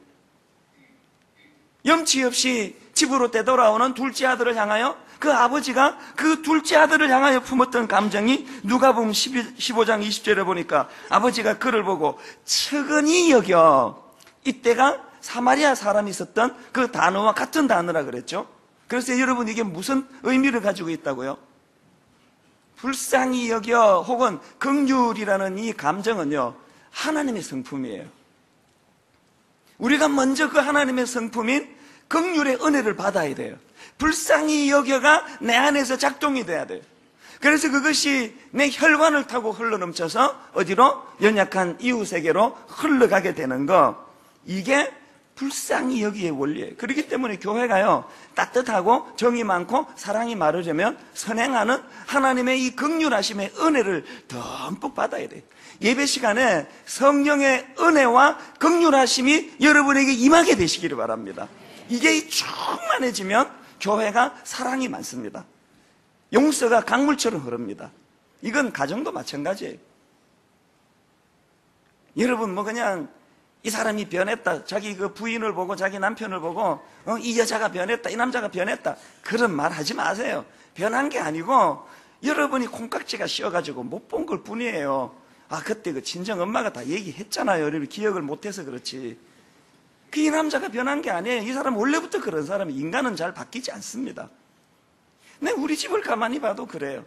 S1: 염치 없이 집으로 되돌아오는 둘째 아들을 향하여 그 아버지가 그 둘째 아들을 향하여 품었던 감정이 누가복음 15장 20절에 보니까 아버지가 그를 보고 측은히 여겨. 이때가 사마리아 사람이 썼던 그 단어와 같은 단어라 그랬죠. 그래서 여러분 이게 무슨 의미를 가지고 있다고요? 불쌍히 여겨 혹은 긍휼이라는 이 감정은요, 하나님의 성품이에요. 우리가 먼저 그 하나님의 성품인 긍휼의 은혜를 받아야 돼요. 불쌍히 여겨가 내 안에서 작동이 돼야 돼요. 그래서 그것이 내 혈관을 타고 흘러넘쳐서 어디로? 연약한 이웃에게로 흘러가게 되는 거. 이게 불쌍히 여기의 원리예요. 그렇기 때문에 교회가요, 따뜻하고 정이 많고 사랑이 마르려면 선행하는 하나님의 이 긍휼하심의 은혜를 듬뿍 받아야 돼요. 예배 시간에 성령의 은혜와 긍휼하심이 여러분에게 임하게 되시기를 바랍니다. 이게 충만해지면 교회가 사랑이 많습니다. 용서가 강물처럼 흐릅니다. 이건 가정도 마찬가지예요. 여러분 그냥 이 사람이 변했다, 자기 그 부인을 보고 자기 남편을 보고 이 여자가 변했다, 이 남자가 변했다, 그런 말 하지 마세요. 변한 게 아니고 여러분이 콩깍지가 씌어가지고 못 본 걸 뿐이에요. 아, 그때 그 친정 엄마가 다 얘기했잖아요. 여러분 기억을 못해서 그렇지. 이 남자가 변한 게 아니에요. 이 사람 원래부터 그런 사람이, 인간은 잘 바뀌지 않습니다. 네, 우리 집을 가만히 봐도 그래요.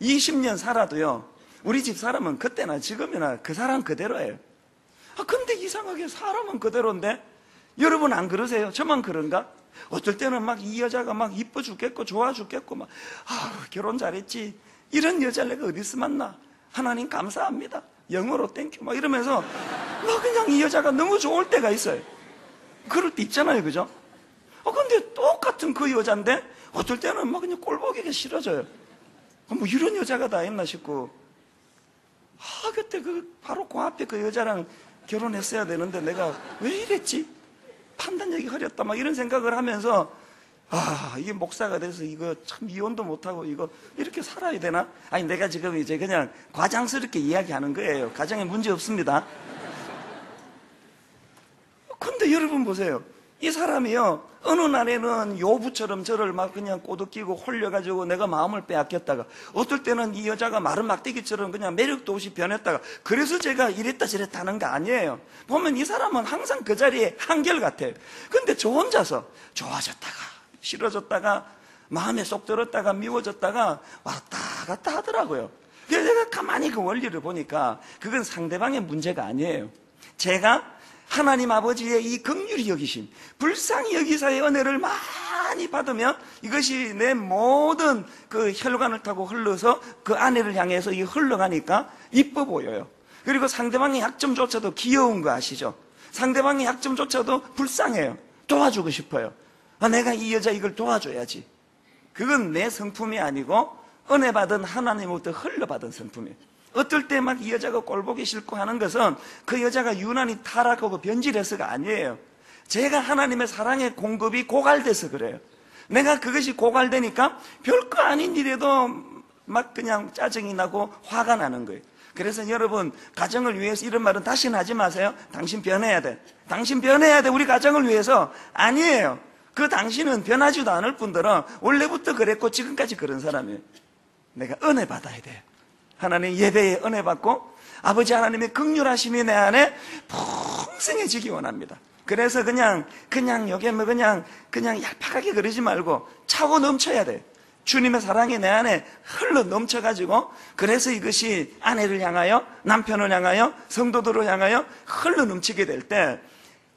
S1: 20년 살아도요, 우리 집 사람은 그때나 지금이나 그 사람 그대로예요. 아, 근데 이상하게 사람은 그대로인데 여러분 안 그러세요? 저만 그런가? 어떨 때는 막 이 여자가 막 이뻐 죽겠고 좋아 죽겠고 막 결혼 잘했지, 이런 여자를 내가 어디서 만나, 하나님 감사합니다, 영어로 땡큐 막 이러면서 막 그냥 이 여자가 너무 좋을 때가 있어요. 그럴 때 있잖아요, 그죠? 근데 똑같은 그 여자인데 어떨 때는 막 그냥 꼴 보기가 싫어져요. 뭐 이런 여자가 다 있나 싶고, 그때 바로 그 앞에 그 여자랑 결혼했어야 되는데 내가 왜 이랬지? 판단력이 흐렸다 막 이런 생각을 하면서 이게 목사가 돼서 이거 참 이혼도 못하고 이거 이렇게 살아야 되나? 아니, 내가 지금 이제 그냥 과장스럽게 이야기하는 거예요. 가정에 문제 없습니다. 근데 여러분 보세요. 이 사람이요, 어느 날에는 요부처럼 저를 막 그냥 꼬드기고 홀려가지고 내가 마음을 빼앗겼다가, 어떨 때는 이 여자가 마른 막대기처럼 그냥 매력도 없이 변했다가, 그래서 제가 이랬다 저랬다 하는 거 아니에요. 보면 이 사람은 항상 그 자리에 한결같아요. 근데 저 혼자서 좋아졌다가 싫어졌다가 마음에 쏙 들었다가 미워졌다가 왔다 갔다 하더라고요. 그래서 제가 가만히 그 원리를 보니까 그건 상대방의 문제가 아니에요. 제가 하나님 아버지의 이 긍휼히 여기심, 불쌍히 여기사의 은혜를 많이 받으면 이것이 내 모든 그 혈관을 타고 흘러서 그 아내를 향해서 이 흘러가니까 이뻐 보여요. 그리고 상대방의 약점조차도 귀여운 거 아시죠? 상대방의 약점조차도 불쌍해요. 도와주고 싶어요. 내가 이 여자 이걸 도와줘야지. 그건 내 성품이 아니고 은혜 받은 하나님으로부터 흘러받은 성품이에요. 어떨 때 막 이 여자가 꼴보기 싫고 하는 것은 그 여자가 유난히 타락하고 변질해서가 아니에요. 제가 하나님의 사랑의 공급이 고갈돼서 그래요. 내가 그것이 고갈되니까 별거 아닌 일에도 막 그냥 짜증이 나고 화가 나는 거예요. 그래서 여러분, 가정을 위해서 이런 말은 다시는 하지 마세요. 당신 변해야 돼, 당신 변해야 돼, 우리 가정을 위해서. 아니에요. 그 당신은 변하지도 않을 뿐더러 원래부터 그랬고 지금까지 그런 사람이에요. 내가 은혜 받아야 돼요. 하나님 예배에 은혜 받고 아버지 하나님의 긍휼하심이 내 안에 풍성해지기 원합니다. 그래서 그냥 여기에 뭐 그냥 얄팍하게 그러지 말고 차고 넘쳐야 돼. 주님의 사랑이 내 안에 흘러 넘쳐가지고, 그래서 이것이 아내를 향하여, 남편을 향하여, 성도들을 향하여 흘러 넘치게 될 때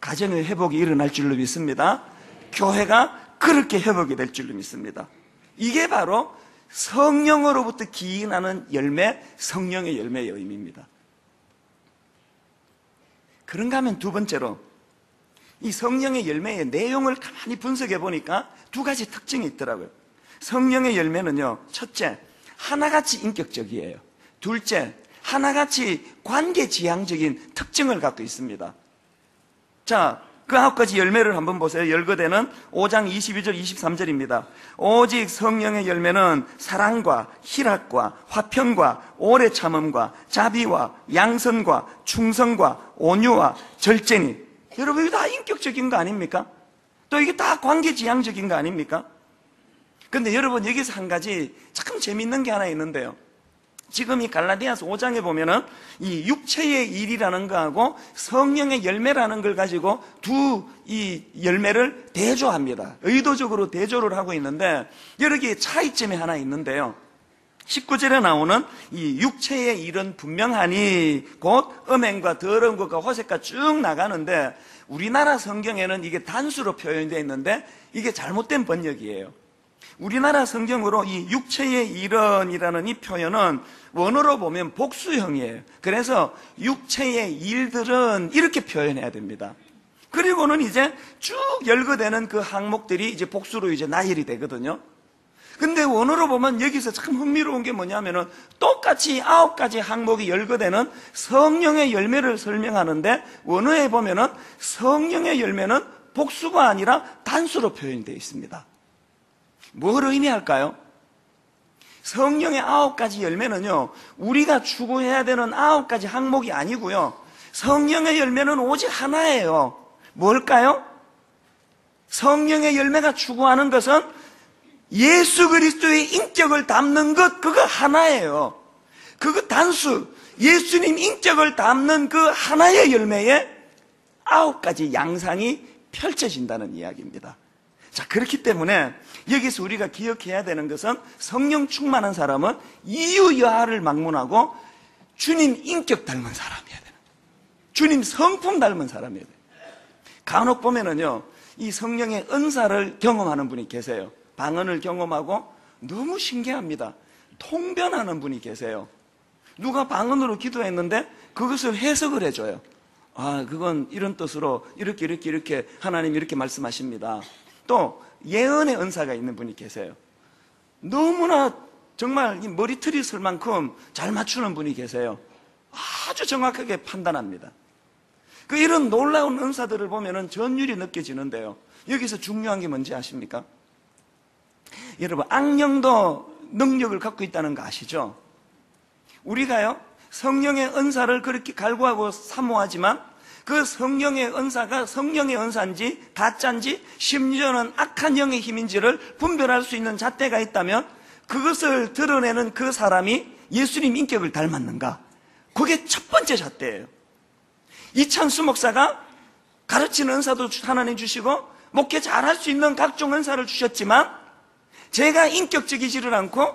S1: 가정의 회복이 일어날 줄로 믿습니다. 교회가 그렇게 회복이 될 줄로 믿습니다. 이게 바로 성령으로부터 기인하는 열매, 성령의 열매의 의미입니다. 그런가 하면 두 번째로, 이 성령의 열매의 내용을 가만히 분석해 보니까 두 가지 특징이 있더라고요. 성령의 열매는요, 첫째, 하나같이 인격적이에요. 둘째, 하나같이 관계지향적인 특징을 갖고 있습니다. 자, 그 9가지 열매를 한번 보세요. 열거되는 5장 22절 23절입니다. 오직 성령의 열매는 사랑과 희락과 화평과 오래 참음과 자비와 양선과 충성과 온유와 절제니. 여러분, 이게 다 인격적인 거 아닙니까? 또 이게 다 관계지향적인 거 아닙니까? 근데 여러분, 여기서 한 가지 참 재밌는 게 하나 있는데요. 지금 이 갈라디아서 5장에 보면은 이 육체의 일이라는 거하고 성령의 열매라는 걸 가지고 두 이 열매를 대조합니다. 의도적으로 대조를 하고 있는데, 여기에 차이점이 하나 있는데요. 19절에 나오는 이 육체의 일은 분명하니 곧 음행과 더러운 것과 호색과 쭉 나가는데, 우리나라 성경에는 이게 단수로 표현되어 있는데 이게 잘못된 번역이에요. 우리나라 성경으로 이 육체의 일은이라는 이 표현은 원어로 보면 복수형이에요. 그래서 육체의 일들은 이렇게 표현해야 됩니다. 그리고는 이제 쭉 열거되는 그 항목들이 이제 복수로 이제 나열이 되거든요. 근데 원어로 보면 여기서 참 흥미로운 게 뭐냐면은 똑같이 9가지 항목이 열거되는 성령의 열매를 설명하는데, 원어에 보면은 성령의 열매는 복수가 아니라 단수로 표현되어 있습니다. 뭘 의미할까요? 성령의 9가지 열매는요, 우리가 추구해야 되는 9가지 항목이 아니고요, 성령의 열매는 오직 하나예요. 뭘까요? 성령의 열매가 추구하는 것은 예수 그리스도의 인격을 담는 것, 그거 하나예요. 그거 단수, 예수님 인격을 담는 그 하나의 열매에 9가지 양상이 펼쳐진다는 이야기입니다. 자, 그렇기 때문에 여기서 우리가 기억해야 되는 것은, 성령 충만한 사람은 이유여하를 막론하고 주님 인격 닮은 사람이어야 돼요. 주님 성품 닮은 사람이어야 돼요. 간혹 보면은요, 이 성령의 은사를 경험하는 분이 계세요. 방언을 경험하고 너무 신기합니다. 통변하는 분이 계세요. 누가 방언으로 기도했는데 그것을 해석을 해줘요. 아, 그건 이런 뜻으로 이렇게 하나님 이렇게 말씀하십니다. 또 예언의 은사가 있는 분이 계세요. 너무나 정말 이 머리털이 쓸 만큼 잘 맞추는 분이 계세요. 아주 정확하게 판단합니다. 그 이런 놀라운 은사들을 보면은 전율이 느껴지는데요, 여기서 중요한 게 뭔지 아십니까? 여러분, 악령도 능력을 갖고 있다는 거 아시죠? 우리가요, 성령의 은사를 그렇게 갈구하고 사모하지만 그 성령의 은사가 성령의 은사인지 가짜인지 심지어는 악한 영의 힘인지를 분별할 수 있는 잣대가 있다면, 그것을 드러내는 그 사람이 예수님 인격을 닮았는가? 그게 첫 번째 잣대예요. 이찬수 목사가 가르치는 은사도 하나님 주시고 목회 잘할 수 있는 각종 은사를 주셨지만, 제가 인격적이지를 않고,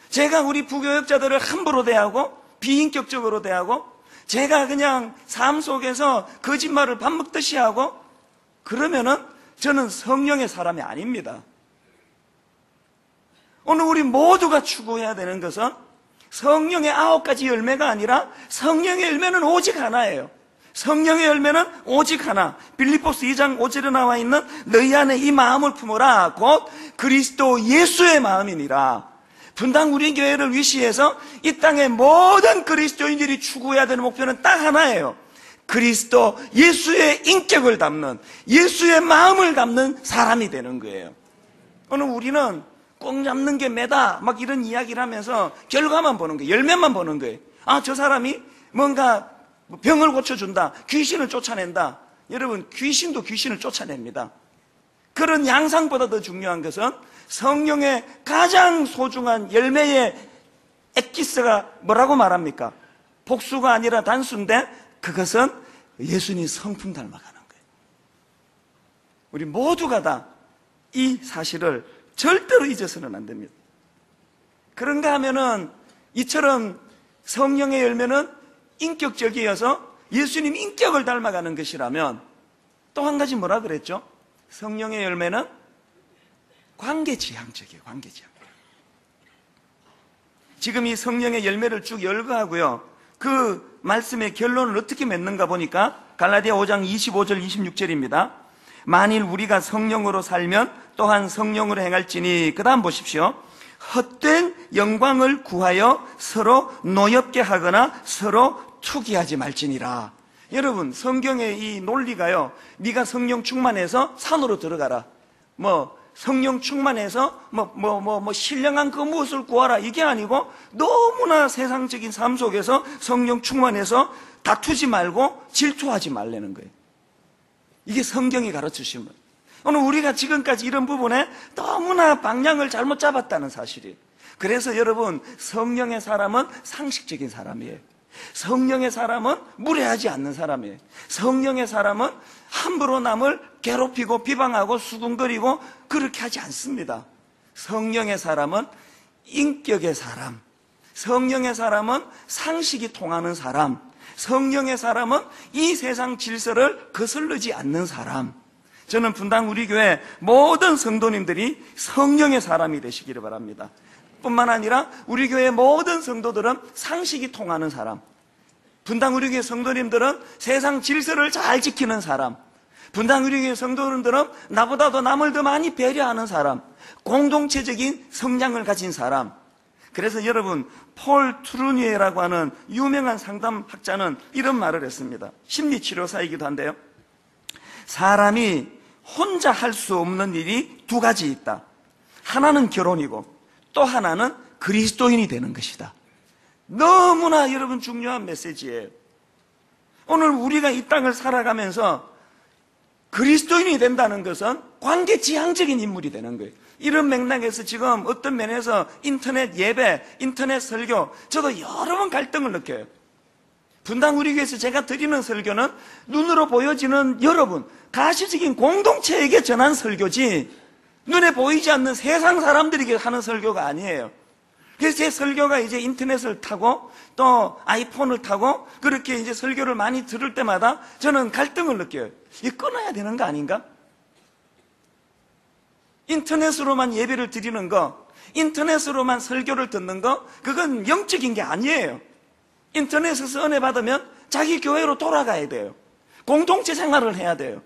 S1: 제가 우리 부교역자들을 함부로 대하고 비인격적으로 대하고, 제가 그냥 삶 속에서 거짓말을 밥 먹듯이 하고, 그러면은 저는 성령의 사람이 아닙니다. 오늘 우리 모두가 추구해야 되는 것은 성령의 9가지 열매가 아니라, 성령의 열매는 오직 하나예요. 성령의 열매는 오직 하나. 빌립보서 2장 5절에 나와 있는 너희 안에 이 마음을 품어라, 곧 그리스도 예수의 마음이니라. 분당 우리 교회를 위시해서 이 땅의 모든 그리스도인들이 추구해야 되는 목표는 딱 하나예요. 그리스도 예수의 인격을 담는, 예수의 마음을 담는 사람이 되는 거예요. 오늘 우리는 꼭 잡는 게 매다 막 이런 이야기를 하면서 결과만 보는 거예요. 열매만 보는 거예요. 아, 저 사람이 뭔가 병을 고쳐준다, 귀신을 쫓아낸다. 여러분, 귀신도 귀신을 쫓아냅니다. 그런 양상보다 더 중요한 것은 성령의 가장 소중한 열매의 엑기스가 뭐라고 말합니까? 복수가 아니라 단수인데, 그것은 예수님 성품 닮아가는 거예요. 우리 모두가 다 이 사실을 절대로 잊어서는 안 됩니다. 그런가 하면은 이처럼 성령의 열매는 인격적이어서 예수님 인격을 닮아가는 것이라면 또 한 가지 뭐라 그랬죠? 성령의 열매는 관계지향적이에요. 관계지향. 지금 이 성령의 열매를 쭉 열거하고요, 그 말씀의 결론을 어떻게 맺는가 보니까 갈라디아 5장 25절 26절입니다. 만일 우리가 성령으로 살면 또한 성령으로 행할지니, 그 다음 보십시오. 헛된 영광을 구하여 서로 노엽게 하거나 서로 투기하지 말지니라. 여러분, 성경의 이 논리가요, 네가 성령 충만해서 산으로 들어가라, 성령 충만해서 신령한 그 무엇을 구하라, 이게 아니고 너무나 세상적인 삶 속에서 성령 충만해서 다투지 말고 질투하지 말라는 거예요. 이게 성경이 가르치신 거예요. 오늘 우리가 지금까지 이런 부분에 너무나 방향을 잘못 잡았다는 사실이에요. 그래서 여러분, 성령의 사람은 상식적인 사람이에요. 성령의 사람은 무례하지 않는 사람이에요. 성령의 사람은 함부로 남을 괴롭히고 비방하고 수군거리고 그렇게 하지 않습니다. 성령의 사람은 인격의 사람, 성령의 사람은 상식이 통하는 사람, 성령의 사람은 이 세상 질서를 거슬르지 않는 사람. 저는 분당 우리 교회 모든 성도님들이 성령의 사람이 되시기를 바랍니다. 뿐만 아니라 우리 교회 모든 성도들은 상식이 통하는 사람, 분당 우리 교회 성도님들은 세상 질서를 잘 지키는 사람, 분당 우리 교회 성도님들은 나보다도 남을 더 많이 배려하는 사람, 공동체적인 성향을 가진 사람. 그래서 여러분, 폴 트루니에라고 하는 유명한 상담학자는 이런 말을 했습니다. 심리치료사이기도 한데요, 사람이 혼자 할 수 없는 일이 두 가지 있다. 하나는 결혼이고 또 하나는 그리스도인이 되는 것이다. 너무나 여러분 중요한 메시지예요. 오늘 우리가 이 땅을 살아가면서 그리스도인이 된다는 것은 관계지향적인 인물이 되는 거예요. 이런 맥락에서 지금 어떤 면에서 인터넷 예배, 인터넷 설교, 저도 여러 번 갈등을 느껴요. 분당 우리 교회에서 제가 드리는 설교는 눈으로 보여지는 여러분, 가시적인 공동체에게 전한 설교지 눈에 보이지 않는 세상 사람들에게 하는 설교가 아니에요. 그래서 제 설교가 이제 인터넷을 타고 또 아이폰을 타고 그렇게 이제 설교를 많이 들을 때마다 저는 갈등을 느껴요. 이거 끊어야 되는 거 아닌가? 인터넷으로만 예배를 드리는 거, 인터넷으로만 설교를 듣는 거, 그건 영적인 게 아니에요. 인터넷에서 은혜 받으면 자기 교회로 돌아가야 돼요. 공동체 생활을 해야 돼요.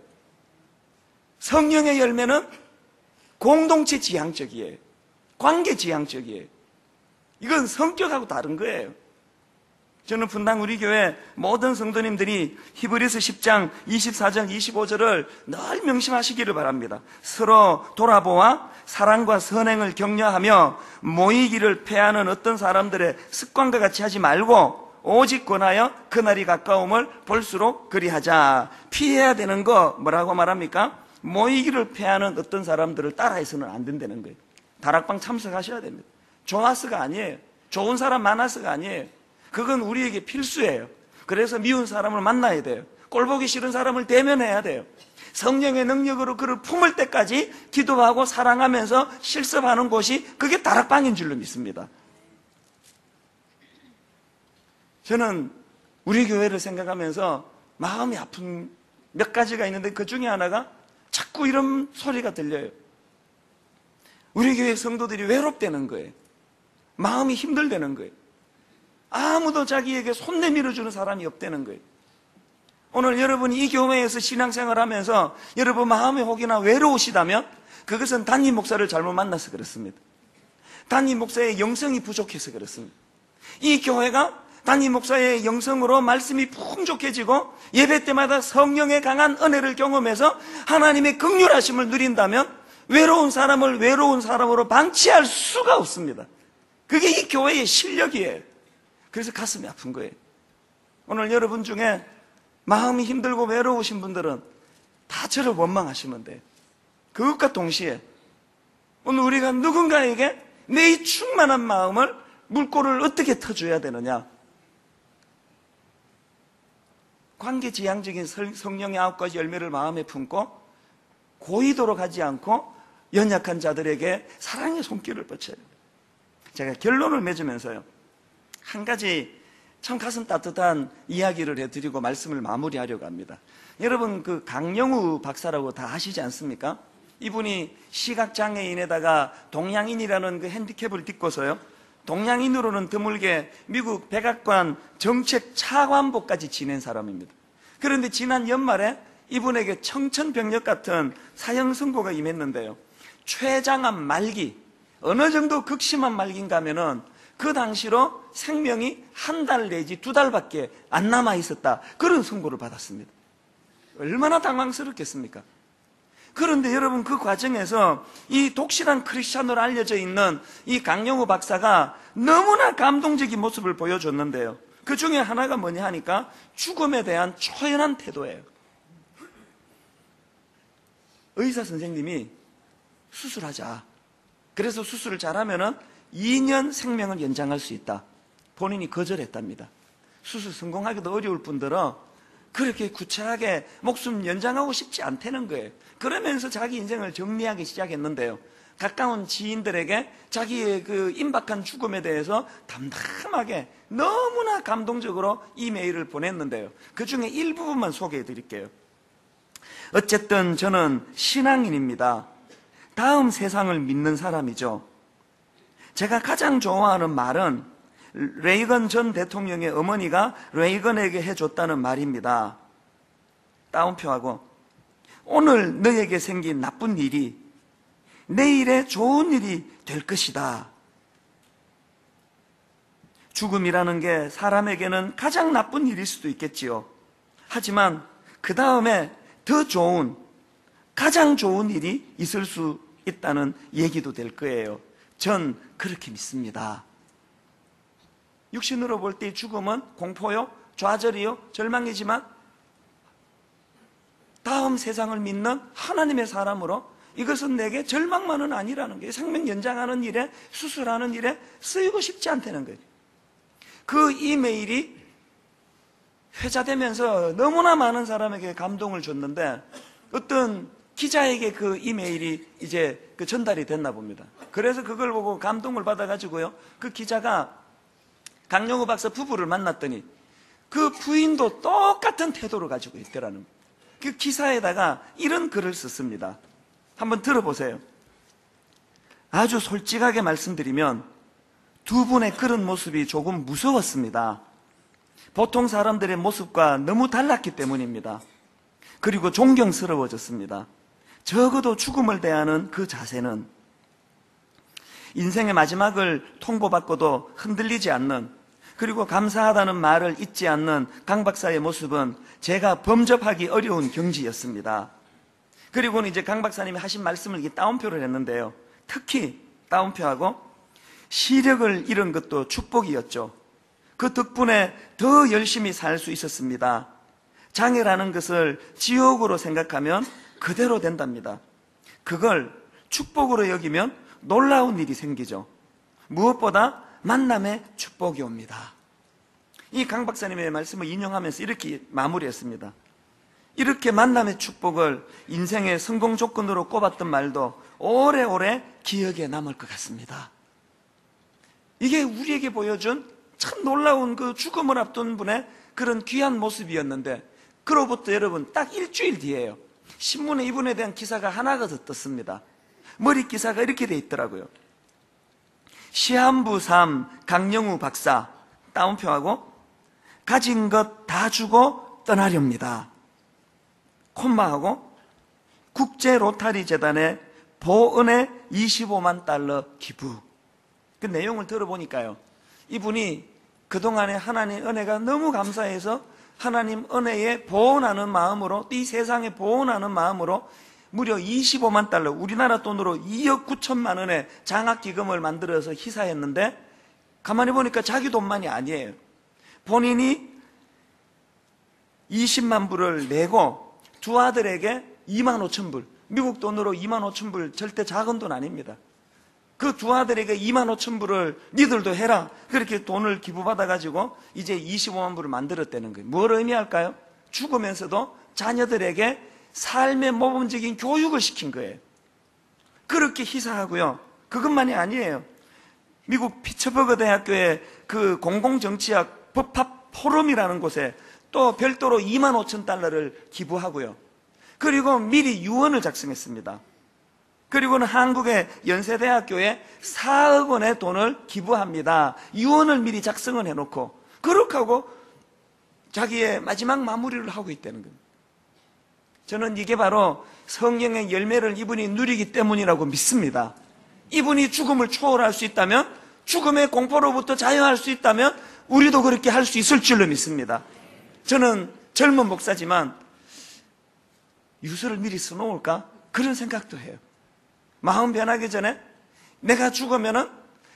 S1: 성령의 열매는 공동체 지향적이에요. 관계 지향적이에요. 이건 성격하고 다른 거예요. 저는 분당 우리 교회 모든 성도님들이 히브리서 10장 24절 25절을 늘 명심하시기를 바랍니다. 서로 돌아보아 사랑과 선행을 격려하며 모이기를 패하는 어떤 사람들의 습관과 같이 하지 말고 오직 권하여 그날이 가까움을 볼수록 그리하자. 피해야 되는 거 뭐라고 말합니까? 모이기를 패하는 어떤 사람들을 따라해서는 안 된다는 거예요. 다락방 참석하셔야 됩니다. 좋아서가 아니에요. 좋은 사람 많아서가 아니에요. 그건 우리에게 필수예요. 그래서 미운 사람을 만나야 돼요. 꼴보기 싫은 사람을 대면해야 돼요. 성령의 능력으로 그를 품을 때까지 기도하고 사랑하면서 실습하는 곳이 그게 다락방인 줄로 믿습니다. 저는 우리 교회를 생각하면서 마음이 아픈 몇 가지가 있는데 그 중에 하나가 자꾸 이런 소리가 들려요. 우리 교회 성도들이 외롭다는 거예요. 마음이 힘들다는 거예요. 아무도 자기에게 손 내밀어주는 사람이 없다는 거예요. 오늘 여러분이 이 교회에서 신앙생활 하면서 여러분 마음이 혹이나 외로우시다면 그것은 담임 목사를 잘못 만나서 그렇습니다. 담임 목사의 영성이 부족해서 그렇습니다. 이 교회가 담임 목사의 영성으로 말씀이 풍족해지고 예배 때마다 성령의 강한 은혜를 경험해서 하나님의 긍휼하심을 누린다면 외로운 사람을 외로운 사람으로 방치할 수가 없습니다. 그게 이 교회의 실력이에요. 그래서 가슴이 아픈 거예요. 오늘 여러분 중에 마음이 힘들고 외로우신 분들은 다 저를 원망하시면 돼요. 그것과 동시에 오늘 우리가 누군가에게 내 이 충만한 마음을 물꼬를 어떻게 터줘야 되느냐? 관계지향적인 성령의 9가지 열매를 마음에 품고 고의도로 가지 않고 연약한 자들에게 사랑의 손길을 뻗쳐야 됩니다. 제가 결론을 맺으면서요, 한 가지 참 가슴 따뜻한 이야기를 해드리고 말씀을 마무리하려고 합니다. 여러분, 그 강영우 박사라고 다 아시지 않습니까? 이분이 시각장애인에다가 동양인이라는 그 핸디캡을 딛고서요, 동양인으로는 드물게 미국 백악관 정책 차관보까지 지낸 사람입니다. 그런데 지난 연말에 이분에게 청천벽력 같은 사형 선고가 임했는데요, 췌장암 말기, 어느 정도 극심한 말기인가 하면은 그 당시로 생명이 한 달 내지 2달밖에 안 남아 있었다, 그런 선고를 받았습니다. 얼마나 당황스럽겠습니까? 그런데 여러분, 그 과정에서 이 독실한 크리스찬으로 알려져 있는 이 강영우 박사가 너무나 감동적인 모습을 보여줬는데요, 그 중에 하나가 뭐냐 하니까 죽음에 대한 초연한 태도예요. 의사 선생님이 수술하자, 그래서 수술을 잘하면은 2년 생명을 연장할 수 있다. 본인이 거절했답니다. 수술 성공하기도 어려울 뿐더러 그렇게 구차하게 목숨 연장하고 싶지 않다는 거예요. 그러면서 자기 인생을 정리하기 시작했는데요, 가까운 지인들에게 자기의 그 임박한 죽음에 대해서 담담하게 너무나 감동적으로 이메일을 보냈는데요, 그 중에 일부분만 소개해 드릴게요. 어쨌든 저는 신앙인입니다. 다음 세상을 믿는 사람이죠. 제가 가장 좋아하는 말은 레이건 전 대통령의 어머니가 레이건에게 해줬다는 말입니다. 따옴표하고, 오늘 너에게 생긴 나쁜 일이 내일의 좋은 일이 될 것이다. 죽음이라는 게 사람에게는 가장 나쁜 일일 수도 있겠지요. 하지만 그 다음에 더 좋은, 가장 좋은 일이 있을 수 있다는 얘기도 될 거예요. 전 그렇게 믿습니다. 육신으로 볼 때 죽음은 공포요, 좌절이요, 절망이지만 다음 세상을 믿는 하나님의 사람으로 이것은 내게 절망만은 아니라는 거예요. 생명 연장하는 일에, 수술하는 일에 쓰이고 싶지 않다는 거예요. 그 이메일이 회자되면서 너무나 많은 사람에게 감동을 줬는데, 어떤 기자에게 그 이메일이 이제 그 전달이 됐나 봅니다. 그래서 그걸 보고 감동을 받아가지고요, 그 기자가 강영우 박사 부부를 만났더니 그 부인도 똑같은 태도를 가지고 있더라는 거예요. 그 기사에다가 이런 글을 썼습니다. 한번 들어보세요. 아주 솔직하게 말씀드리면 두 분의 그런 모습이 조금 무서웠습니다. 보통 사람들의 모습과 너무 달랐기 때문입니다. 그리고 존경스러워졌습니다. 적어도 죽음을 대하는 그 자세는 인생의 마지막을 통보받고도 흔들리지 않는, 그리고 감사하다는 말을 잊지 않는 강 박사의 모습은 제가 범접하기 어려운 경지였습니다. 그리고는 이제 강 박사님이 하신 말씀을 이렇게 따옴표를 했는데요, 특히 따옴표하고, 시력을 잃은 것도 축복이었죠. 그 덕분에 더 열심히 살 수 있었습니다. 장애라는 것을 지옥으로 생각하면 그대로 된답니다. 그걸 축복으로 여기면 놀라운 일이 생기죠. 무엇보다 만남의 축복이 옵니다. 이 강 박사님의 말씀을 인용하면서 이렇게 마무리했습니다. 이렇게 만남의 축복을 인생의 성공 조건으로 꼽았던 말도 오래오래 기억에 남을 것 같습니다. 이게 우리에게 보여준 참 놀라운 그 죽음을 앞둔 분의 그런 귀한 모습이었는데, 그로부터 여러분 딱 일주일 뒤에요, 신문에 이분에 대한 기사가 하나가 더 떴습니다. 머리 기사가 이렇게 돼 있더라고요. 시한부 3 강영우 박사, 따옴표하고, 가진 것 다 주고 떠나렵니다. 콤마하고, 국제 로타리 재단에 보은의 25만 달러 기부. 그 내용을 들어보니까요, 이분이 그동안의 하나님 은혜가 너무 감사해서 하나님 은혜에 보온하는 마음으로, 이 세상에 보온하는 마음으로 무려 25만 달러, 우리나라 돈으로 2억 9천만 원의 장학기금을 만들어서 희사했는데, 가만히 보니까 자기 돈만이 아니에요. 본인이 20만 불을 내고 두 아들에게 2만 5천 불, 미국 돈으로 2만 5천 불, 절대 작은 돈 아닙니다. 그 두 아들에게 2만 5천 불을 니들도 해라, 그렇게 돈을 기부받아가지고 이제 25만 불을 만들었다는 거예요. 뭘 의미할까요? 죽으면서도 자녀들에게 삶의 모범적인 교육을 시킨 거예요. 그렇게 희사하고요, 그것만이 아니에요. 미국 피츠버그 대학교의 그 공공정치학 법학 포럼이라는 곳에 또 별도로 25,000달러를 기부하고요. 그리고 미리 유언을 작성했습니다. 그리고는 한국의 연세대학교에 4억 원의 돈을 기부합니다. 유언을 미리 작성을 해놓고 그렇게 하고 자기의 마지막 마무리를 하고 있다는 겁니다. 저는 이게 바로 성령의 열매를 이분이 누리기 때문이라고 믿습니다. 이분이 죽음을 초월할 수 있다면, 죽음의 공포로부터 자유할 수 있다면 우리도 그렇게 할 수 있을 줄로 믿습니다. 저는 젊은 목사지만 유서를 미리 써놓을까? 그런 생각도 해요. 마음 변하기 전에 내가 죽으면은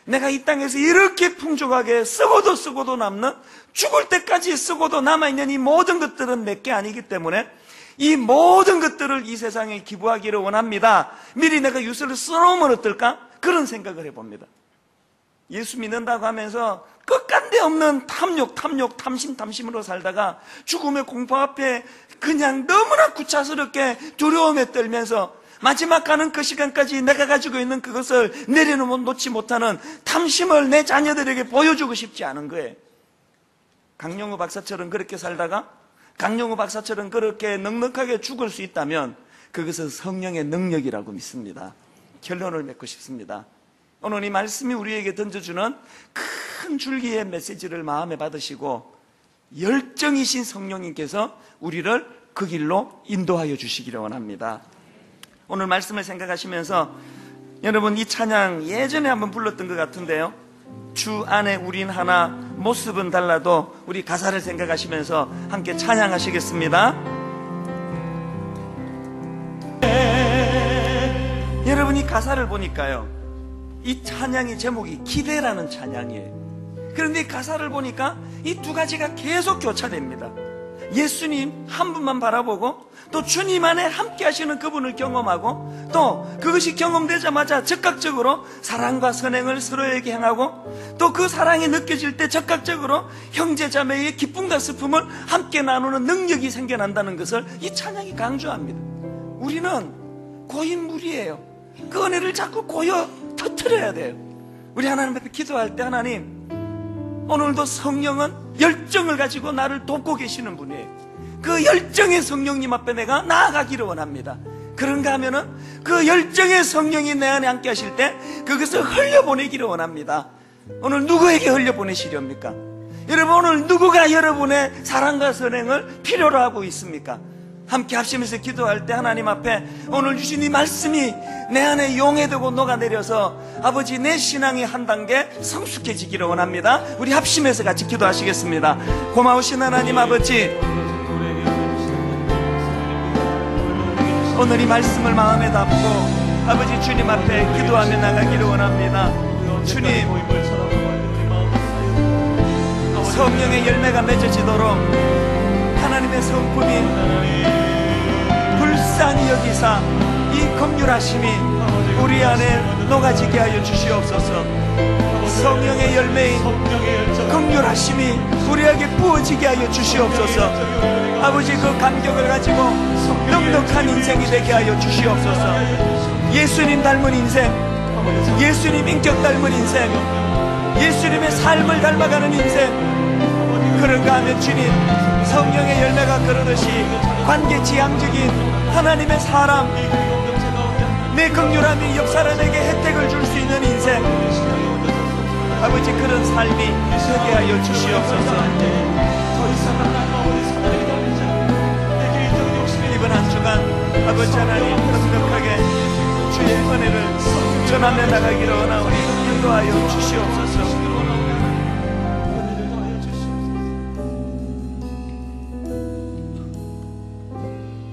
S1: 내가 이 땅에서 이렇게 풍족하게 쓰고도 남는, 죽을 때까지 쓰고도 남아있는 이 모든 것들은 내게 아니기 때문에 이 모든 것들을 이 세상에 기부하기를 원합니다. 미리 내가 유서를 써놓으면 어떨까? 그런 생각을 해봅니다. 예수 믿는다고 하면서 끝간데 없는 탐심으로 살다가 죽음의 공포 앞에 그냥 너무나 구차스럽게 두려움에 떨면서 마지막 가는 그 시간까지 내가 가지고 있는 그것을 내려놓지 못하는 탐심을 내 자녀들에게 보여주고 싶지 않은 거예요. 강영우 박사처럼 그렇게 살다가 강영우 박사처럼 그렇게 넉넉하게 죽을 수 있다면 그것은 성령의 능력이라고 믿습니다. 결론을 맺고 싶습니다. 오늘 이 말씀이 우리에게 던져주는 큰 줄기의 메시지를 마음에 받으시고 열정이신 성령님께서 우리를 그 길로 인도하여 주시기를 원합니다. 오늘 말씀을 생각하시면서 여러분 이 찬양 예전에 한번 불렀던 것 같은데요, 주 안에 우린 하나 모습은 달라도 우리 가사를 생각하시면서 함께 찬양하시겠습니다. 여러분 이 가사를 보니까요, 이 찬양의 제목이 기대라는 찬양이에요. 그런데 이 가사를 보니까 이 두 가지가 계속 교차됩니다. 예수님 한 분만 바라보고 또 주님 안에 함께 하시는 그분을 경험하고 또 그것이 경험되자마자 즉각적으로 사랑과 선행을 서로에게 행하고 또 그 사랑이 느껴질 때 즉각적으로 형제자매의 기쁨과 슬픔을 함께 나누는 능력이 생겨난다는 것을 이 찬양이 강조합니다. 우리는 고인물이에요. 그 은혜를 자꾸 터뜨려야 돼요. 우리 하나님 앞에 기도할 때 하나님, 오늘도 성령은 열정을 가지고 나를 돕고 계시는 분이에요. 그 열정의 성령님 앞에 내가 나아가기를 원합니다. 그런가 하면은 그 열정의 성령이 내 안에 함께 하실 때 그것을 흘려보내기를 원합니다. 오늘 누구에게 흘려보내시렵니까? 여러분 오늘 누구가 여러분의 사랑과 선행을 필요로 하고 있습니까? 함께 합심해서 기도할 때 하나님 앞에 오늘 주신 이 말씀이 내 안에 용해되고 녹아내려서 아버지 내 신앙이 한 단계 성숙해지기를 원합니다. 우리 합심해서 같이 기도하시겠습니다. 고마우신 하나님 아버지, 오늘 이 말씀을 마음에 담고 아버지 주님 앞에 기도하며 나가기를 원합니다. 주님, 성령의 열매가 맺어지도록 하나님의 성품이 불쌍히 여기사 이 긍휼하심이 우리 안에 녹아지게 하여 주시옵소서. 성령의 열매인 긍휼하심이 우리에게 부어지게 하여 주시옵소서. 아버지 그 감격을 가지고 넉넉한 인생이 되게 하여 주시옵소서. 예수님 닮은 인생, 예수님 인격 닮은 인생, 예수님의 삶을 닮아가는 인생, 그런가 하면 주님 성령의 열매가 그러듯이 관계 지향적인 하나님의 사람, 내 긍휼함이 옆 사람에게 혜택을 줄 수 있는 인생, 아버지 그런 삶이 되게 하여 주시옵소서. 이번 한 주간 아버지 하나님 넉넉하게 주의 은혜를 전하며 나가기를 원하오니 인도하여 주시옵소서.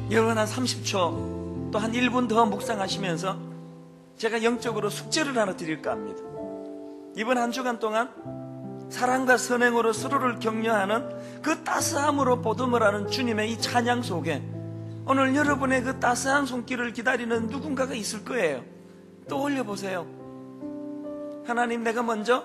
S1: 여러분 한 30초 또 한 1분 더 묵상하시면서 제가 영적으로 숙제를 하나 드릴까 합니다. 이번 한 주간 동안 사랑과 선행으로 서로를 격려하는 그 따스함으로 보듬을 하는 주님의 이 찬양 속에 오늘 여러분의 그 따스한 손길을 기다리는 누군가가 있을 거예요. 떠올려 보세요. 하나님, 내가 먼저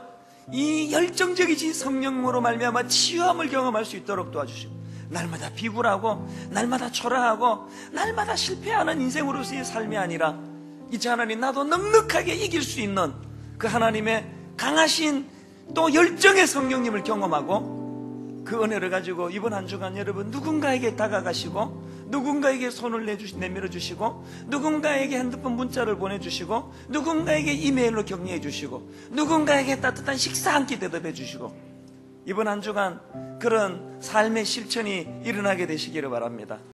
S1: 이 열정적이지 성령으로 말미암아 치유함을 경험할 수 있도록 도와주시고, 날마다 비굴하고 날마다 초라하고 날마다 실패하는 인생으로서의 삶이 아니라 이제 하나님 나도 넉넉하게 이길 수 있는 그 하나님의 강하신 또 열정의 성령님을 경험하고 그 은혜를 가지고 이번 한 주간 여러분 누군가에게 다가가시고 누군가에게 손을 내밀어 주시고 누군가에게 핸드폰 문자를 보내주시고 누군가에게 이메일로 격려해 주시고 누군가에게 따뜻한 식사 한 끼 대접해 주시고 이번 한 주간 그런 삶의 실천이 일어나게 되시기를 바랍니다.